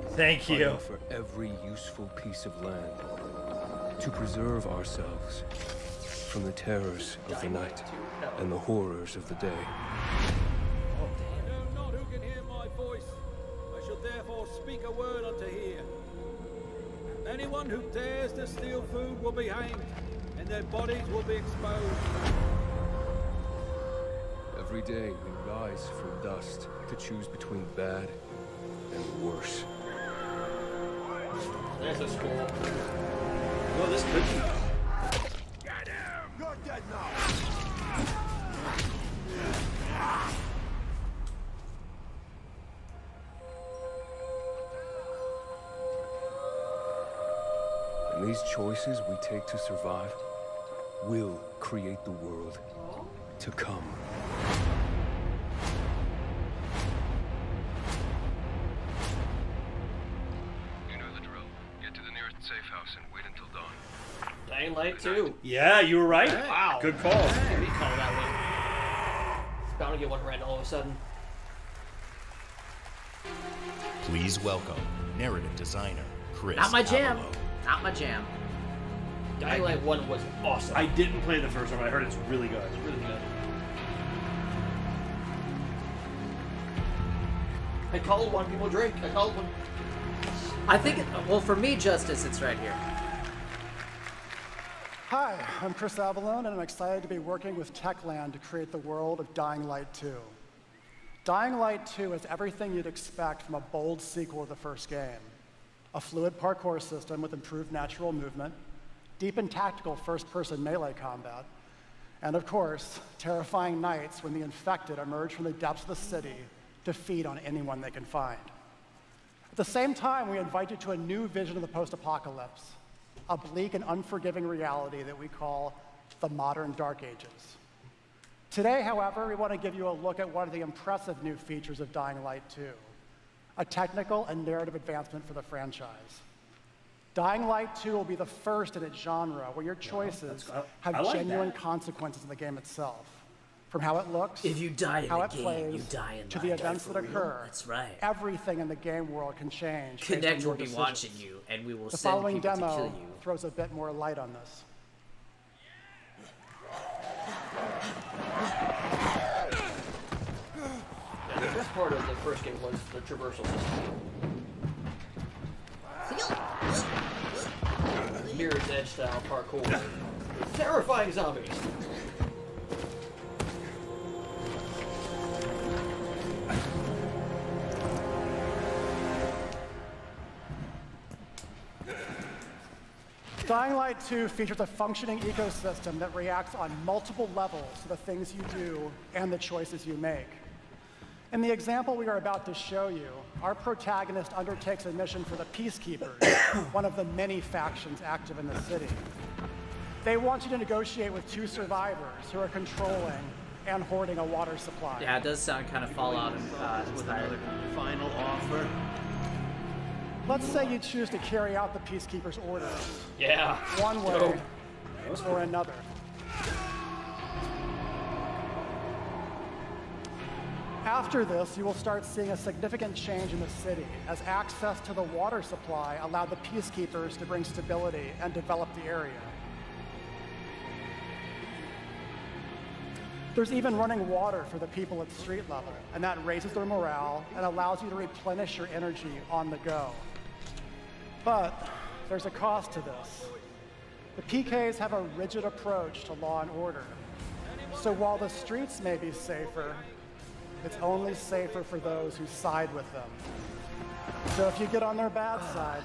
Thank you. fighting for every useful piece of land to preserve ourselves from the terrors of the night and the horrors of the day. I know not who can hear my voice. I shall therefore speak a word unto here. Anyone who dares to steal food will be hanged, and their bodies will be exposed. Every day we rise from dust to choose between bad and worse. This is cool. Well, this could be. You're dead now. And these choices we take to survive will create the world to come. You know the drill. Get to the nearest safe house and wait until dawn. Dying Light 2. Yeah, you were right. Wow. Good call. We call that one. It's bound to get one right all of a sudden. Please welcome narrative designer Chris. Not my jam. Avallo. Not my jam. Dying Light 1 was awesome. I didn't play the first one, but I heard it's really good. It's really good. I called one, people drink. I called one. I think, well, for me, Justice, it's right here. Hi, I'm Chris Avalone, and I'm excited to be working with Techland to create the world of Dying Light 2. Dying Light 2 is everything you'd expect from a bold sequel to the first game. A fluid parkour system with improved natural movement, deep and tactical first-person melee combat, and of course, terrifying nights when the infected emerge from the depths of the city to feed on anyone they can find. At the same time, we invite you to a new vision of the post-apocalypse, a bleak and unforgiving reality that we call the modern Dark Ages. Today, however, we want to give you a look at one of the impressive new features of Dying Light 2, a technical and narrative advancement for the franchise. Dying Light 2 will be the first in its genre where your choices have genuine consequences in the game itself. From how it looks, if you die in how the it game, plays, you die in to the events that occur. That's right. Everything in the game world can change. Connect will be watching you, and we will the send following people demo to kill you. throws a bit more light on this. Yeah, the best part of the first game was the traversal system. Mirror's Edge style parkour. With terrifying zombies. Dying Light 2 features a functioning ecosystem that reacts on multiple levels to the things you do and the choices you make. In the example we are about to show you, our protagonist undertakes a mission for the Peacekeepers, one of the many factions active in the city. They want you to negotiate with two survivors who are controlling and hoarding a water supply. Yeah, it does sound kind of Fallout inspired. Final offer. Let's say you choose to carry out the Peacekeepers' orders. Yeah. One way or another. After this, you will start seeing a significant change in the city as access to the water supply allowed the Peacekeepers to bring stability and develop the area. There's even running water for the people at street level, and that raises their morale and allows you to replenish your energy on the go. But there's a cost to this. The PKs have a rigid approach to law and order. So while the streets may be safer, it's only safer for those who side with them. So if you get on their bad side.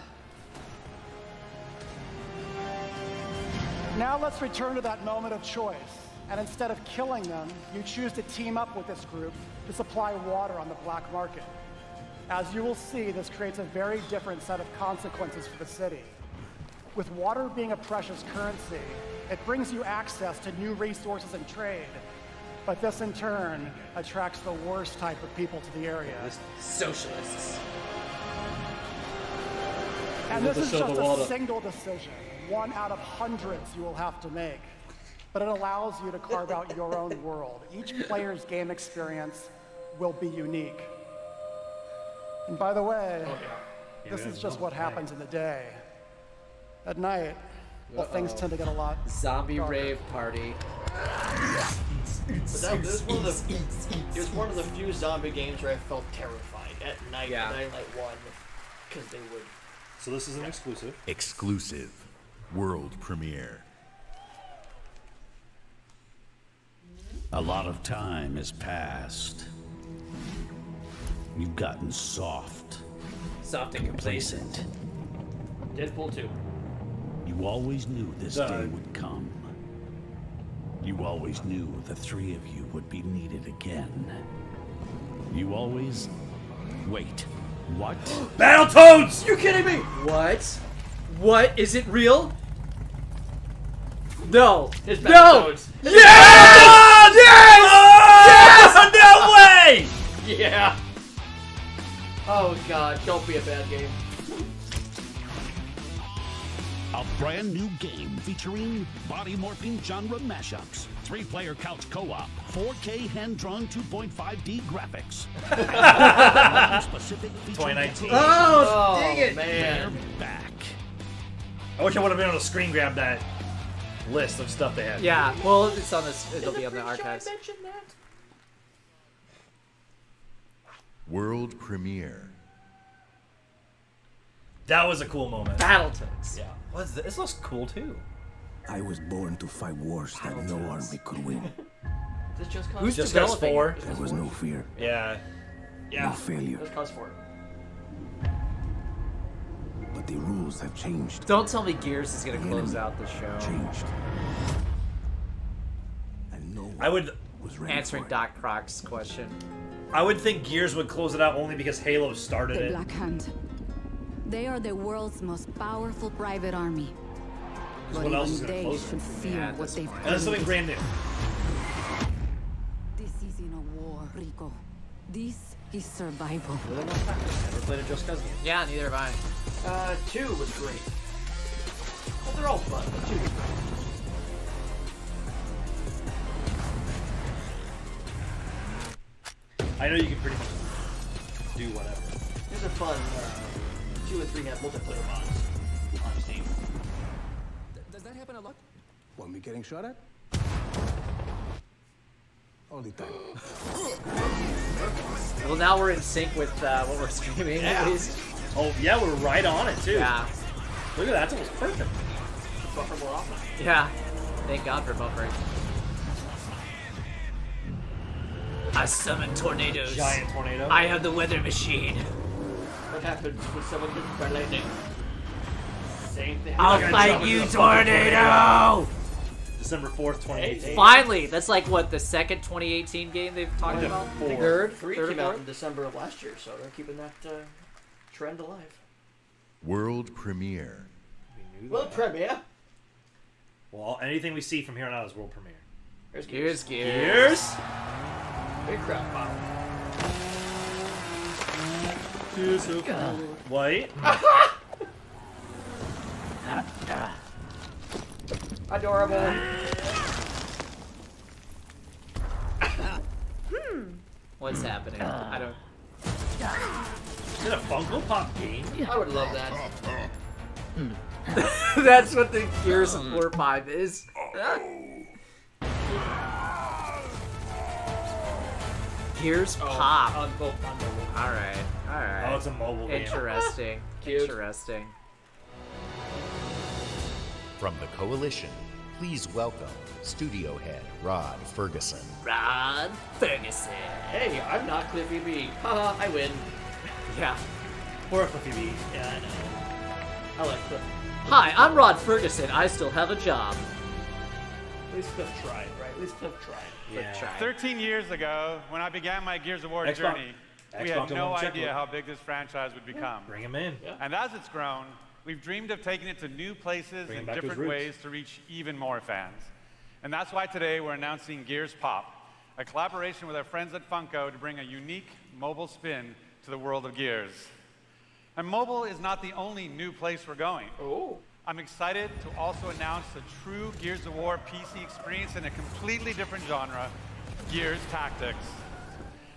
Now let's return to that moment of choice. And instead of killing them, you choose to team up with this group to supply water on the black market. As you will see, this creates a very different set of consequences for the city. With water being a precious currency, it brings you access to new resources and trade. But this, in turn, attracts the worst type of people to the area. Socialists. And this is just a single decision, one out of hundreds you will have to make. But it allows you to carve out your own world. Each player's game experience will be unique. And by the way, this is just what happens in the day. At night, well, things tend to get a lot zombie darker. rave party. But that was one of the few zombie games where I felt terrified at night. Yeah. Dying Light 1, because they would. So this is an exclusive. Exclusive. World premiere. A lot of time has passed. You've gotten soft. Soft and complacent. Deadpool 2. You always knew this day would come. You always knew the three of you would be needed again. You always... Wait. What? Battletoads! You kidding me? What? What? Is it real? No. It's no. Battletoads. Yes! Yes! Yes! No way! Yeah. Oh god, don't be a bad game. A brand new game featuring body morphing genre mashups, 3-player couch co-op, 4K hand-drawn 2.5D graphics. Specific 2019. Oh, dang it, man. They're back. I wish I would have been able to screen grab that list of stuff they had. Yeah, well, it's on this. It'll be on the archives. World premiere. That was a cool moment. Battletoads. Yeah. What's this? This looks cool too. I was born to fight wars that no army could win. Is this just cause? Who's Just developing Cause 4? it? There was no fear, Yeah. no failure. Just cause 4. But the rules have changed. Don't tell me Gears is gonna close out the show. Changed. And no one I would was ready Answering for it. Doc Croc's question. I would think Gears would close it out only because Halo started The it. Black Hand. They are the world's most powerful private army. But what else is going to close it? Feel what they've That's something brand new. This isn't a war, Rico. This is survival. Never played a Just Cause game. Yeah, neither have I. 2 was great. Well, they're all fun, but 2 was great. I know you can pretty much do whatever. These are fun. 2 and 3 have multiplayer mods on Steam. Does that happen a lot? When we getting shot at? All the time. Well, now we're in sync with what we're streaming, at least. Oh, yeah, we're right on it, too. Yeah. Look at that, it's almost perfect. Buffer more often. Yeah. Thank God for buffering. I summon tornadoes. Giant tornado. I have the weather machine. What happens when someone gets by lightning? Same thing. I'll fight you, tornado! December 4th, 2018. Finally! That's like, what, the second 2018 game they've talked about? Third? 3 Third came or out fourth? in December of last year, so they're keeping that trend alive. World premiere. World premiere? Well, anything we see from here on out is world premiere. Here's Gears. Gears? Big crowd power. Wait. Adorable. What's happening? I don't... Is it a Funko Pop game? I would love that. That's what the Gears of War 5 is. Gears Pop. On mobile. Alright. Oh, it's a mobile game. Interesting. Interesting. From the Coalition, please welcome studio head Rod Ferguson. Rod Ferguson. Hey, I'm not Cliffy B. Haha, I win. Yeah. Poor Cliffy B. Yeah, I know. I like Cliff. Hi, I'm Rod Ferguson. I still have a job. At least Cliff tried, right? At least Cliff tried. Yeah. 13 years ago, when I began my Gears of War journey, we had no idea how big this franchise would become. Bring him in. Yeah. And as it's grown, we've dreamed of taking it to new places Bring him in back to his different roots. ways to reach even more fans. And that's why today we're announcing Gears Pop, a collaboration with our friends at Funko to bring a unique mobile spin to the world of Gears. And mobile is not the only new place we're going. Oh. I'm excited to also announce a true Gears of War PC experience in a completely different genre, Gears Tactics.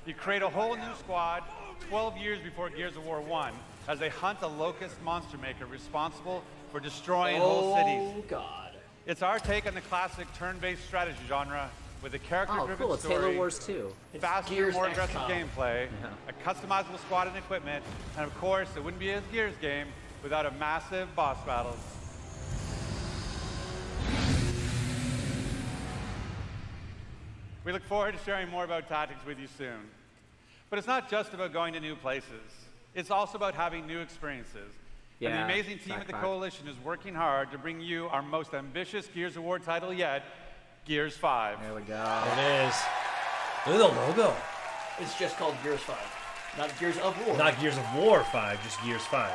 You create a whole new squad 12 years before Gears of War 1 as they hunt a locust monster maker responsible for destroying whole cities. Oh, God. It's our take on the classic turn-based strategy genre with a character-driven Oh, cool. It's story, Halo Wars 2. faster, Gears more aggressive XCOM. gameplay, a customizable squad and equipment, and of course, it wouldn't be a Gears game without a massive boss battle. We look forward to sharing more about Tactics with you soon. But it's not just about going to new places. It's also about having new experiences. And the Yeah, amazing team at the backpack. Coalition is working hard to bring you our most ambitious Gears of War title yet, Gears 5. There we go. There it is. Look at the logo. It's just called Gears 5. Not Gears of War. Not Gears of War 5, just Gears 5.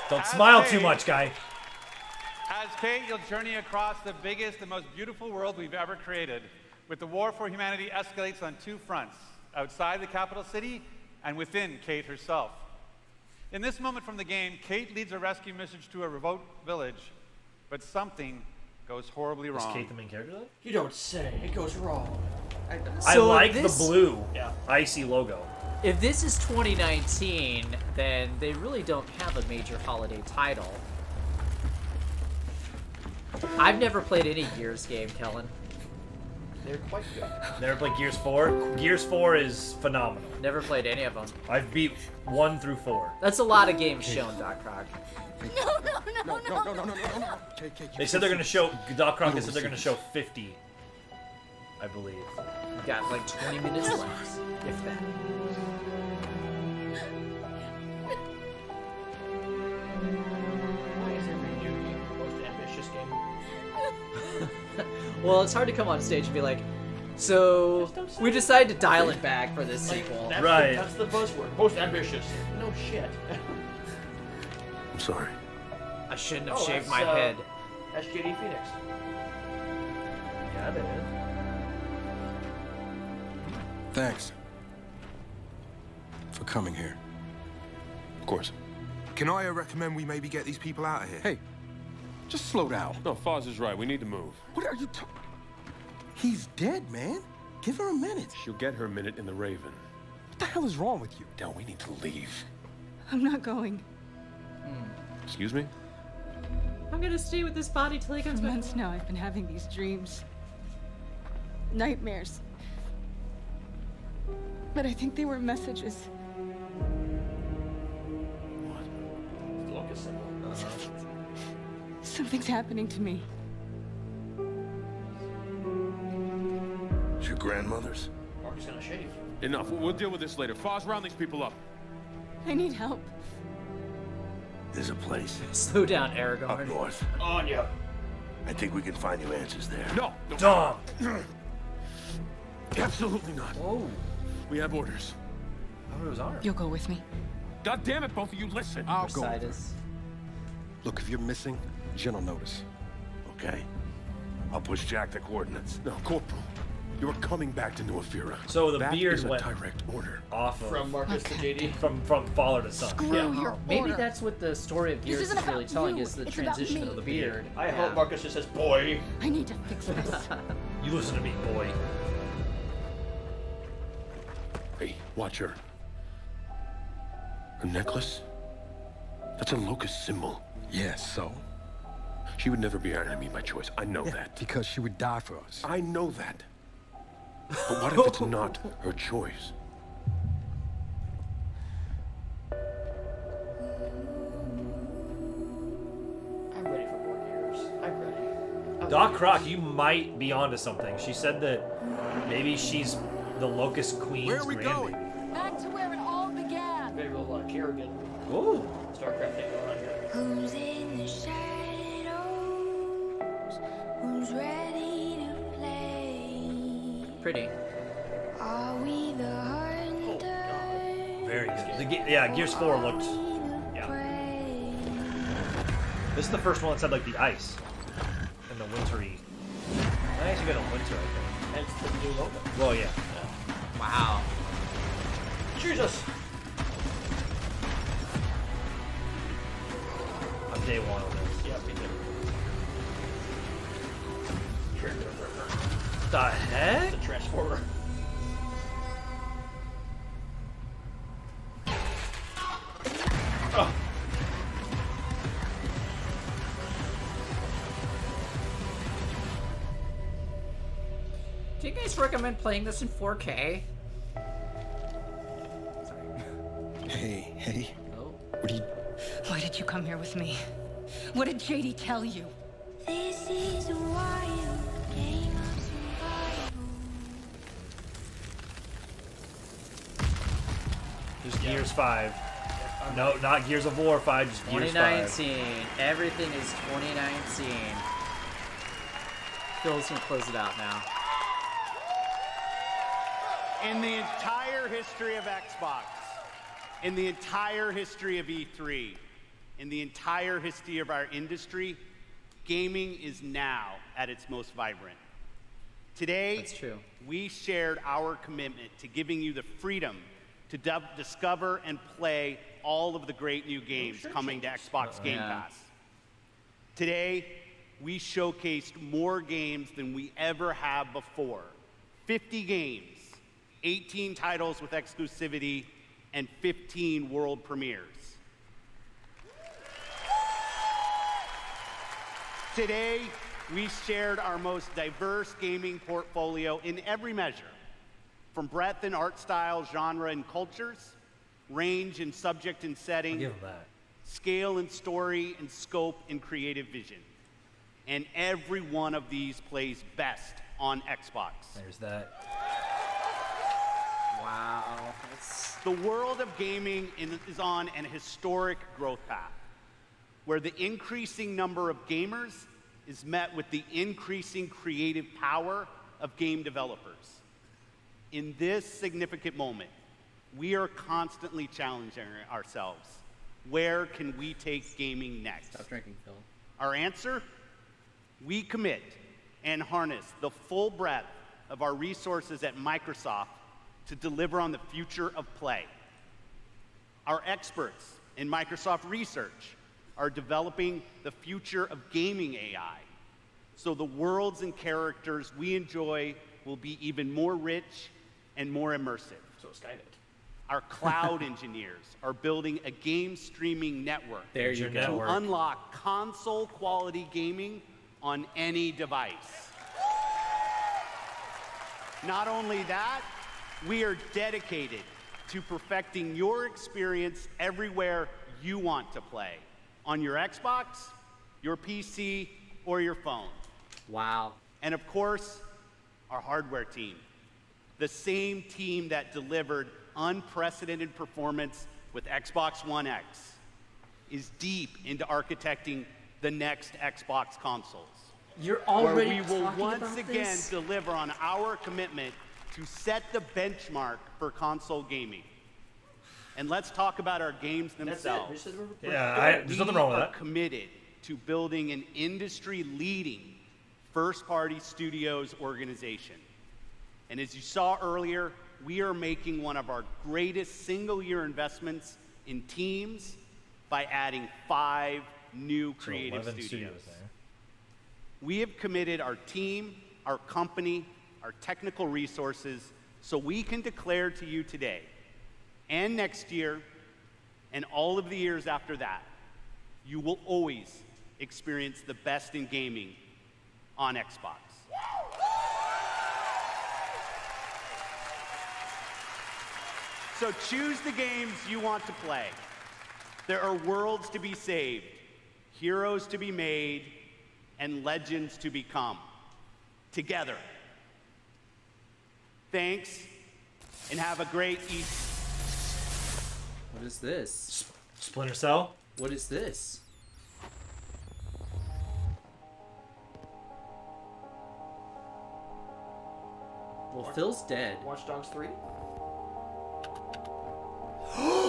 Don't As smile Kate- too much, guy. As Kate, you'll journey across the biggest and most beautiful world we've ever created, with the war for humanity escalates on two fronts, outside the capital city and within Kate herself. In this moment from the game, Kate leads a rescue mission to a remote village, but something goes horribly Is wrong. Kate the main character, though? You don't say. It goes wrong. I So like this- the blue, Yeah. icy logo. If this is 2019, then they really don't have a major holiday title. I've never played any Gears game, Kellen. They're quite good. Never played Gears 4? Gears 4 is phenomenal. Never played any of them. I've beat 1 through 4. That's a lot of games shown, Doc Croc. No. They said they're going to show, Doc Croc said they're going to show 50, I believe. We've got like 20 minutes left, if that. Why is every new game the most ambitious game? Well, it's hard to come on stage and be like, so we decided to dial it back for this sequel. That's the buzzword. Most ambitious. No shit. I'm sorry. I shouldn't have shaved my head. That's JD Phoenix. Yeah, it is. Thanks for coming here. Of course. Can I recommend we maybe get these people out of here? Hey, just slow down. No, Foz is right. We need to move. What are you talking? He's dead, man. Give her a minute. She'll get her minute in the Raven. What the hell is wrong with you? Del, we need to leave. I'm not going. Excuse me? I'm gonna stay with this body till he comes For back. months now, I've been having these dreams. Nightmares. But I think they were messages. Locust symbol. Something's happening to me. It's your grandmother's. Mark's gonna shave. Enough. We'll deal with this later. Foz, round these people up. I need help. There's a place. Slow down, Aragorn. Up north. On you. I think we can find you answers there. No! Dom! Absolutely not. Whoa. We have orders. Oh, it was armed. You'll go with me. God damn it, both of you, listen. I'll go. Sidus. Look, if you're missing, Jen will notice. Okay. I'll push Jack the coordinates. No, Corporal. You are coming back to New Ephira. So the That beard is a went direct order. off of, From Marcus to JD. from father to son. Screw your Maybe order. that's what the story of Gears isn't is really about telling you, is the it's about transition me. of the beard. I hope Marcus just says, boy. I need to fix this. You listen to me, boy. Hey, watch her. Her necklace? That's a locust symbol. Yeah, so? She would never be our enemy by choice. I know that. Because she would die for us. I know that. But what if it's not her choice? I'm ready for more Gears. I'm ready. Doc Croc, you might be onto something. She said that maybe she's the Locust Queen's Where are we grandbaby. going? Back to where it all began. Very real Kerrigan. Ooh. StarCraft thing going on here. Who's in the shadows? Who's ready to play? Pretty. Are we the hunter? Very good. Yeah, Gears 4 looked. Yeah. This is the first one that said like the ice and the wintry. I actually got a winter, I think. Hence the new logo. Well, yeah. Wow. Jesus. I'm day one on this. Yeah, me too. The heck? The Transformer. Oh. Do you guys recommend playing this in 4K? Hey. Oh. What are you... Why did you come here with me? What did JD tell you? This is a wild game of survival. Just Gears 5. No, not Gears of War 5, just Gears 5. 2019. Everything is 2019. Phil's gonna close it out now. In the entire history of Xbox, in the entire history of E3, in the entire history of our industry, gaming is now at its most vibrant. Today, That's true. we shared our commitment to giving you the freedom to discover and play all of the great new games coming to Xbox Game Pass. Today, we showcased more games than we ever have before. 50 games, 18 titles with exclusivity, and 15 world premieres. Today, we shared our most diverse gaming portfolio in every measure, from breadth in art style, genre, and cultures, range in subject and setting, I'll give them that. scale and story, and scope and creative vision. And every one of these plays best on Xbox. There's that. Wow. The world of gaming is on an historic growth path, where the increasing number of gamers is met with the increasing creative power of game developers. In this significant moment, we are constantly challenging ourselves where can we take gaming next? Stop drinking, Phil. Our answer? We commit and harness the full breadth of our resources at Microsoft to deliver on the future of play. Our experts in Microsoft Research are developing the future of gaming AI, so the worlds and characters we enjoy will be even more rich and more immersive. So Skynet. Our cloud engineers are building a game streaming network to unlock console quality gaming on any device. Not only that, we are dedicated to perfecting your experience everywhere you want to play, on your Xbox, your PC, or your phone. Wow. And of course, our hardware team, the same team that delivered unprecedented performance with Xbox One X, is deep into architecting the next Xbox consoles. You're already where we will talking once about again this? deliver on our commitment to set the benchmark for console gaming. And let's talk about our games themselves. Yeah, there's nothing wrong with that. We are committed to building an industry-leading first-party studios organization. And as you saw earlier, we are making one of our greatest single-year investments in teams by adding 5 new creative studios. We have committed our team, our company, our technical resources, so we can declare to you today and next year and all of the years after that, you will always experience the best in gaming on Xbox. So choose the games you want to play. There are worlds to be saved, heroes to be made, and legends to become. Together. Thanks, and have a great Easter. What is this? Splinter Cell? What is this? Well, Phil's dead. Watch Dogs 3?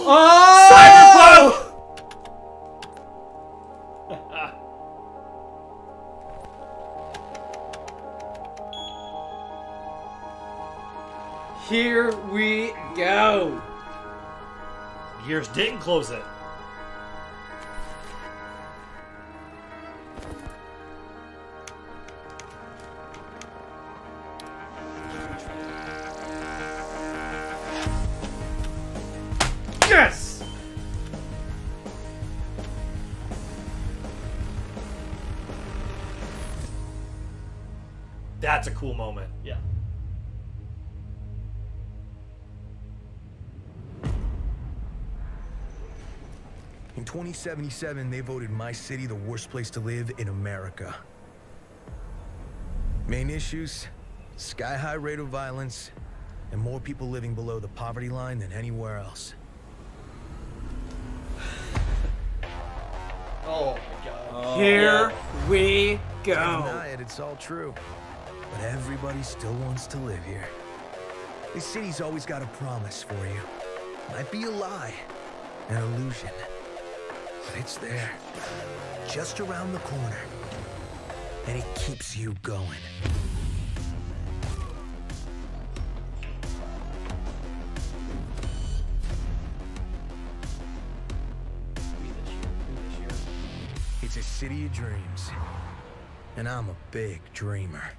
Oh! Here we go. Gears didn't close it. Yes! That's a cool moment. Yeah. In 2077, they voted my city the worst place to live in America. Main issues, sky-high rate of violence, and more people living below the poverty line than anywhere else. Oh my god. Here we go. Can't deny it, it's all true. But everybody still wants to live here. This city's always got a promise for you. Might be a lie, an illusion. But it's there, just around the corner. And it keeps you going. It's a city of dreams. And I'm a big dreamer.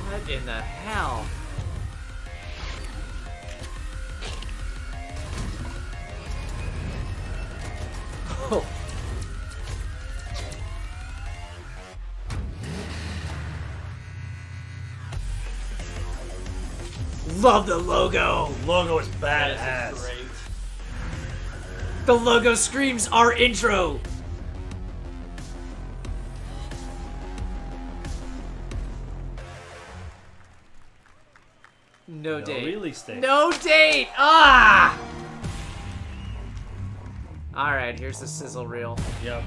What in the hell? Oh. Love the logo. The logo is badass. Great. The logo screams our intro. No date. Release date. No date. Ah. All right, here's the sizzle reel. Yep.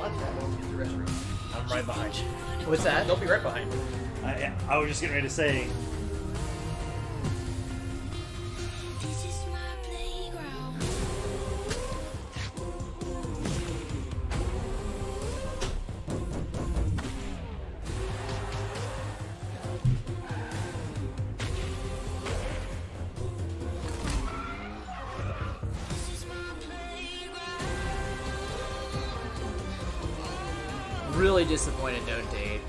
use the restroom. I'm right behind you. What's that? Don't be right behind me. I was just getting ready to say. Really disappointed no date.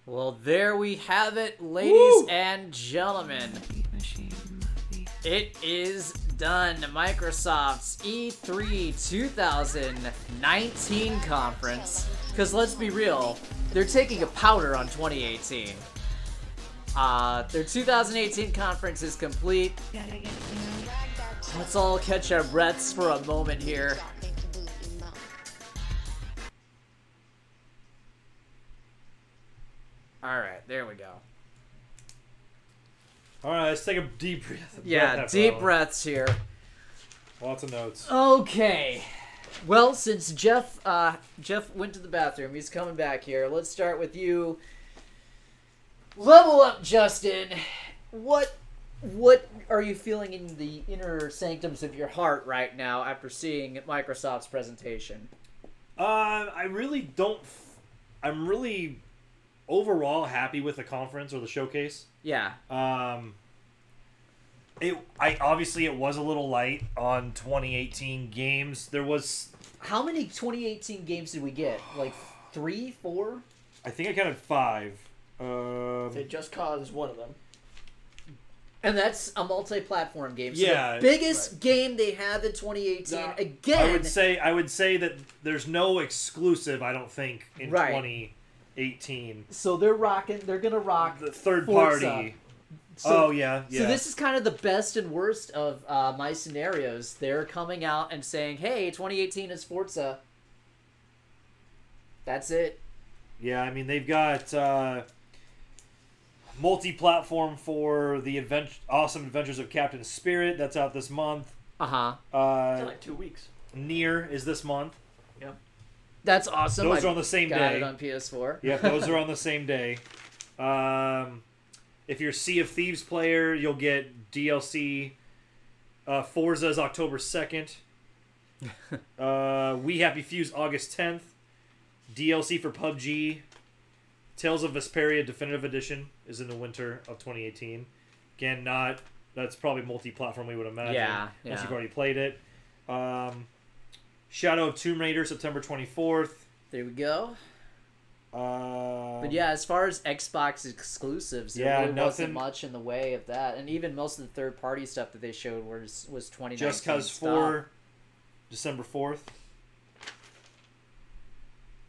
Well, there we have it, ladies and gentlemen. It is done. Microsoft's E3 2019 conference. Because let's be real, they're taking a powder on 2018. Their 2018 conference is complete. Let's all catch our breaths for a moment here. Alright, there we go. Alright, let's take a deep breath. Yeah, deep breaths here. Lots of notes. Okay. Well, since Jeff went to the bathroom, he's coming back here. Let's start with you. Level up, Justin. What are you feeling in the inner sanctums of your heart right now after seeing Microsoft's presentation? I'm really overall happy with the conference or the showcase. Yeah. It was a little light on 2018 games. There was... How many 2018 games did we get? Like 3, 4? I think I counted 5. Just Cause is one of them. And that's a multi-platform game. So yeah, the biggest game they have in 2018. Again, I would say that there's no exclusive. I don't think in 2018. So they're gonna rock the third Forza. party. So, yeah. So this is kind of the best and worst of my scenarios. They're coming out and saying, "Hey, 2018 is Forza." That's it. Yeah, I mean they've got multi-platform for the Awesome Adventures of Captain Spirit. That's out this month. It's in like 2 weeks. Nier is this month. Yeah. That's awesome. Those are on the same got day. It on PS4. Yeah, those are on the same day. If you're a Sea of Thieves player, you'll get DLC. Forza is October 2nd. We Happy Fuse August 10th. DLC for PUBG. Tales of Vesperia Definitive Edition is in the winter of 2018. Again, that's probably multi-platform, we would imagine. Yeah. Once you've already played it. Shadow of Tomb Raider, September 24th. There we go. But yeah, as far as Xbox exclusives, there really wasn't much in the way of that. And even most of the third-party stuff that they showed was 2019 Just Cause stuff. 4, December 4th.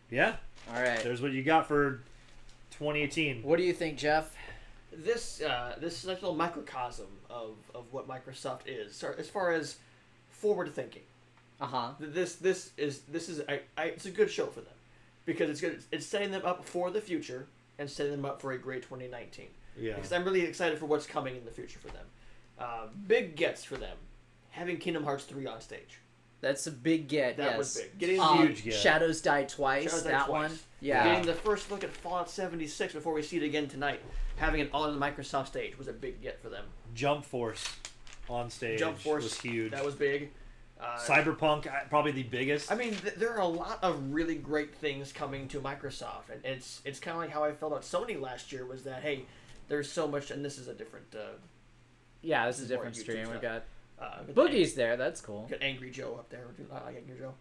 Yeah. All right. There's what you got for 2018. What do you think, Jeff? This is a little microcosm of what Microsoft is. So as far as forward thinking. This is it's a good show for them because it's good. It's setting them up for the future and setting them up for a great 2019. Yeah. Because I'm really excited for what's coming in the future for them. Big gets for them. Having Kingdom Hearts 3 on stage. That's a big get. That was big. Getting huge get. Shadows Die Twice. One. Yeah. Getting the first look at Fallout 76 before we see it again tonight. Having it on the Microsoft stage was a big get for them. Jump Force on stage. Jump Force was huge. That was big. Cyberpunk, probably the biggest. I mean, there are a lot of really great things coming to Microsoft, and it's kind of like how I felt about Sony last year. Was that hey, there's so much, and this is a different. Yeah, this is a different stream. We got. But Boogie's there. That's cool. Got Angry Joe up there. I like Angry Joe.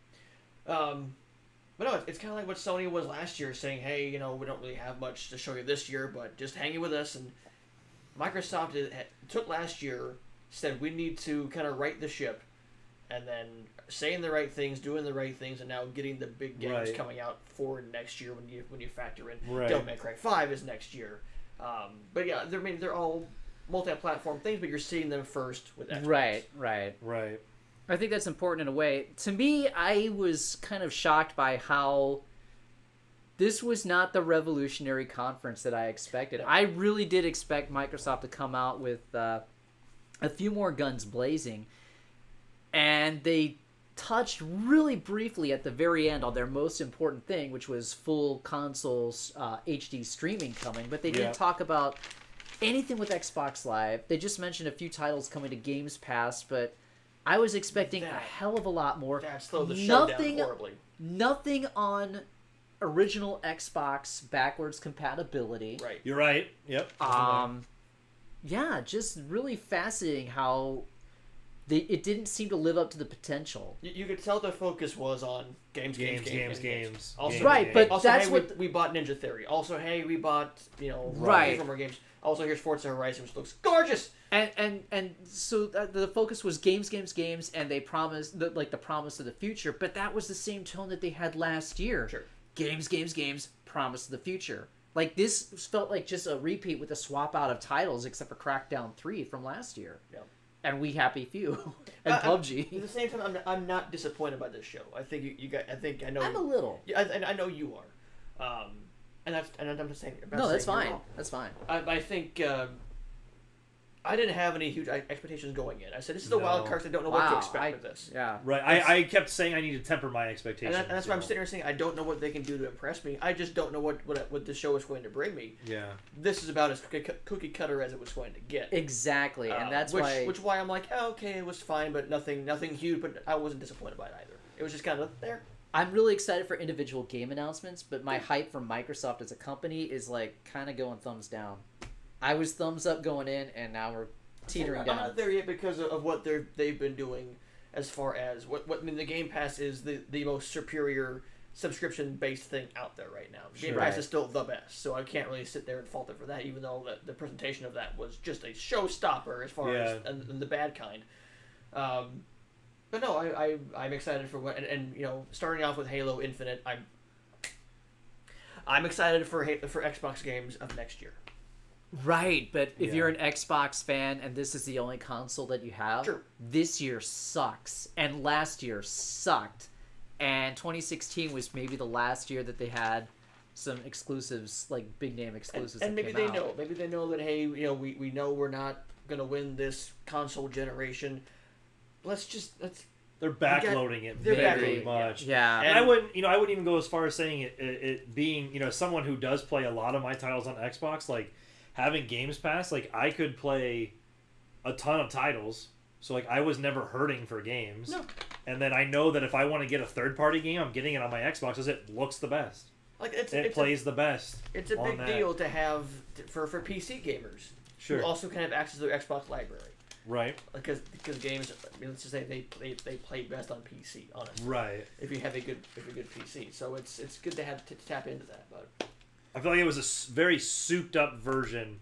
But no, it's kind of like what Sony was last year, saying, "Hey, we don't really have much to show you this year, but just hang it with us." And Microsoft took last year, said we need to kind of right the ship, and then saying the right things, doing the right things, and now getting the big games coming out for next year when you factor in Devil May Cry 5 is next year. But yeah, they're all multi-platform things, but you're seeing them first with Xbox. Right. I think that's important in a way. To me, I was kind of shocked by how this was not the revolutionary conference that I expected. I really did expect Microsoft to come out with a few more guns blazing, and they touched really briefly at the very end on their most important thing, which was full consoles HD streaming coming, but they didn't talk about anything with Xbox Live. They just mentioned a few titles coming to Games Pass, but I was expecting a hell of a lot more. That slowed the show down horribly. Nothing on original Xbox backwards compatibility. Right. You're right. Yep. Yeah, just really fascinating how it didn't seem to live up to the potential. You could tell the focus was on games. Also, but also, that's hey, what we bought Ninja Theory. Also, hey, we bought right more games. Also, here's Forza Horizon, which looks gorgeous. And so the focus was games, and they promised the promise of the future. But that was the same tone that they had last year. Sure. Games, promise of the future. Like, this felt like just a repeat with a swap out of titles, except for Crackdown 3 from last year. Yeah. And We Happy Few and PUBG. At the same time, I'm not disappointed by this show. I think you got. I know. I'm a little. Yeah, I know you are. And I'm just saying. No, that's fine. That's fine. I think I didn't have any huge expectations going in. I said, this is the wild card. I don't know what to expect with this. Yeah. Right. I kept saying I need to temper my expectations. And that's why I'm sitting here saying I don't know what they can do to impress me. I just don't know what the show is going to bring me. Yeah. This is about as cookie cutter as it was going to get. Exactly. And that's why I'm like, oh, okay, it was fine, but nothing huge, but I wasn't disappointed by it either. It was just kind of there. I'm really excited for individual game announcements, but my hype for Microsoft as a company is like kind of going thumbs down. I was thumbs up going in, and now we're teetering down. I'm not there yet because of what they've been doing as far as what I mean. The Game Pass is the most superior subscription-based thing out there right now. Game Pass is still the best, so I can't really sit there and fault it for that, even though the presentation of that was just a showstopper as far as the bad kind. But no, I'm excited for what and starting off with Halo Infinite, I'm excited for Xbox games of next year. Right, but if you're an Xbox fan and this is the only console that you have, this year sucks, and last year sucked, and 2016 was maybe the last year that they had some exclusives, like big name exclusives. And maybe they know that hey, we know we're not gonna win this console generation. They're backloading it very much. Yeah, and I wouldn't even go as far as saying it being someone who does play a lot of my titles on Xbox, like having Games Pass, like I could play a ton of titles, so like I was never hurting for games. No. And then I know that if I want to get a third-party game, I'm getting it on my Xbox because it looks the best. Like it plays the best. It's a big deal to have for PC gamers who also can have access to their Xbox library. Right. Because games, let's just say they play best on PC, honestly. Right. If you have a good PC, so it's good to have to tap into that. But I feel like it was a very souped up version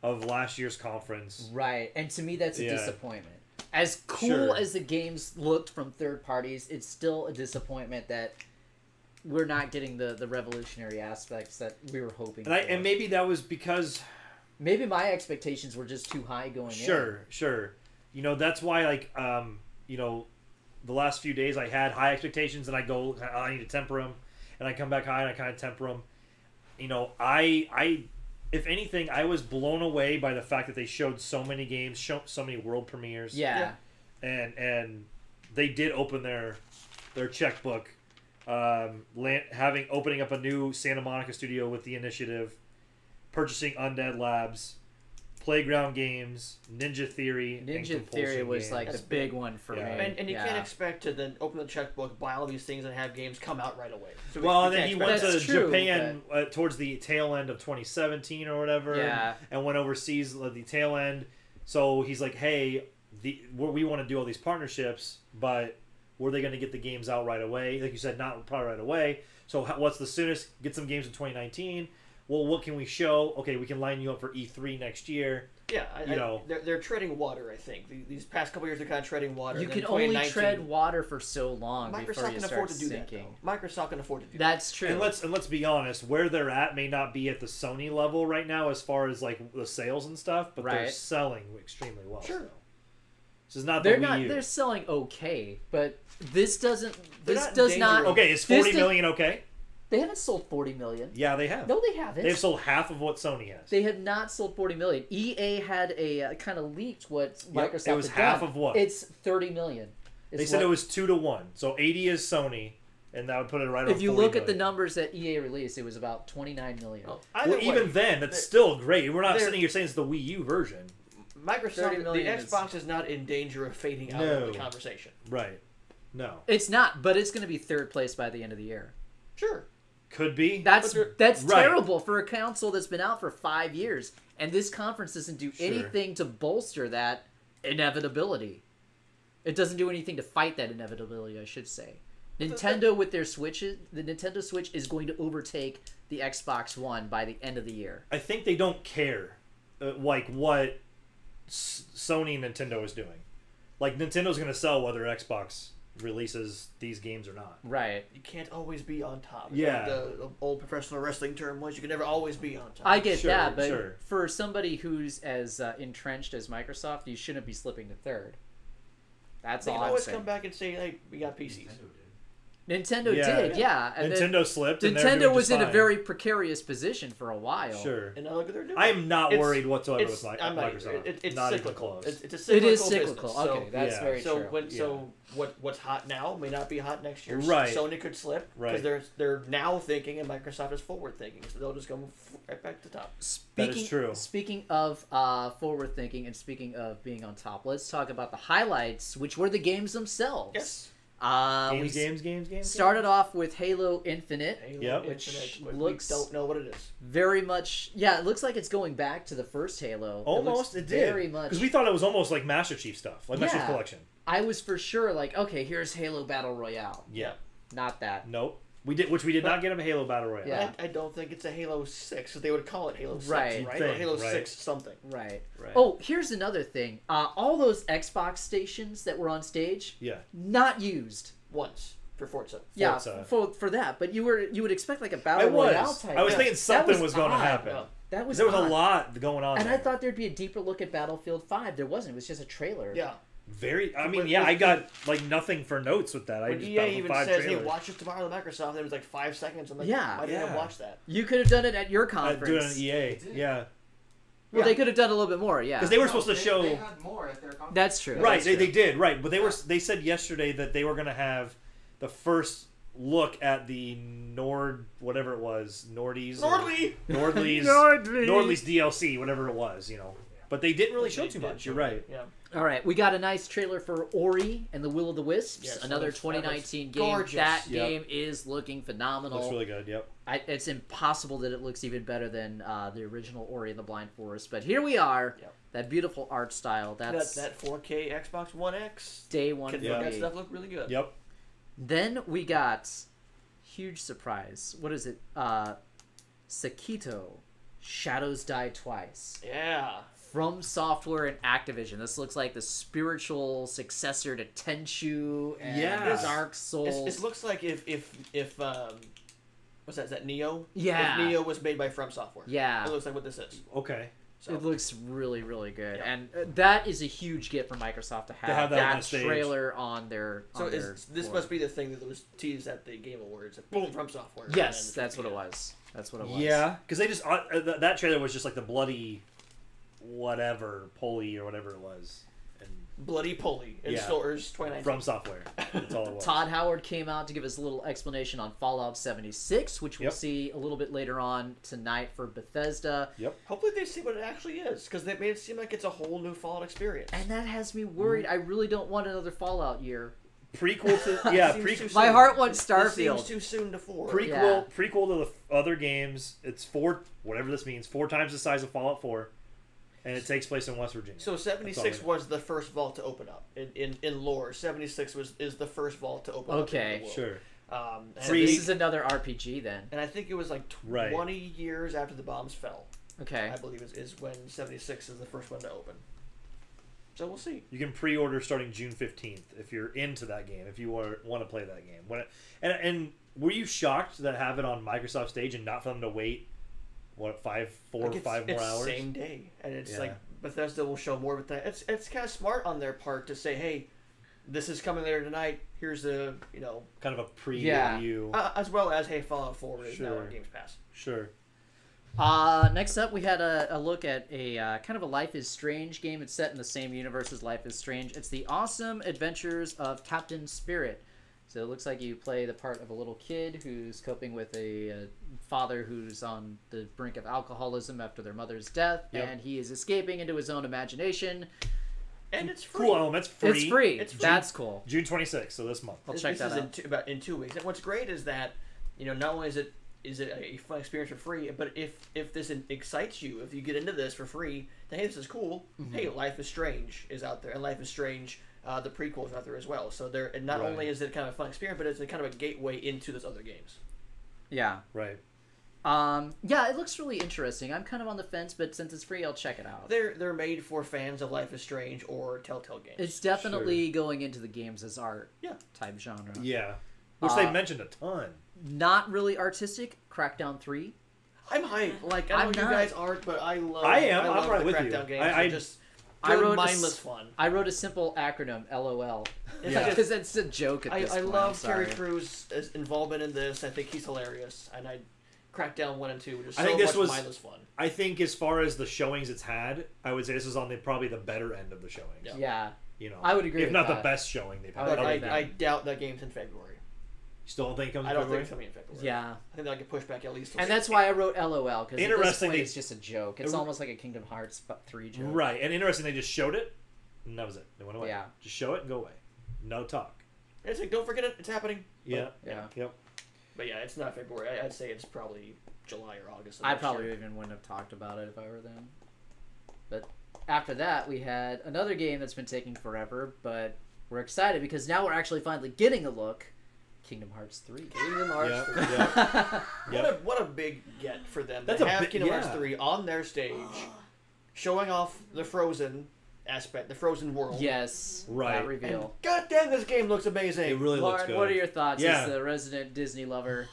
of last year's conference. Right, and to me that's a disappointment. As cool as the games looked from third parties, it's still a disappointment that we're not getting the revolutionary aspects that we were hoping for. And maybe that was because maybe my expectations were just too high going in. Sure. That's why the last few days I had high expectations and I need to temper them, and I come back high and I kind of temper them. I if anything, I was blown away by the fact that they showed so many games, so many world premieres. Yeah. And they did open their checkbook, opening up a new Santa Monica studio with the Initiative, purchasing Undead Labs, Playground Games, Ninja Theory. Ninja Theory was like the big one for me. And you can't expect to then open the checkbook, buy all these things, and have games come out right away. So and then he went to Japan towards the tail end of 2017 or whatever. Yeah. And went overseas at the tail end. So he's like, hey, we want to do all these partnerships, but were they going to get the games out right away? Like you said, not probably right away. So what's the soonest? Get some games in 2019. Well, what can we show? Okay, we can line you up for E3 next year. Yeah, they're treading water. I think these past couple years they're kind of treading water. You can only tread water for so long before Microsoft you can start afford to do sinking. that. Microsoft can afford to do That's that. true. And let's be honest, where they're at may not be at the Sony level right now as far as like the sales and stuff, but they're selling extremely well. Sure. So. This is not they're the Wii U. They're selling okay, but this doesn't. This does not. Okay, is 40 million okay? They haven't sold 40 million. Yeah, they have. No, they haven't. They've sold half of what Sony has. They have not sold 40 million. EA had a kind of leaked what Microsoft it was had half done. of what? It's 30 million. They said it was 2-1, so 80 is Sony, and that would put it right on. If you look at the numbers that EA released, it was about 29 million. Well, even then, that's still great. We're not sitting here saying it's the Wii U version. Microsoft, the Xbox is not in danger of fading out of the conversation. Right. No. It's not, but it's going to be third place by the end of the year. Sure. Could be. That's terrible for a console that's been out for 5 years, and this conference doesn't do anything to bolster that inevitability. It doesn't do anything to fight that inevitability, I should say. Nintendo with their Switches, the Nintendo Switch is going to overtake the Xbox One by the end of the year. I think they don't care, like what Sony and Nintendo is doing. Like Nintendo's going to sell whether Xbox releases these games or not. Right. You can't always be on top. Yeah. The old professional wrestling term was you can never always be on top. I get that, but for somebody who's as entrenched as Microsoft, you shouldn't be slipping to third. That's all I'm saying. They can always come back and say, hey, we got PCs. Nintendo did, yeah. And Nintendo slipped. And Nintendo was in a very precarious position for a while. Sure. And now look what they're doing. I am not worried whatsoever with Microsoft. It's not cyclical. even close. It's a cyclical It is cyclical. business. Okay, that's very true. So what's hot now may not be hot next year. Right. Sony could slip because they're now thinking, and Microsoft is forward thinking, so they'll just go right back to the top. That is true. Speaking of forward thinking and speaking of being on top, let's talk about the highlights, which were the games themselves. Yes. Games. Started off with Halo Infinite, which looks we don't know what it is. Very much, yeah. It looks like it's going back to the first Halo. Almost, it did. Very much because we thought it was almost like Master Chief stuff, like Master Chief Collection. I was for sure like, okay, here's Halo Battle Royale. Yeah. Not that. Nope. We did not get him a Halo Battle Royale. Yeah. I don't think it's a Halo 6, because they would call it Halo 6, right? Or Halo 6 something. Right. Oh, here's another thing. All those Xbox stations that were on stage, not used. Once for Forza. Yeah, for that. But you would expect like a Battle Royale type. I was thinking something was going to happen. Yeah. That was there was odd. a lot going on. And there. I thought there'd be a deeper look at Battlefield 5. There wasn't. It was just a trailer. Yeah. I got like nothing for notes with that. I just EA even says, trailer. "Hey, watch it tomorrow at Microsoft." And it was like 5 seconds. I'm like, I didn't have watched that. You could have done it at your conference. Doing an EA, yeah. Well, they could have done a little bit more, yeah. Because they were supposed to show. They had more at their conference. That's true. Right, That's they did, right. But they said yesterday that they were going to have the first look at the whatever it was, Nordly's DLC, whatever it was, you know. But they didn't really show too much. You're right. Yeah. All right, we got a nice trailer for Ori and the Will of the Wisps, Yes, another that 2019 game. gorgeous. That game is looking phenomenal. Looks really good. Yep. It's impossible that it looks even better than the original Ori and the Blind Forest. But here we are. Yep. That beautiful art style. That's that 4K Xbox One X. Day one. That stuff looked really good. Yep. Then we got huge surprise. What is it? Sekito, Shadows Die Twice. Yeah. From Software and Activision. This looks like the spiritual successor to Tenchu and Dark Souls. It looks like if what's that? Is that Neo? Yeah. If Neo was made by From Software. Yeah. It looks like what this is. Okay. So. It looks really, really good, and that is a huge get for Microsoft to have that trailer on their. This must be the thing that was teased at the Game Awards. Boom, From Software. Yes, that's what it was. That's what it was. Yeah, because they just that trailer was just like the bloody, whatever pulley or whatever it was. Bloody pulley in stores 2019. From Software. That's all it was. Todd Howard came out to give us a little explanation on Fallout 76, which we'll see a little bit later on tonight for Bethesda. Yep. Hopefully they see what it actually is, because they made it seem like it's a whole new Fallout experience. And that has me worried. I really don't want another Fallout year. Prequel to my heart wants Starfield. It seems too soon to forward. Prequel to the other games. It's 4 times the size of Fallout 4. And it takes place in West Virginia. So 76 was the first vault to open up in lore. 76 is the first vault to open up. Okay, sure. So this is another RPG then. And I think it was like 20 years after the bombs fell. Okay. I believe is when 76 is the first one to open. So we'll see. You can pre-order starting June 15th if you're into that game, if you want to play that game. And were you shocked that have it on Microsoft stage and not for them to wait, what, 5 more hours? Same day. And it's like Bethesda will show more of that. It's kind of smart on their part to say, hey, this is coming later tonight. Here's the, kind of a preview. As well as, hey, Fallout 4 is now on Games Pass. Sure. Next up, we had a look at a kind of a Life is Strange game. It's set in the same universe as Life is Strange. It's the awesome adventures of Captain Spirit. So it looks like you play the part of a little kid who's coping with a father who's on the brink of alcoholism after their mother's death, and he is escaping into his own imagination. And it's free. Cool elements, free. It's free. That's cool. June 26th, so this month. I'll check that out. In 2 weeks. And what's great is that, not only is it a fun experience for free, but if this excites you, if you get into this for free, then hey, this is cool. Mm-hmm. Hey, Life is Strange is out there, and Life is Strange, the prequel is out there as well. So not only is it kind of a fun experience, but it's a kind of a gateway into those other games. Yeah. Right. Yeah, it looks really interesting. I'm kind of on the fence, but since it's free, I'll check it out. They're made for fans of Life is Strange or Telltale games. It's definitely going into the games as art type genre. Yeah. Which they mentioned a ton. Not really artistic. Crackdown 3. I'm hyped. Like, I know you guys aren't, but I love I'm right the with Crackdown you. games. I wrote mindless fun. I wrote a simple acronym, LOL. Because it's a joke at this point. I love Terry Crews' involvement in this. I think he's hilarious. And Crackdown 1 and 2 were just so much mindless fun. I think as far as the showings it's had, I would say this is on probably the better end of the showings. Yeah. I would agree if with not that. The best showing they've had. But I doubt that game's in February. You still don't think it comes in February? February? I don't think it's coming in February. Yeah. I think they'll get pushed back at least. And that's why I wrote LOL, because at this point they, it's just a joke. It's almost like a Kingdom Hearts 3 joke. Right, and interesting, they just showed it, and that was it. They went away. Yeah. Just show it and go away. No talk. It's like, don't forget it, it's happening. Yeah. Yep. But yeah, it's not February. I'd say it's probably July or August. I probably even wouldn't have talked about it if I were them. But after that, we had another game that's been taking forever, but we're excited because now we're actually finally getting a look. Kingdom Hearts 3. Kingdom Hearts 3. What a big get for them. That's to have Kingdom Hearts 3 on their stage, showing off the Frozen aspect, the Frozen world. Yes. Right. That reveal. And goddamn, this game looks amazing. It really Lauren, looks good. What are your thoughts as the resident Disney lover?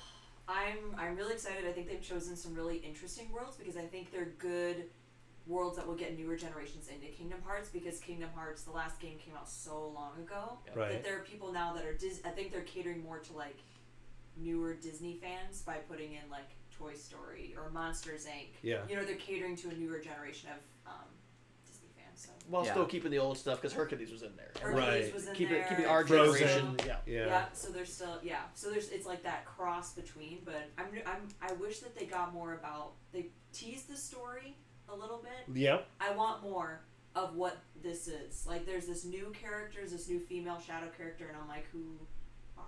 I'm really excited. I think they've chosen some really interesting worlds because I think they're good worlds that will get newer generations into Kingdom Hearts, because Kingdom Hearts, the last game, came out so long ago that there are people now that are I think they're catering more to like newer Disney fans by putting in like Toy Story or Monsters Inc. Yeah. They're catering to a newer generation of Disney fans. So. While still keeping the old stuff, because Hercules was in there. Hercules was in there. Keeping our Frozen. generation. Yeah. So there's still So there's it's like that cross between, but I wish that they got more about, they teased the story a little bit. Yep. I want more of what this is. Like, there's this new character, this new female shadow character, and I'm like, who are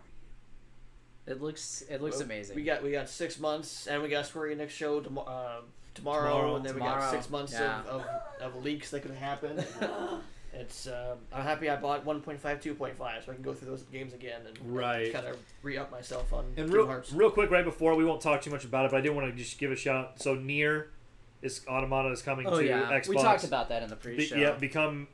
you? It looks amazing. We got 6 months, and we got Square Enix show tomorrow, and then we got 6 months of leaks that could happen. It's I'm happy I bought 1.5, 2.5, so I can go through those games again and kind of re-up myself on Kingdom Hearts. Real quick, right before, we won't talk too much about it, but I did want to just give a shout out. So Nier Automata is coming to Xbox. We talked about that in the pre-show. Become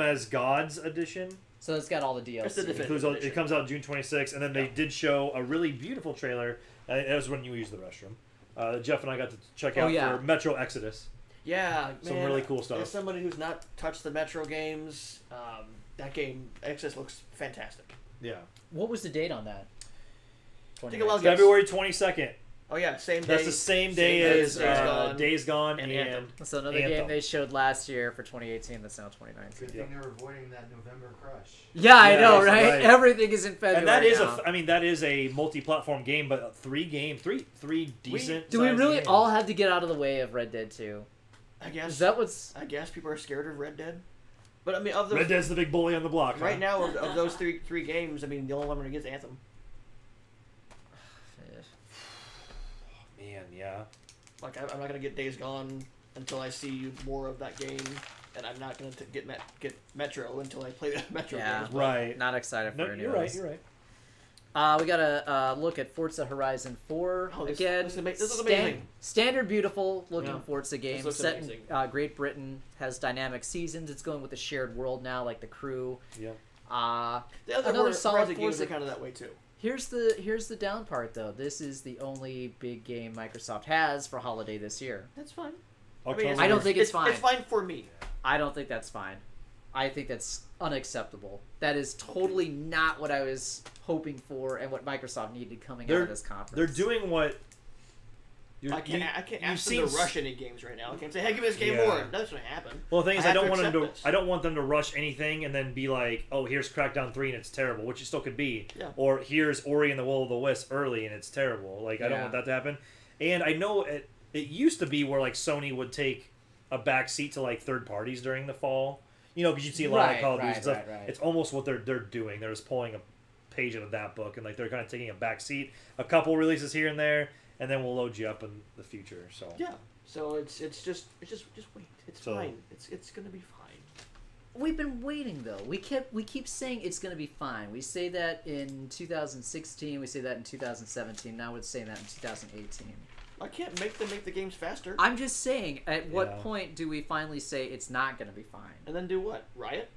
as Gods edition. So it's got all the DLC. It comes out June 26th, and then they did show a really beautiful trailer. That was when you used the restroom. Jeff and I got to check out for Metro Exodus. Yeah, some really cool stuff. As somebody who's not touched the Metro games, that game Exodus looks fantastic. Yeah. What was the date on that? February 22nd. Oh yeah, same day. That's the same day as Days Gone and Anthem. So another game they showed last year for 2018 that's now 2019. Good thing they're avoiding that November crush. Yeah, I know, right? Everything is in February. And that is that is a multi-platform game, but three decent. Do we really games. all have to get out of the way of Red Dead 2? I guess. Is that what's? I guess people are scared of Red Dead. But I mean, of those, Red Dead's the big bully on the block. Right now, of those three games, I mean, the only one I'm against Anthem. Man, yeah. Like, I'm not gonna get Days Gone until I see more of that game, and I'm not gonna get Metro until I play the Metro games. Right. Not excited for any of You're those. right. We got to look at Forza Horizon 4 again. This is amazing. Standard, beautiful looking Yeah. Forza game. This Set looks in Great Britain, has dynamic seasons. It's going with a shared world now, like The Crew. Yeah. The other Another solid games Forza are kind of that way too. Here's the down part though. This is the only big game Microsoft has for holiday this year. That's fine. I don't think it's fine. It's fine for me. I don't think that's fine. I think that's unacceptable. That is totally not what I was hoping for and what Microsoft needed coming out of this conference. They're doing what... I can't ask them to rush any games right now. I can't say, hey, give me this game Yeah. more. That's going to happen. Well, the thing is, I don't want them to rush anything and then be like, oh, here's Crackdown 3 and it's terrible, which it still could be. Yeah. Or here's Ori and the Will of the Wisp early and it's terrible. Like, I don't Yeah. want that to happen. And I know it used to be where like Sony would take a back seat to like third parties during the fall. You know, because you'd see a lot of Call of Duty stuff. Right. It's almost what they're doing. They're just pulling a page out of that book and like they're kind of taking a back seat. A couple releases here and there, and then we'll load you up in the future. So Yeah. So it's just wait. It's fine. It's gonna be fine. We've been waiting though. We keep saying it's going to be fine. We say that in 2016. We say that in 2017. Now we're saying that in 2018. I can't make them make the games faster. I'm just saying, at what point do we finally say it's not going to be fine? And then do what? Riot?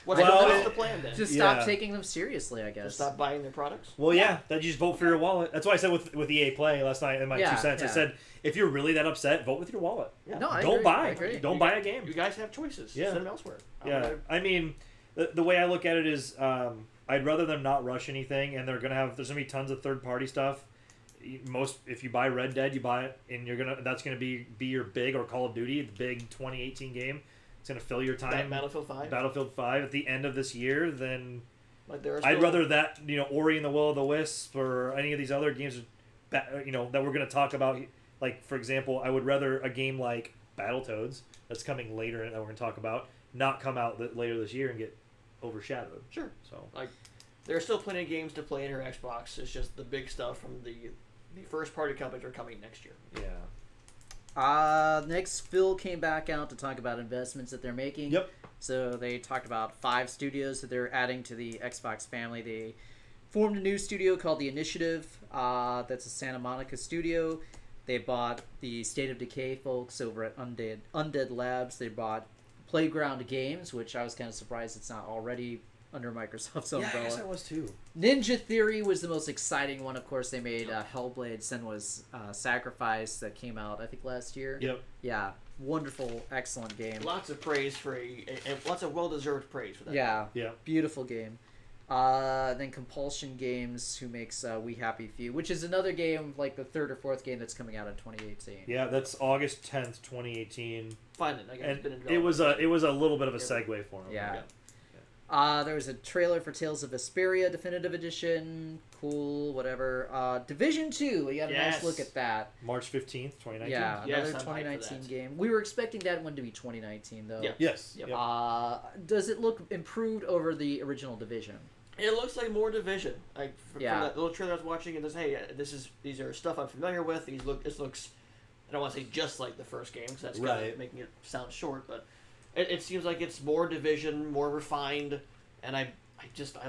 What's the plan then? Just stop taking them seriously, I guess. Just stop buying their products? Well, yeah, that you just vote for your wallet. That's why I said with EA Play last night in my 2 cents. I said, if you're really that upset, vote with your wallet. Yeah. No, I don't agree. buy. I agree. Don't buy a game. You guys have choices. Yeah. Send them elsewhere. Yeah. I mean, the way I look at it is, I'd rather them not rush anything, and there's gonna be tons of third party stuff. If you buy Red Dead, you buy it, and that's gonna be your big, or Call of Duty, the big 2018 game. It's gonna fill your time. Battlefield 5. Battlefield 5 at the end of this year. Then I'd rather that Ori and the Will of the Wisp or any of these other games that we're gonna talk about. Like for example, I would rather a game like Battletoads that's coming later and that we're gonna talk about not come out later this year and get overshadowed. Sure. So there are still plenty of games to play in your Xbox. It's just the big stuff from the first party companies are coming next year. Yeah. Next, Phil came back out to talk about investments that they're making. Yep. So they talked about 5 studios that they're adding to the Xbox family. They formed a new studio called The Initiative. That's a Santa Monica studio. They bought the State of Decay folks over at Undead Labs. They bought Playground Games, which I was kind of surprised it's not already under Microsoft's umbrella. Yeah, I guess I was too. Ninja Theory was the most exciting one. Of course, they made Hellblade: Senua's Sacrifice that came out, I think, last year. Yep. Yeah, wonderful, excellent game. Lots of praise for lots of well-deserved praise for that. Yeah, yeah, beautiful game. Then Compulsion Games, who makes We Happy Few, which is another game, like the 3rd or 4th game that's coming out in 2018. Yeah, that's August 10th, 2018. Finally, I guess it's been in it was a little bit of a segue for him. Yeah. There was a trailer for Tales of Vesperia Definitive Edition. Cool, whatever. Division 2, we got a nice look at that. March 15th, 2019. Yeah, another 2019 game. We were expecting that one to be 2019, though. Yeah. Yes. Yep. Does it look improved over the original Division? It looks like more Division. From Yeah. that little trailer I was watching, and these are stuff I'm familiar with. This looks, I don't want to say just like the first game, because that's kind of making it sound short, but it seems like it's more Division, more refined, and I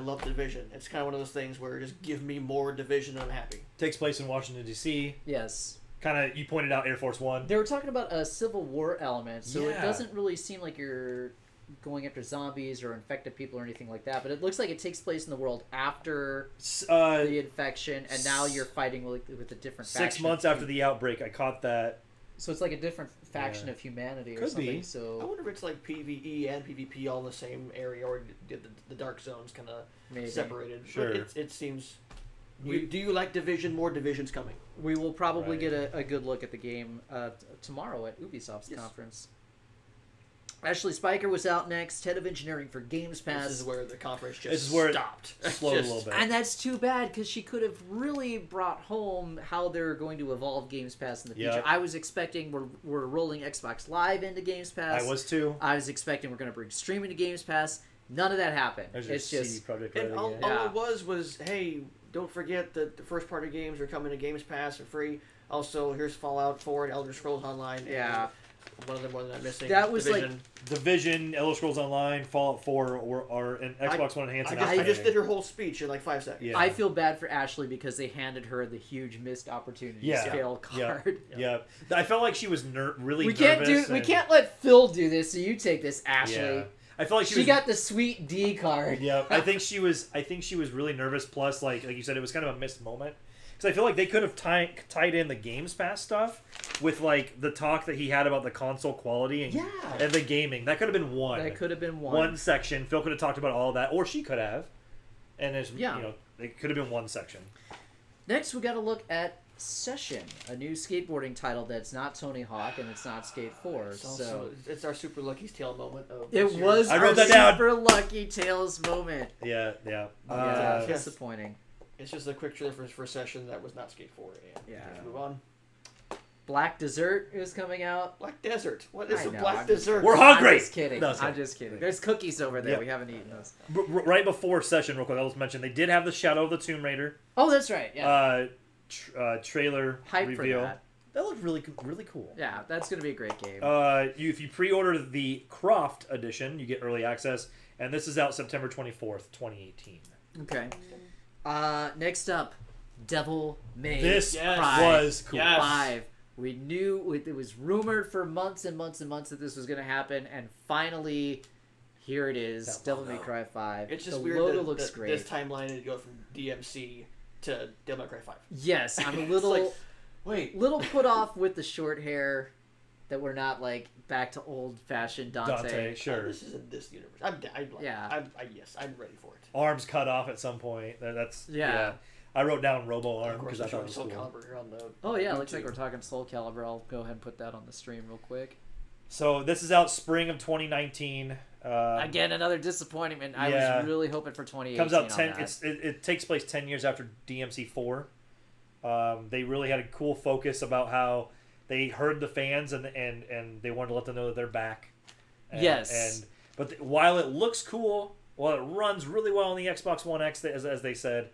love Division. It's kind of one of those things where just give me more Division and I'm happy. Takes place in Washington, D.C. Yes. Kind of, you pointed out Air Force One. They were talking about a Civil War element, so it doesn't really seem like you're going after zombies or infected people or anything like that, but it looks like it takes place in the world after the infection, and now you're fighting with a different faction. 6 months after the outbreak, I caught that. So it's like a different faction of humanity or something. Be. So I wonder if it's like PvE and PvP all in the same area, or did the dark zones kind of separated? Sure. But it seems. Do you like Division? More Division's coming. We will probably get a good look at the game tomorrow at Ubisoft's conference. Ashley Spiker was out next, head of engineering for Games Pass. This is where the conference stopped. Slowed a little bit. And that's too bad, because she could have really brought home how they're going to evolve Games Pass in the future. Yep. I was expecting we're rolling Xbox Live into Games Pass. I was too. I was expecting we're going to bring streaming to Games Pass. None of that happened. It's just all it was, hey, don't forget that the first party games are coming to Games Pass for free. Also, here's Fallout 4 and Elder Scrolls Online. Yeah. one of them wasn't I'm missing. That was Division, Elder Scrolls Online, Fallout 4 are an Xbox One enhanced. I just did her whole speech in like 5 seconds. Yeah. I feel bad for Ashley because they handed her the huge missed opportunity scale card. Yeah. I felt like she was really we nervous. We can't let Phil do this, so you take this, Ashley. Yeah. I feel like she got the sweet D card. Yeah, I think she was really nervous. Plus, like you said, it was kind of a missed moment. Because I feel like they could have tied in the Games Pass stuff with like the talk that he had about the console quality and the gaming. That could have been one. That could have been one section. Phil could have talked about all of that, or she could have. And there's it could have been one section. Next, we got to look at Session, a new skateboarding title that's not Tony Hawk and it's not Skate 4. So it's our Super Lucky's Tale moment. It was our Super Lucky Tales moment. Yeah. Disappointing. It's just a quick trailer for Session that was not Skate 4. And move on. Black Dessert is coming out. Black Desert? What is a Black Dessert? We're hungry! I'm just kidding. No, I'm just kidding. There's cookies over there. We haven't eaten those. Right before Session, real quick, I'll just mention they did have the Shadow of the Tomb Raider. Oh, that's right. Yeah. Trailer Hype reveal. For that. That looked really cool. Yeah, that's going to be a great game. If you pre-order the Croft edition, you get early access, and this is out September 24th, 2018. Okay. Next up, Devil May This Cry was cool. 5. We knew it was rumored for months and months and months that this was going to happen, and finally, here it is. Devil May Cry 5. It's just the weird logo looks great. This timeline would go from DMC to Devil May Cry 5. Yes, I'm a little little put off with the short hair that we're not like back to old fashioned Dante. Sure. This is in this universe. I'm ready for it. Arms cut off at some point. That's I wrote down Robo Arm because I thought it was cool. Oh yeah, looks like we're talking Soul Calibur. I'll go ahead and put that on the stream real quick. So this is out spring of 2019. Again, another disappointment. I was really hoping for 2018. Comes out 10. It takes place 10 years after DMC 4. They really had a cool focus about how they heard the fans and they wanted to let them know that they're back. But while it looks cool, while it runs really well on the Xbox One X, as they said,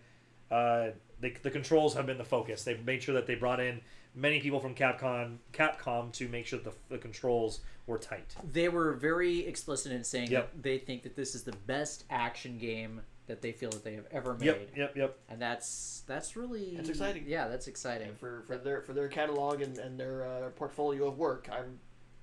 the controls have been the focus. They've made sure that they brought in many people from Capcom to make sure that the controls were tight. They were very explicit in saying that they think that this is the best action game that they feel that they have ever made. Yep. And that's really exciting. Yeah, that's exciting for their catalog and their portfolio of work.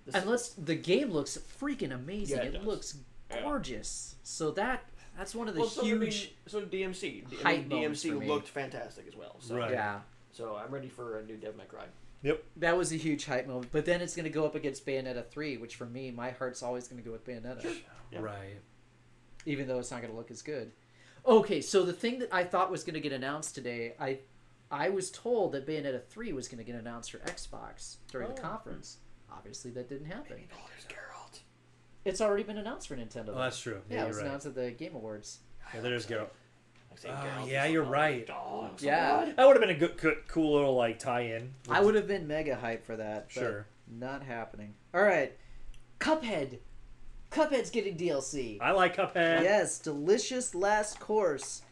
The game looks freaking amazing. It looks gorgeous. So that's one of the huge. So DMC. DMC looked fantastic as well. So, yeah. So I'm ready for a new Devil May Cry. Yep. That was a huge hype moment. But then it's going to go up against Bayonetta 3, which for me, my heart's always going to go with Bayonetta. Sure. Yeah. Right. Even though it's not going to look as good. Okay, so the thing that I thought was going to get announced today, I was told that Bayonetta 3 was going to get announced for Xbox during the conference. Obviously, that didn't happen. There's Geralt. It's already been announced for Nintendo. Oh, that's true. Yeah, it was announced at the Game Awards. Yeah, there's Geralt. Yeah, you're right. Yeah, that would have been a good, cool little like tie-in. I would have been mega hyped for that. Sure, not happening. All right, Cuphead. Cuphead's getting DLC. I like Cuphead. Yes, delicious last course.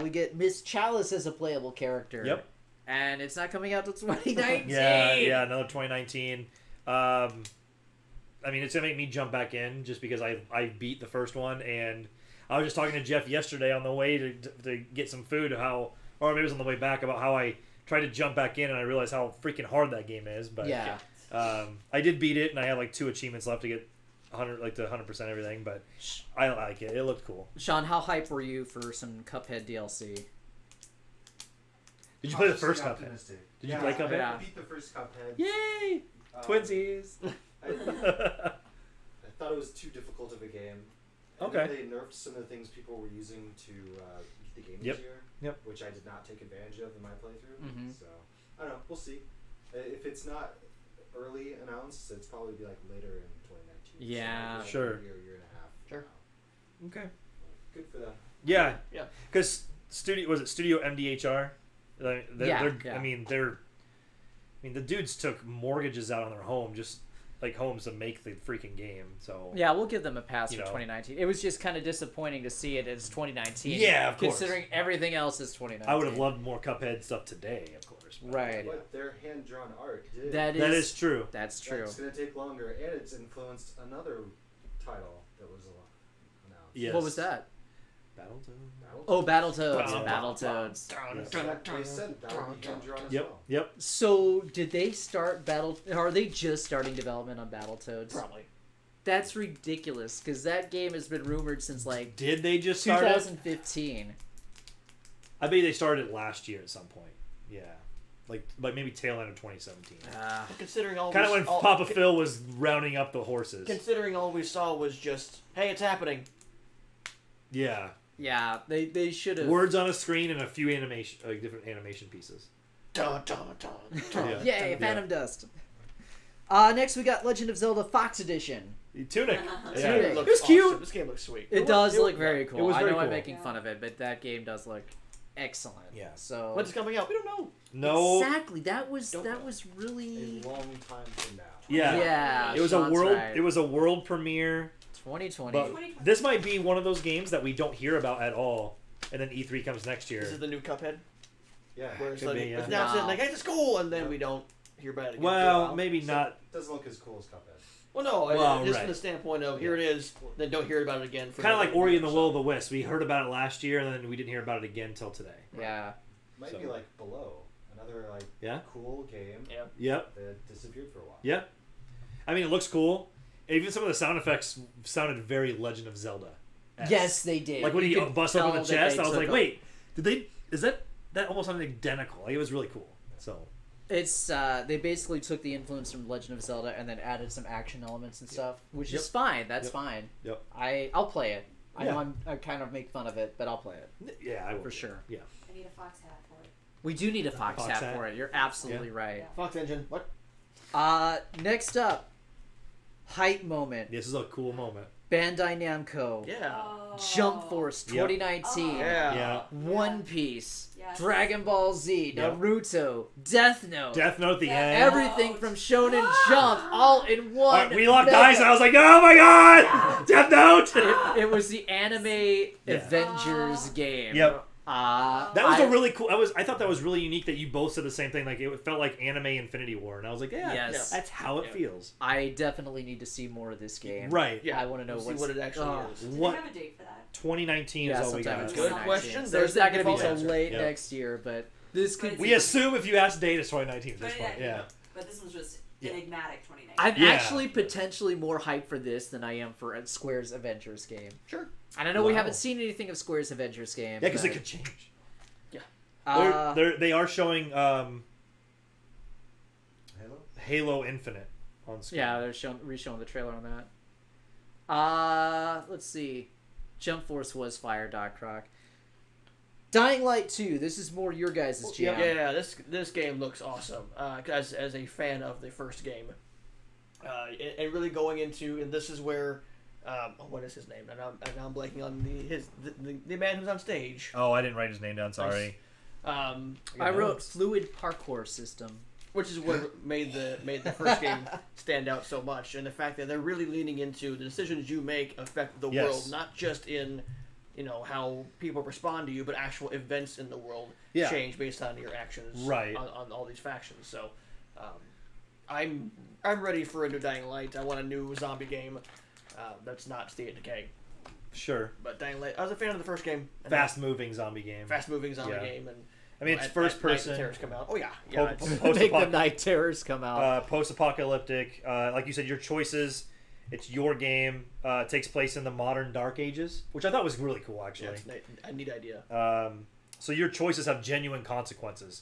We get Miss Chalice as a playable character. Yep. And it's not coming out till 2019. yeah, another 2019. I mean, it's gonna make me jump back in just because I beat the first one, and I was just talking to Jeff yesterday on the way to get some food, or maybe it was on the way back, about how I tried to jump back in and I realized how freaking hard that game is. But I did beat it, and I had like 2 achievements left to get 100% everything. But I like it. It looked cool. Sean, how hyped were you for some Cuphead DLC? Did you play the first Cuphead? Did you play Cuphead? I beat the first Cuphead. Yay! Twinsies! I thought it was too difficult of a game. And Okay. They nerfed some of the things people were using to beat the game Yep. easier. Yep. Which I did not take advantage of in my playthrough. Mm-hmm. So I don't know. We'll see. If it's not early announced, it's probably be like later in 2019. Yeah. So Sure. A year and a half. Sure. Okay. Good for them. Yeah. Yeah. Because Studio MDHR? Yeah. I mean, the dudes took mortgages out on their home, just like homes, to make the freaking game. So yeah, we'll give them a pass for 2019. It was just kind of disappointing to see it as 2019. Yeah, of course. Considering everything else is 2019. I would have loved more Cuphead stuff today, of course. respect. Right. But their hand-drawn art did. That is true. That's true. It's going to take longer, and it's influenced another title that was announced. Yes. What was that? Battletoads. Oh, Battletoads. Battletoads. They said that would be hand-drawn as Yep. well. Yep. So, did they start Are they just starting development on Battletoads? Probably. That's ridiculous, because that game has been rumored since, like... Did they just start it? 2015. I bet they started it last year at some point. Yeah. Like maybe tail end of 2017. Considering all kind of when Papa Phil was rounding up the horses. Considering all we saw was just, hey, it's happening. Yeah. Yeah, they should have... Words on a screen and a few different animation pieces. Dun, dun, dun, dun. Yay, Phantom Dust. Next we got Legend of Zelda Fox Edition. Tunic. Yeah. It It was awesome. cute. This game looks sweet. It does look very cool. It was very I know I'm cool. making fun of it, but that game does look excellent. Yeah. So When's it coming out? We don't know. No. Exactly. That was really a long time from now. Yeah. Yeah. It was Sean's a world. right. It was a world premiere. 2020. But this might be one of those games that we don't hear about at all, and then E3 comes next year. This is the new Cuphead. Yeah. Where it's Could like, be, yeah. it's announced like, hey, it's cool, and then we don't hear about it again. for a Well, while. maybe So not. it doesn't look as cool as Cuphead. Well, no, Well, just right. from the standpoint of here it is, then don't hear about it again. For Kind of like another Ori year and the or Will of the Wisp. We heard about it last year, and then we didn't hear about it again until today. Yeah. Might So- be like Below, another like Yeah. cool game. Yeah. Yep. That disappeared for a while. Yep. I mean, it looks cool. Even some of the sound effects sounded very Legend of Zelda. Yes, they did. Like when You he could busts tell open the that chest, they I was took like, a- wait, did they? Is that almost sounded identical? Like, it was really cool. So It's they basically took the influence from Legend of Zelda and then added some action elements and stuff, which is Yep. fine. That's Yep. fine. Yep. I'll play it. I Yeah. know I kind of make fun of it, but I'll play it. yeah, I will. For sure. Yeah. I need a fox hat for it. We do need a fox, Fox hat hat. for it. You're absolutely right. Fox Engine. What? Next up, hype moment. This is a cool moment. Bandai Namco. Yeah. Jump Force Yep. 2019. Yeah. Yeah. One Piece. Yes. Dragon Ball Z. Yep. Naruto. Death Note. Death Note at the end. Everything from Shonen Jump all in one. We locked mega- eyes, and I was like, "Oh my god, Death Note!" It was the anime Avengers game. Yep. That was a I- really cool. I thought that was really unique that you both said the same thing. Like it felt like anime Infinity War, and I was like, "Yeah, Yes. that's how it feels." I definitely need to see more of this game. Right. Yeah. I want to know See what it actually is. Do What they have a date for that? 2019 Yeah, is all we sometime got. in Good 2019. question. So There's it's not the going to be default so answer. late Yep. next year, but this could. We assume if you ask date, it's 2019 at this But point. Yeah. But this was just Yeah. enigmatic 2019. I'm Yeah. actually potentially more hyped for this than I am for Square's Avengers game. Sure. And I know we Wow. haven't seen anything of Square's Avengers game. Yeah, because it but- could change. Yeah. They are showing Halo. Halo Infinite on screen. Yeah, they're re-showing the trailer on that. Let's see. Jump Force was fire, Doc Croc. Dying Light 2. This is more your guys' jam. Yeah, this game looks awesome. As a fan of the first game, and really going into, and this is where, what is his name? And I'm blanking on the man who's on stage. Oh, I didn't write his name down. Sorry. I wrote Fluid Parkour System. Which is what made the first game stand out so much, and the fact that they're really leaning into the decisions you make affect the Yes. world, not just in, how people respond to you, but actual events in the world Yeah. change based on your actions, Right. on all these factions. So, I'm ready for a new Dying Light. I want a new zombie game that's not State of Decay. Sure. But Dying Light, I was a fan of the first game. And Fast-moving zombie game. Fast-moving zombie Yeah. game, and I mean, it's at first night person. the terrors come out. Oh yeah, Make the night terrors come out. Post-apocalyptic. Like you said, your choices. It's your game. It takes place in the modern Dark Ages, which I thought was really cool, actually. Yeah, it's a neat idea. So your choices have genuine consequences,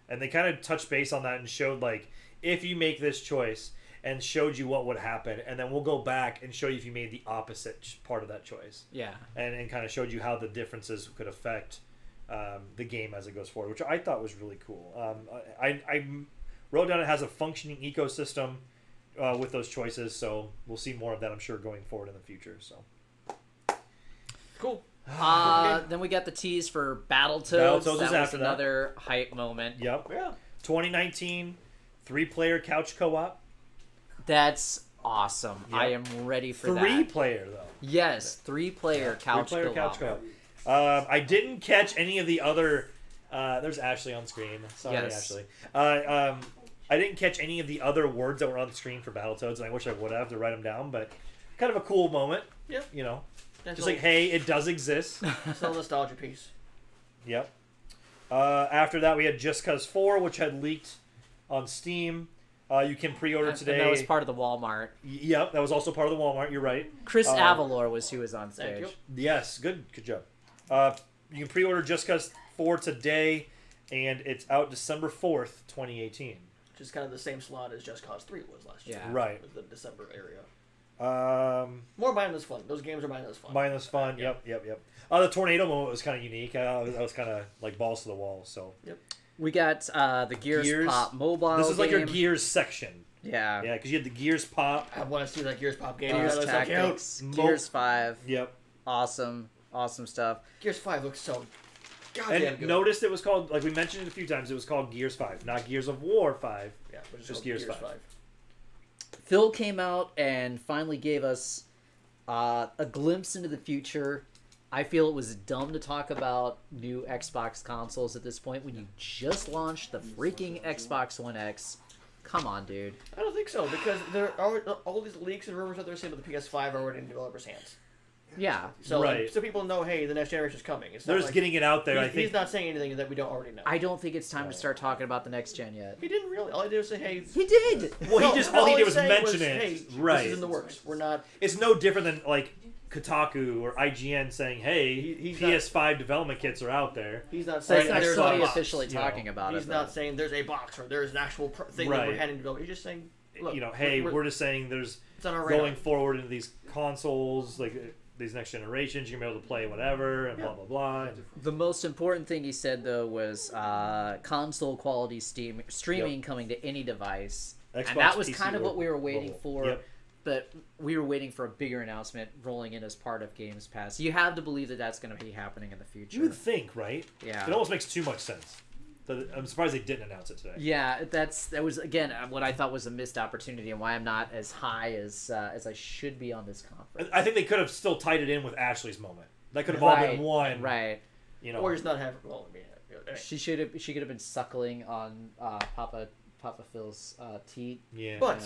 and they kind of touched base on that and showed like if you make this choice and showed you what would happen, and then we'll go back and show you if you made the opposite part of that choice. Yeah. And kind of showed you how the differences could affect the game as it goes forward, which I thought was really cool. I wrote down it has a functioning ecosystem with those choices, so we'll see more of that, I'm sure, going forward in the future. So cool. Then we got the tease for Battletoads. Battletoads That is was after that. another hype moment. Yep. Yeah. 2019, 3-player couch co-op. That's awesome. Yep. I am ready for that. 3-player though. Yes, 3-player couch 3-player co-op. couch co-op. I didn't catch any of the other There's Ashley on screen. Sorry, Yes. Ashley. I didn't catch any of the other words that were on the screen for Battletoads, and I wish I would have to write them down, but kind of a cool moment. Yeah. You know? That's Just like, hey, it does exist. It's a nostalgia piece. Yep. After that, we had Just Cause 4, which had leaked on Steam. You can pre-order today. And that was part of the Walmart. Yep, that was also part of the Walmart. You're right. Chris Avalor was who was on stage. Yes, good job. You can pre-order Just Cause 4 today, and it's out December 4th, 2018. Which is kind of the same slot as Just Cause 3 was last year. Yeah. Right. With the December area. More mindless fun. Those games are mindless fun. Mindless fun. Yep. The tornado moment was kind of unique. I was kind of like balls to the wall. So. Yep. We got the Gears Pop mobile. This is like your game. Gears section. Yeah. Yeah, because you had the Gears Pop. I want to see that Gears Pop game. Gears Tactics. Gears 5. Yep. Awesome stuff. Gears 5 looks so goddamn good. Noticed it was called, like we mentioned it a few times, it was called Gears 5, not Gears of War 5. Yeah, but it's just called Gears Gears 5. Phil came out and finally gave us a glimpse into the future. I feel it was dumb to talk about new Xbox consoles at this point when you just launched the freaking Xbox One X. Come on, dude. I don't think so, because there are all these leaks and rumors that they're saying that the PS5 are already in developers' hands. Yeah. So, Right. so people know, hey, the next generation's coming. It's They're not just like, getting it out there, I think. He's not saying anything that we don't already know. I don't think it's time to start talking about the next gen yet. He didn't really. All he did was say, hey. He did! Well, all he did was mention it. Hey, Right. this is in the works. We're not. It's no different than, like, Kotaku or IGN saying, hey, He's PS5 development kits are out there. He's not That's saying not there's somebody a box. officially talking about He's it. not saying there's a box or there's an actual thing that we're handing to go. He's just saying, look, hey, we're just saying there's it's on our radar. going forward into these consoles, like these next generations, you're gonna be able to play whatever and blah blah blah. The most important thing he said though was console quality streaming coming to any device, Xbox, and that was PC, kind of what we were waiting mobile. for. Yep. But we were waiting for a bigger announcement rolling in as part of Games Pass. You have to believe that that's going to be happening in the future. You would think, right? Yeah. It almost makes too much sense. I'm surprised they didn't announce it today. Yeah, that was again what I thought was a missed opportunity, and why I'm not as high as I should be on this conference. I think they could have still tied it in with Ashley's moment. That could have all been one. Right. You know. Or just not have. Well, I mean, She could have been suckling on Papa Phil's teat. Yeah. But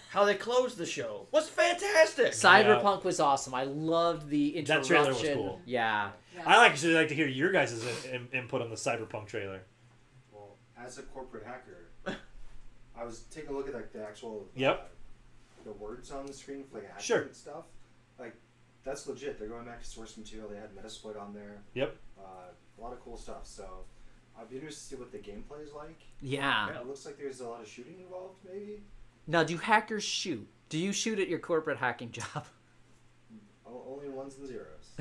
how they closed the show was fantastic. Cyberpunk was awesome. I loved the interruption. That trailer was cool. Yeah. I actually like to hear your guys' input on the Cyberpunk trailer. Well, as a corporate hacker, I was taking a look at like the actual the words on the screen for like hacking and stuff. Like that's legit. They're going back to source material. They had Metasploit on there. Yep. A lot of cool stuff. So I'd be interested to see what the gameplay is like. Yeah. It looks like there's a lot of shooting involved, maybe. Now, do hackers shoot? Do you shoot at your corporate hacking job? Only ones and zeros.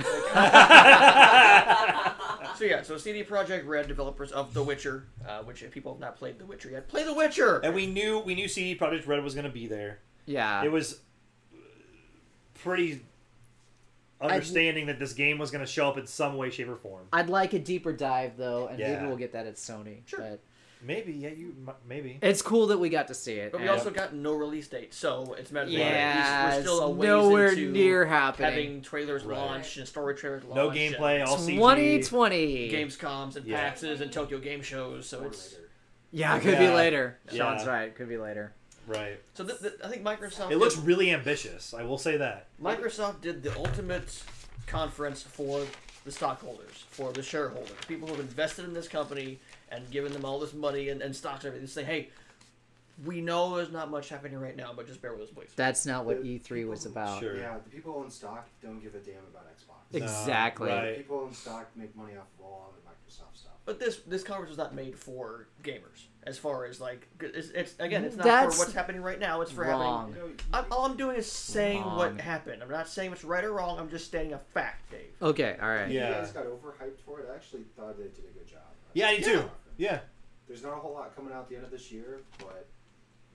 So CD Projekt Red, developers of The Witcher, which if people have not played The Witcher yet, play The Witcher. And we knew CD Projekt Red was going to be there. Yeah. It was pretty understanding that this game was going to show up in some way, shape, or form. I'd like a deeper dive though, and maybe we'll get that at Sony. Sure. But maybe. It's cool that we got to see it. But we also got no release date, so it's meant we're still a ways nowhere into near happening. Having trailers launched and story trailers launched. No gameplay, all CG. 2020. Gamescoms and PAXs and Tokyo Game Shows, so it's... Yeah, it could be later. Sean's right. Could be later. Right. So I think Microsoft... It looks really ambitious. I will say that. Microsoft did the ultimate conference for the stockholders, for the shareholders, people who have invested in this company and given them all this money and stocks and everything. Say, hey, we know there's not much happening right now, but just bear with us, please. That's not what E3 was about. Sure. Yeah, the people in stock don't give a damn about Xbox. Exactly. The people in stock make money off of all the Microsoft stuff. But this conference was not made for gamers. As far as like, it's not for what's happening right now. It's for happening. All I'm doing is saying what happened. I'm not saying it's right or wrong. I'm just stating a fact, Dave. Okay, all right. You guys got overhyped for it. I actually thought they did a good job. Yeah, I do too. Yeah. There's not a whole lot coming out at the end of this year, but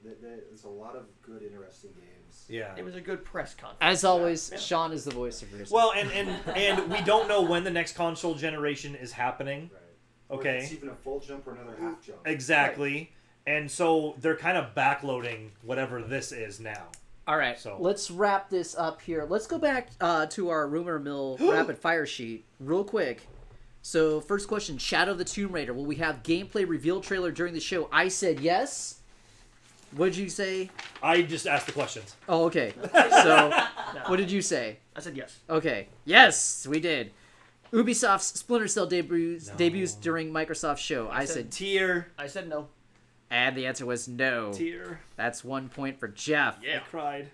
there's a lot of good, interesting games. Yeah. It was a good press conference. As always, Sean is the voice of reason. Well, and we don't know when the next console generation is happening. Right. Okay. Or if it's even a full jump or another half jump. Exactly. Right. And so they're kind of backloading whatever this is now. All right. So let's wrap this up here. Let's go back to our rumor mill rapid fire sheet real quick. So, first question, Shadow of the Tomb Raider. Will we have gameplay reveal trailer during the show? I said yes. What did you say? I just asked the questions. Oh, okay. So, what did you say? I said yes. Okay. Yes, we did. Ubisoft's Splinter Cell debuts during Microsoft show. I said tier. I said no. And the answer was no. Tier. That's 1 point for Jeff. Yeah. I cried.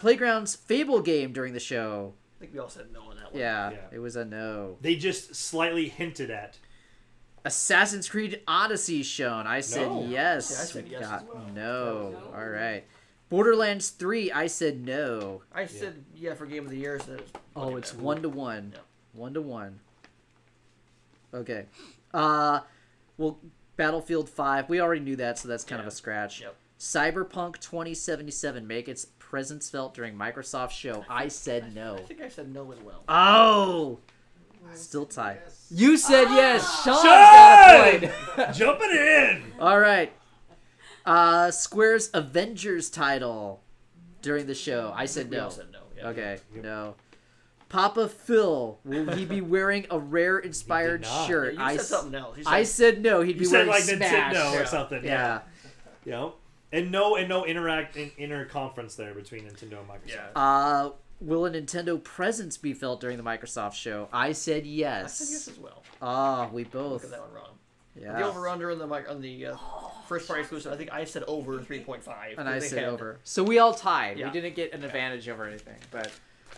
Playground's Fable game during the show. I think we all said no on that one. Yeah, it was a no. They just slightly hinted at. Assassin's Creed Odyssey shown. I said yes. Yeah, I said yes as well. No. All right. Borderlands 3. I said no. I said yeah for Game of the Year. So oh, it's 1-1. Yeah. 1-1. Okay. Well, Battlefield 5. We already knew that, so that's kind of a scratch. Yep. Cyberpunk 2077. Make its presence felt during Microsoft show. I said no. I think I said no as well. Oh. Still tied. You said yes. Sean's got a point. Jumping in. All right. Square's Avengers title during the show. I said no. Said no. Yeah. Okay. No. Papa Phil, will he be wearing a rare inspired shirt? Yeah, you said something else. I said no. He'd be wearing like Smash. Nintendo or something. Yeah. And no interconference there between Nintendo and Microsoft. Yeah. Will a Nintendo presence be felt during the Microsoft show? I said yes. I said yes as well. We both. Look at that one wrong. Yeah. The over/under on the first party exclusive. I think I said over 3.5. And I said over. So we all tied. Yeah. We didn't get an advantage over anything. But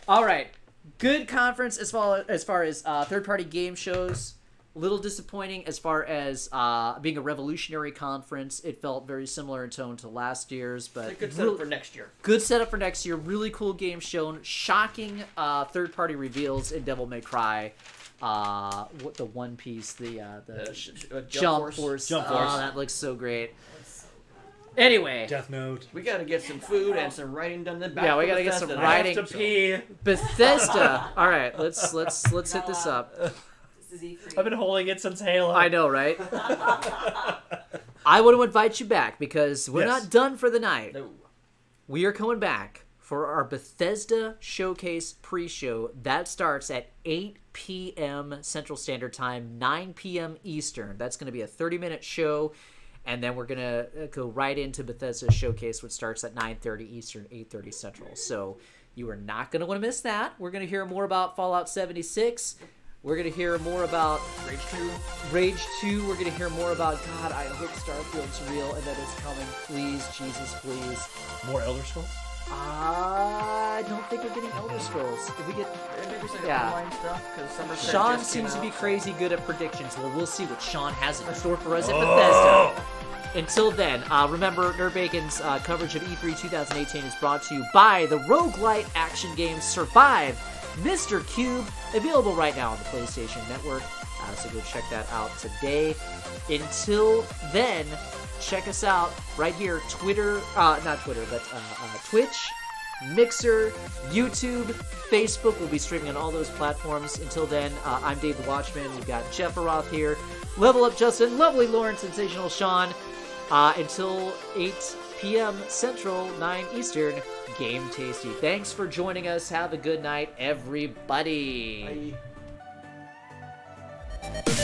all right, good conference as far as third-party game shows. A little disappointing as far as being a revolutionary conference. It felt very similar in tone to last year's, but it's a good setup for next year. Good setup for next year. Really cool games shown. Shocking third-party reveals in Devil May Cry. What the One Piece, the Jump Force. Oh, that looks so great. Anyway, Death Note. We gotta get some food and some writing done. Then back yeah, we gotta get some writing. I have to pee. Bethesda. All right, let's hit this up. I've been holding it since Halo. I know, right? I want to invite you back because we're not done for the night. No. We are coming back for our Bethesda Showcase pre-show. That starts at 8 p.m. Central Standard Time, 9 p.m. Eastern. That's going to be a 30-minute show, and then we're going to go right into Bethesda Showcase, which starts at 9:30 Eastern, 8:30 Central. So you are not going to want to miss that. We're going to hear more about Fallout 76. We're going to hear more about Rage 2. We're going to hear more about, God, I hope Starfield's real and that it's coming. Please, Jesus, please. More Elder Scrolls? I don't think we're getting Elder Scrolls. If we get, online stuff, Sean seems to be crazy good at predictions. Well, we'll see what Sean has in store for us at Bethesda. Until then, remember, Nerdbacon's coverage of E3 2018 is brought to you by the roguelite action game Survive Mr. Cube, available right now on the PlayStation Network. So go check that out today. Until then, check us out right here, Twitter, not Twitter, but Twitch, Mixer, YouTube, Facebook. We'll be streaming on all those platforms. Until then, I'm Dave the Watchman. We've got Jeff Aroth here, Level Up Justin, Lovely Lauren, Sensational Sean. Until 8 p.m. Central, 9 Eastern, Game Tasty. Thanks for joining us. Have a good night, everybody. Bye.